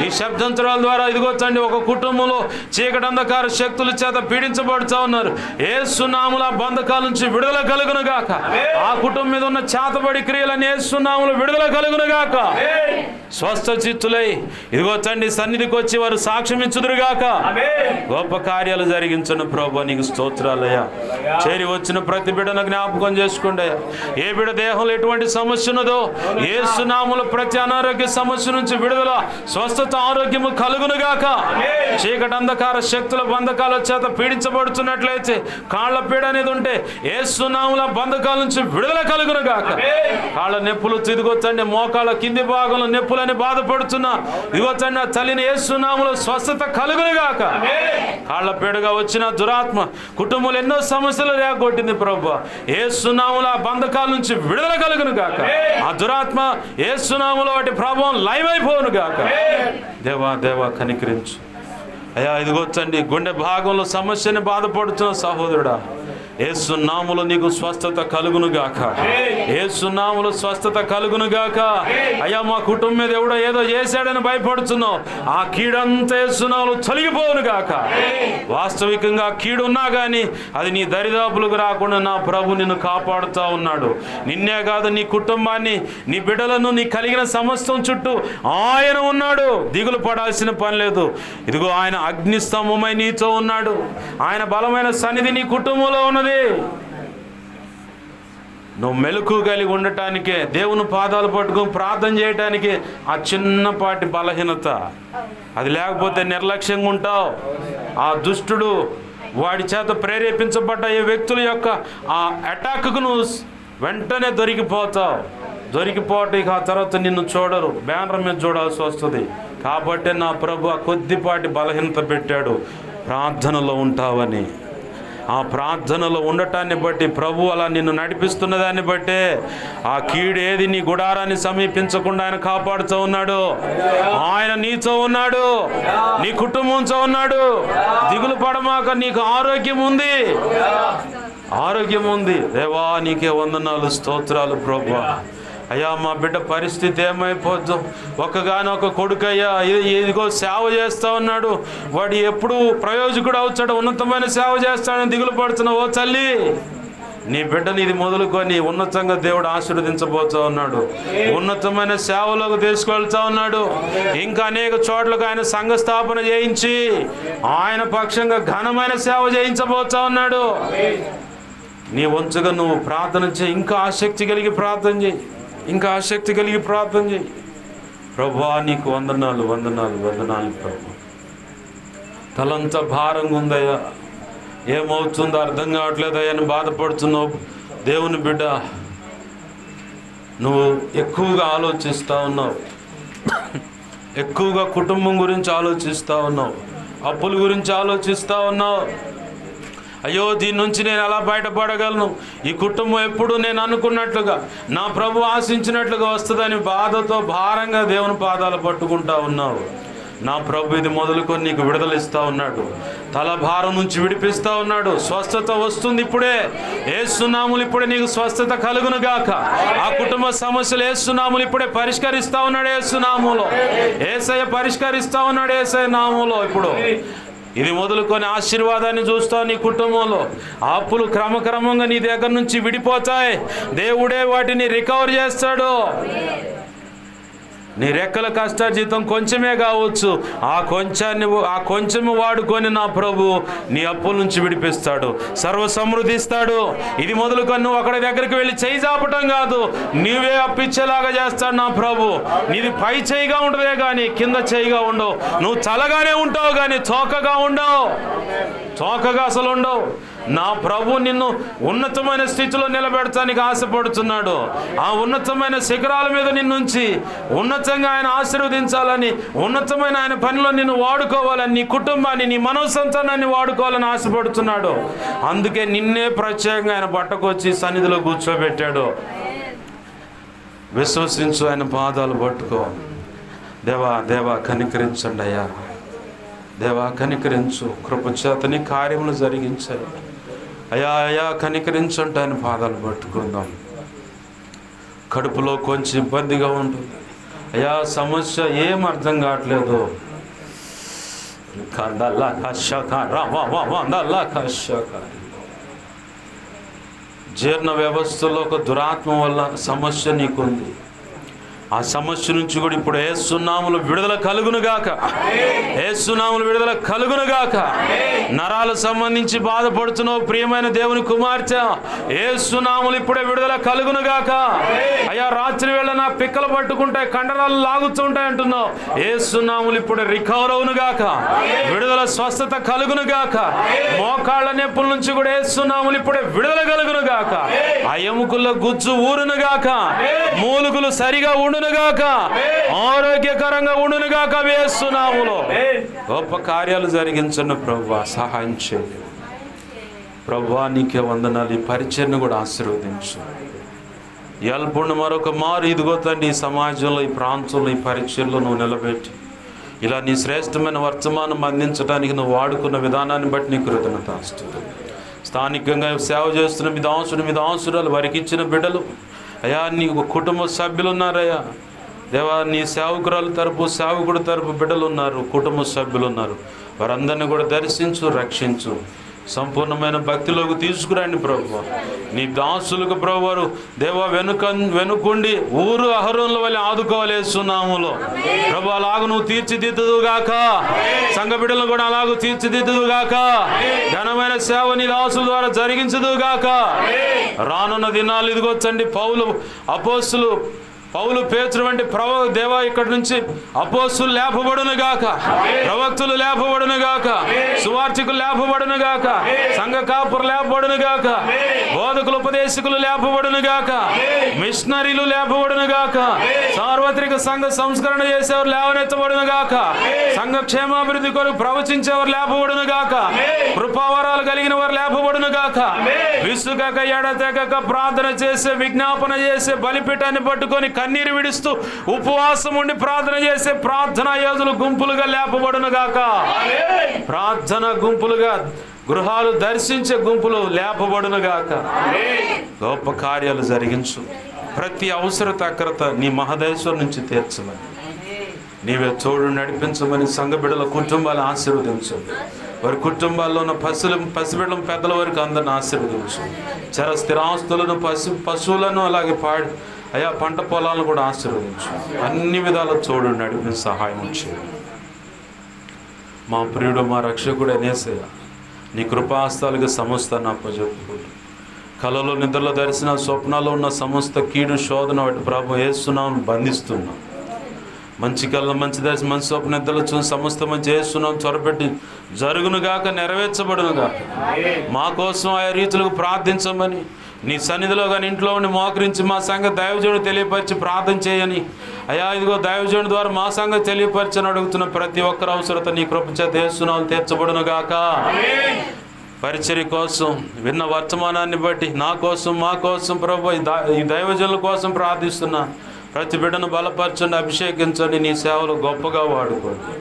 ఈ శబ్దంతరాల ద్వారా ఇదిగో తండ్రి ఒక కుటుంబంలో చీకటి అంధకార శక్తుల చేత పీడించబడుతూ ఉన్నారు. యేసు నామములో బంధకాల నుంచి విడుదల కలుగునుగాక. ఆ కుటుంబం మీద ఉన్న చేతబడి క్రియలని యేసు నామములో విడుదల కలుగునుగాక. స్వస్థ చిత్తులై ఇదిగో తండ్రి సన్నిధికి వచ్చి వారు సాక్ష్యం ఇచ్చుదురుగాక. గొప్ప కార్యాలు జరిగించండి ప్రభువా, నీకు స్తోత్రాలయ్యా. చేరి వచ్చిన ప్రతి బిడ్డను జ్ఞాపకం చేసుకోండి అయ్యా. ఏ బిడ్డ దేహంలో ఎటువంటి సమస్య ఉన్నదో యేసు నామములో ప్రతి అనారోగ్య సమస్య నుంచి విడుదల, స్వస్థత, ఆరోగ్యము కలుగునుగాక. చీకటి అంధకార శక్తుల బంధకాల చేత పీడించబడుతున్నట్లయితే, కాళ్ళ పీడ అనేది ఉంటే యేసు నామములో బంధకాల నుంచి విడుదల కలుగునుగాక. కాళ్ళ నొప్పులు ఇదిగొచ్చండి, మోకాళ్ళ కింది భాగంలో నొప్పులని బాధపడుతున్నా ఇదిగొచ్చండి, ఆ తల్లిని యేసు నామములో స్వస్థత కలుగునుగాక. కాళ్ళ పీడగా వచ్చిన దురాత్మ కుటుంబంలో ఎన్నో సమస్యలు రేగొట్టింది ప్రభువా, యేసు నామములో ఆ బంధకాల నుంచి విడుదల కలుగునుగాక. ఆ దురాత్మ యేసు నామములో వాటి ప్రభావం లయమైపోనుగాక. దేవా దేవా కనికరించు అయ్యా. ఇదిగొచ్చండి, గుండె భాగంలో సమస్యని బాధపడుతున్న సహోదరుడా, యేసు నామములో నీకు స్వస్థత కలుగునుగాక. యేసు నామములో స్వస్థత కలుగునుగాక. అయ్యా, మా కుటుంబం మీద ఎవడో ఏదో చేశాడని భయపడుతున్నావు, ఆ కీడంతా యేసు నామములో తొలగిపోనుగాక. వాస్తవికంగా కీడు ఉన్నా కానీ అది నీ దరిదాపులకు రాకుండా నా ప్రభు నిన్ను కాపాడుతూ ఉన్నాడు. నిన్నే కాదు, నీ కుటుంబాన్ని, నీ బిడ్డలను, నీ కలిగిన సమస్తం చుట్టూ ఆయన ఉన్నాడు. దిగులు పడాల్సిన పని లేదు. ఇదిగో ఆయన అగ్నిస్తంభమై నీతో ఉన్నాడు. ఆయన బలమైన సన్నిధి నీ కుటుంబంలో ఉన్నది. నువ్వు మెలకు కలిగి ఉండటానికే, దేవుని పాదాలు పట్టుకొని ప్రార్థన చేయటానికి ఆ చిన్నపాటి బలహీనత, అది లేకపోతే నిర్లక్ష్యంగా ఉంటావు. ఆ దుష్టుడు వాడి చేత ప్రేరేపించబడ్డ ఈ వ్యక్తుల యొక్క ఆ అటాక్కు నువ్వు వెంటనే దొరికిపోతావు. దొరికిపోవటం ఇక ఆ తర్వాత నిన్ను చూడరు, బ్యానర్ మీద చూడాల్సి వస్తుంది. కాబట్టి నా ప్రభు ఆ కొద్దిపాటి బలహీనత పెట్టాడు, ప్రార్థనలో ఉంటావని. ఆ ప్రార్థనలో ఉండటాన్ని బట్టి ప్రభు అలా నిన్ను నడిపిస్తున్న దాన్ని బట్టే ఆ కీడేది నీ గుడారాన్ని సమీపించకుండా ఆయన కాపాడుతూ ఉన్నాడు. ఆయన నీతో ఉన్నాడు, నీ కుటుంబంతో ఉన్నాడు. దిగులు పడమాక, నీకు ఆరోగ్యం ఉంది, ఆరోగ్యం ఉంది. దేవా నీకే వందనాలు, స్తోత్రాలు ప్రభువా. అయ్యా, మా బిడ్డ పరిస్థితి ఏమైపోద్దు, ఒక్కగానొక్క కొడుకయ్యా, ఇదిగో సేవ చేస్తూ ఉన్నాడు, వాడు ఎప్పుడు ప్రయోజకుడు అవుతాడు, ఉన్నతమైన సేవ చేస్తాడని దిగులు పడుతున్నా. ఓ తల్లి, నీ బిడ్డని ఇది మొదలుకొని ఉన్నతంగా దేవుడు ఆశీర్వదించబోతూ ఉన్నాడు. ఉన్నతమైన సేవలోకి తీసుకెళ్తా ఉన్నాడు. ఇంకా అనేక చోట్లకు ఆయన సంఘ స్థాపన చేయించి ఆయన పక్షంగా ఘనమైన సేవ చేయించబోతా ఉన్నాడు. నీ వంచుగా నువ్వు ప్రార్థన చేయి, ఇంకా ఆసక్తి కలిగి ప్రార్థన చేయి, ఇంకా ఆసక్తి కలిగి ప్రార్థన చేయి. ప్రభువా నీకు వందనాలు, వందనాలు, వందనాలు ప్రభు. తలంతా భారంగా ఉందయ్యా, ఏమవుతుందో అర్థం కావట్లేదయ్యా అని బాధపడుతున్నావు. దేవుని బిడ్డ, నువ్వు ఎక్కువగా ఆలోచిస్తూ ఉన్నావు, ఎక్కువగా కుటుంబం గురించి ఆలోచిస్తూ ఉన్నావు, అప్పుల గురించి ఆలోచిస్తూ ఉన్నావు. అయ్యో, దీని నుంచి నేను ఎలా బయటపడగలను, ఈ కుటుంబం ఎప్పుడు నేను అనుకున్నట్లుగా, నా ప్రభు ఆశించినట్లుగా వస్తుందని బాధతో భారంగా దేవుని పాదాలు పట్టుకుంటా ఉన్నావు. నా ప్రభు ఇది మొదలుకొని నీకు విడుదల ఇస్తూ ఉన్నాడు, తల భారం నుంచి విడిపిస్తూ ఉన్నాడు. స్వస్థత వస్తుంది ఇప్పుడే. యేసు నామములో ఇప్పుడే నీకు స్వస్థత కలుగునుగాక. ఆ కుటుంబ సమస్యలు యేసు నామములో ఇప్పుడే పరిష్కరిస్తూ ఉన్నాడు. యేసు నామములో యేసయ్య పరిష్కరిస్తూ ఉన్నాడు. యేసయ్య నామములో ఇప్పుడు ఇది మొదలుకొని ఆశీర్వాదాన్ని చూస్తావు. నీ కుటుంబంలో అప్పులు క్రమక్రమంగా నీ దగ్గర నుంచి విడిపోతాయి. దేవుడే వాటిని రికవర్ చేస్తాడు. నీ రెక్కల కష్టార్జితం కొంచెమే కావచ్చు, ఆ కొంచెము వాడుకొని నా ప్రభు నీ అప్పుల నుంచి విడిపిస్తాడు, సర్వ సమృద్ధిస్తాడు. ఇది మొదలుకొని నువ్వు అక్కడ దగ్గరికి వెళ్ళి చేయి చాపటం కాదు, నీవే అప్పిచ్చేలాగా చేస్తాడు నా ప్రభు. నీది పై చేయిగా ఉండదే కానీ కింద చేయిగా ఉండవు. నువ్వు తలగానే ఉంటావు కానీ తోకగా ఉండవు, తోకగా అసలు ఉండవు. నా ప్రభు నిన్ను ఉన్నతమైన స్థితిలో నిలబెడతానికి ఆశపడుతున్నాడు. ఆ ఉన్నతమైన శిఖరాల మీద నిన్నుంచి ఉన్నతంగా ఆయన ఆశీర్వదించాలని, ఉన్నతమైన ఆయన పనిలో నిన్ను వాడుకోవాలని, నీ కుటుంబాన్ని, నీ మనో సంతానాన్ని వాడుకోవాలని ఆశపడుతున్నాడు. అందుకే నిన్నే ప్రత్యేకంగా ఆయన బట్టకొచ్చి సన్నిధిలో కూర్చోబెట్టాడు. విశ్వసించు, ఆయన పాదాలు పట్టుకో. దేవా దేవా కనికరించండి అయ్యా, దేవా కనికరించు, కృపచేతని కార్యములు జరిగించాయి అయా అయా కనికరించండి ఆయన పాదాలు పట్టుకుందాం. కడుపులో కొంచెం ఇబ్బందిగా ఉంటుంది అయా, సమస్య ఏం అర్థం కావట్లేదు. జీర్ణ వ్యవస్థలో ఒక దురాత్మ వల్ల సమస్య నీకుంది. ఆ సమస్య నుంచి కూడా ఇప్పుడు యేసు నామములో విడుదల కలుగునుగాక, యేసు నామములో విడుదల కలుగునుగాక. నరాలకు సంబంధించి బాధపడుతున్నావు ప్రియమైన దేవుని కుమార్తె, యేసు నామములో ఇప్పుడే విడుదల కలుగునుగాక. అయ్యా రాత్రి వేళ నా పిక్కలు పట్టుకుంటాయి, కండరాలు లాగుతుంటాయి అంటున్నావు, యేసు నామములో ఇప్పుడే రికవర్ అవునుగాక, విడుదల స్వస్థత కలుగునుగాక. మోకాళ్ళ నొప్పుల నుంచి కూడా యేసు నామములో ఇప్పుడే విడుదల కలుగునుగాక. ఆ ఎముకల్లో గుజ్జు ఊరునుగాక, మూలుగులు సరిగా ఉండునుగాక, ఆరోగ్యకరంగా ఉండునుగాక. యేసు నామములో గొప్ప కార్యాలు జరిగించండి ప్రభువా, సహాయం చేయండి ప్రభువా. నీకే వందనాలు. ఈ పరిచయను కూడా ఆశీర్వదించు. ఎల్పుండు మరొక మారు ఇదిగో తండ్రి, ఈ సమాజంలో, ఈ ప్రాంతంలో, ఈ పరిచయలో నువ్వు నిలబెట్టి ఇలా నీ శ్రేష్టమైన వర్తమానం అందించడానికి నువ్వు వాడుకున్న విధానాన్ని బట్టి నీ కృతజ్ఞతాస్తుతులు. స్థానికంగా సేవ చేస్తున్న మీ దాసుడు, మీ దాసురాలు, వారికి ఇచ్చిన బిడ్డలు అయ్యా, నీ కుటుంబ సభ్యులు ఉన్నారయ్యా దేవా, నీ సేవకురాలు తరపు, సేవకుడు తరపు బిడ్డలు ఉన్నారు, కుటుంబ సభ్యులు ఉన్నారు. వారందరినీ కూడా దర్శించు, రక్షించు, సంపూర్ణమైన భక్తిలోకి తీసుకురండి ప్రభు. నీ దాసులకు ప్రభు వారు దేవా వెనుకుండి ఊరు అహరోనుల వల్ల ఆదుకోవాలి యేసు నామములో ప్రభు. అలాగ నువ్వు తీర్చిదిద్దుదుగాక, సంఘ బిడ్డలను కూడా అలాగూ తీర్చిదిద్దుదుగాక. ఘనమైన సేవ నీ దాసుల ద్వారా జరిగించదుగాక. రానున్న దినాలు ఇదిగొచ్చండి, పౌలు పేతురు వంటి దేవా ఇక్కడ నుంచి అపోస్తులు లేపబడును గాక, ప్రవక్తలు లేపబడును గాక, సువార్తికులు లేపబడును గాక, సంఘ కాపురు లేపబడును గాక, బోధకులు ఉపదేశకులు లేపబడును గాక, మిషనరీలు లేపబడును గాక, సార్వత్రిక సంఘ సంస్కరణ చేసేవారు లేవనెత్తబడును గాక, సంఘ క్షేమాభివృద్ధి కొరకు ప్రవచించేవారు లేపబడును గాక, కృపావరాలు కలిగిన వారు లేపబడును గాక. విసుగక ఎడతెగక ప్రార్థన చేసే, విజ్ఞాపన చేసే, బలిపీఠాన్ని పట్టుకొని కన్నీరు విడుస్తూ ఉపవాసం ఉండి ప్రార్థన చేసే ప్రార్థనా యోధులు గుంపులుగా లేపబడును గాక. ప్రార్థన గుంపులుగా, గృహాలు దర్శించే గుంపులు లేపబడును గాక. గొప్ప కార్యాలు జరిగించు. ప్రతి అవసరత అక్రత నీ మహదేశ్వరు నుంచి తీర్చమని, నీవే తోడు నడిపించమని సంఘ బిడ్డల కుటుంబాలు ఆశీర్వదించు. వారి కుటుంబాల్లో ఉన్న పసిబిడ్డల పెద్దల వరకు అందరిని ఆశీర్వదించు. చర స్థిరాస్తులను, పశువులను, అలాగే అయా పంట పొలాలను కూడా ఆశీర్వదించు. అన్ని విధాల తోడు నడిపించి సహాయం చేయండి. మా ప్రియుడు, మా రక్షకుడు యేసయ్య, నీ కృపాస్తాలుగా సమస్తాన్ని అప్పజెప్పుకుంటూ, కలలో నిద్రలో దర్శన స్వప్నాల్లో ఉన్న సమస్త కీడు శోధన వాటి ప్రభు యేసునామమున బంధిస్తున్నాం. మంచి కళ్ళ, మంచి దర్శనం, మంచి స్వప్న నిద్రలో చూసి సమస్త మంచి యేసునామమున త్వరపెట్టి జరుగునుగాక, నెరవేర్చబడునుగాక. మా కోసం ఆయా రీతులకు ప్రార్థించమని, నీ సన్నిధిలో కానీ ఇంట్లో ఉండి మోకరించి మా సంగతి దైవజనుడు తెలియపరిచి ప్రార్థన చేయని అయ్యా, ఇదిగో దైవజనుడి ద్వారా మా సంగతి తెలియపరచని అడుగుతున్న ప్రతి ఒక్కరి అవసరత నీ కృప చేత యేసునామమున తీర్చబడును గాక. పరిచర్య కోసం విన్న వర్తమానాన్ని బట్టి నా కోసం, మా కోసం ప్రభు, ఈ దైవజనుల కోసం ప్రార్థిస్తున్నా. ప్రతి బిడ్డను బలపరచండి, అభిషేకించండి, నీ సేవలు గొప్పగా వాడుకోండి.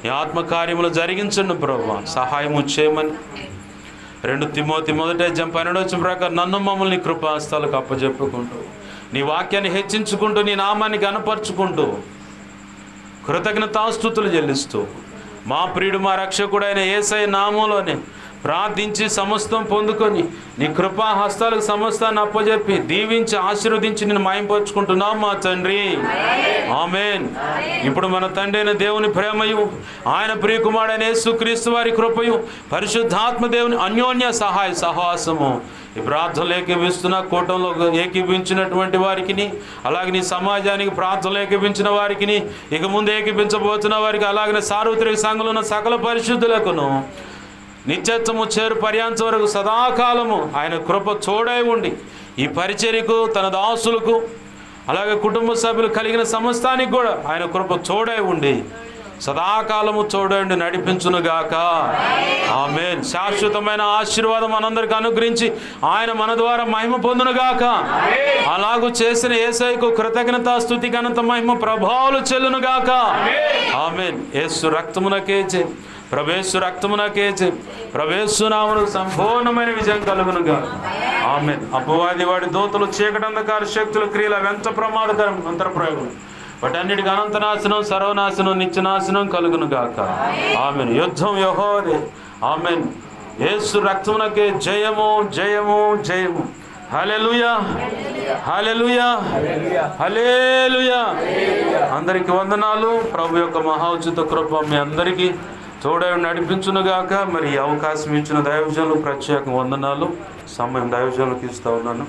ఈ ఆత్మకార్యములు జరిగించండి ప్రభు, సహాయము చేయమని. 2 తిమోతి 1:12 ప్రకారం నన్ను మమ్మల్ని కృపాస్తాలకు అప్పచెప్పుకుంటూ, నీ వాక్యాన్ని హెచ్చించుకుంటూ, నీ నామాన్ని గణపరుచుకుంటూ, కృతజ్ఞతాస్తుతులు చెల్లిస్తూ, మా ప్రియుడు, మా రక్షకుడైన యేసయ్య నామములోనే ప్రార్థించి సమస్తం పొందుకొని నీ కృపా హస్తాలకు సమస్తాన్ని అప్పచెప్పి దీవించి ఆశీర్వదించి నేను మహింపరుచుకుంటున్నాం మా తండ్రి. ఆమేన్. ఇప్పుడు మన తండ్రి అయిన దేవుని ప్రేమయు, ఆయన ప్రియకుమారుడైన యేసుక్రీస్తు వారి కృపయు, పరిశుద్ధాత్మ దేవుని అన్యోన్య సహాయ సహవాసము ఈ ప్రార్థనలు ఏకీవిస్తున్న కూటంలో ఏకీవించినటువంటి వారికి, అలాగే నీ సమాజానికి ప్రార్థనలు ఏకీవించిన వారికి, ఇక ముందు ఏకీవించబోతున్న వారికి, అలాగే సార్వత్రిక సంఘంలో ఉన్న సకల పరిశుద్ధులకును నిత్యత్వము చేరు పర్యాంతం వరకు సదాకాలము ఆయన కృప తోడై ఉండి ఈ పరిచర్యకు, తన దాసులకు, అలాగే కుటుంబ సభ్యులు కలిగిన సమస్తానికి కూడా ఆయన కృప తోడై ఉండి సదాకాలము తోడై ఉండి నడిపించునుగాక. ఆమేన్. శాశ్వతమైన ఆశీర్వాదం మనందరికి అనుగ్రహించి ఆయన మన ద్వారా మహిమ పొందునుగాక. అలాగూ చేసిన యేసయ్యకు కృతజ్ఞత, స్తుతి, ఘనత, మహిమ, ప్రభావాలు చెల్లునుగాక. ఆమేన్. యేసు రక్తమునకే ప్రభేసు రక్తమునకే ప్రభేసు నామమునకు సంపూర్ణమైన విజయం కలుగునుగా. ఆమేన్. అపవాది వాడి దూతలు, చీకటి అంధకార శక్తులు, క్రియలు ఎంత ప్రమాదకరం అంతర్ప్రయోగం, వాటన్నిటికి అనంత నాశనం, సర్వనాశనం, నిత్యనాశనం కలుగును గాక. ఆమేన్. యుద్ధం యెహోవాదే. ఆమేన్. యేసు రక్తమునకే జయము, జయము, జయము. హల్లెలూయా, హల్లెలూయా, హల్లెలూయా. అందరికి వందనాలు. ప్రభు యొక్క మహోచిత కృప మీ అందరికీ తోడై నడిపించునుగాక. మరి ఈ అవకాశం ఇచ్చిన దైవజనులకు ప్రత్యేక వందనాలు. సమయం దైవజనులకు ఇస్తా ఉన్నాను.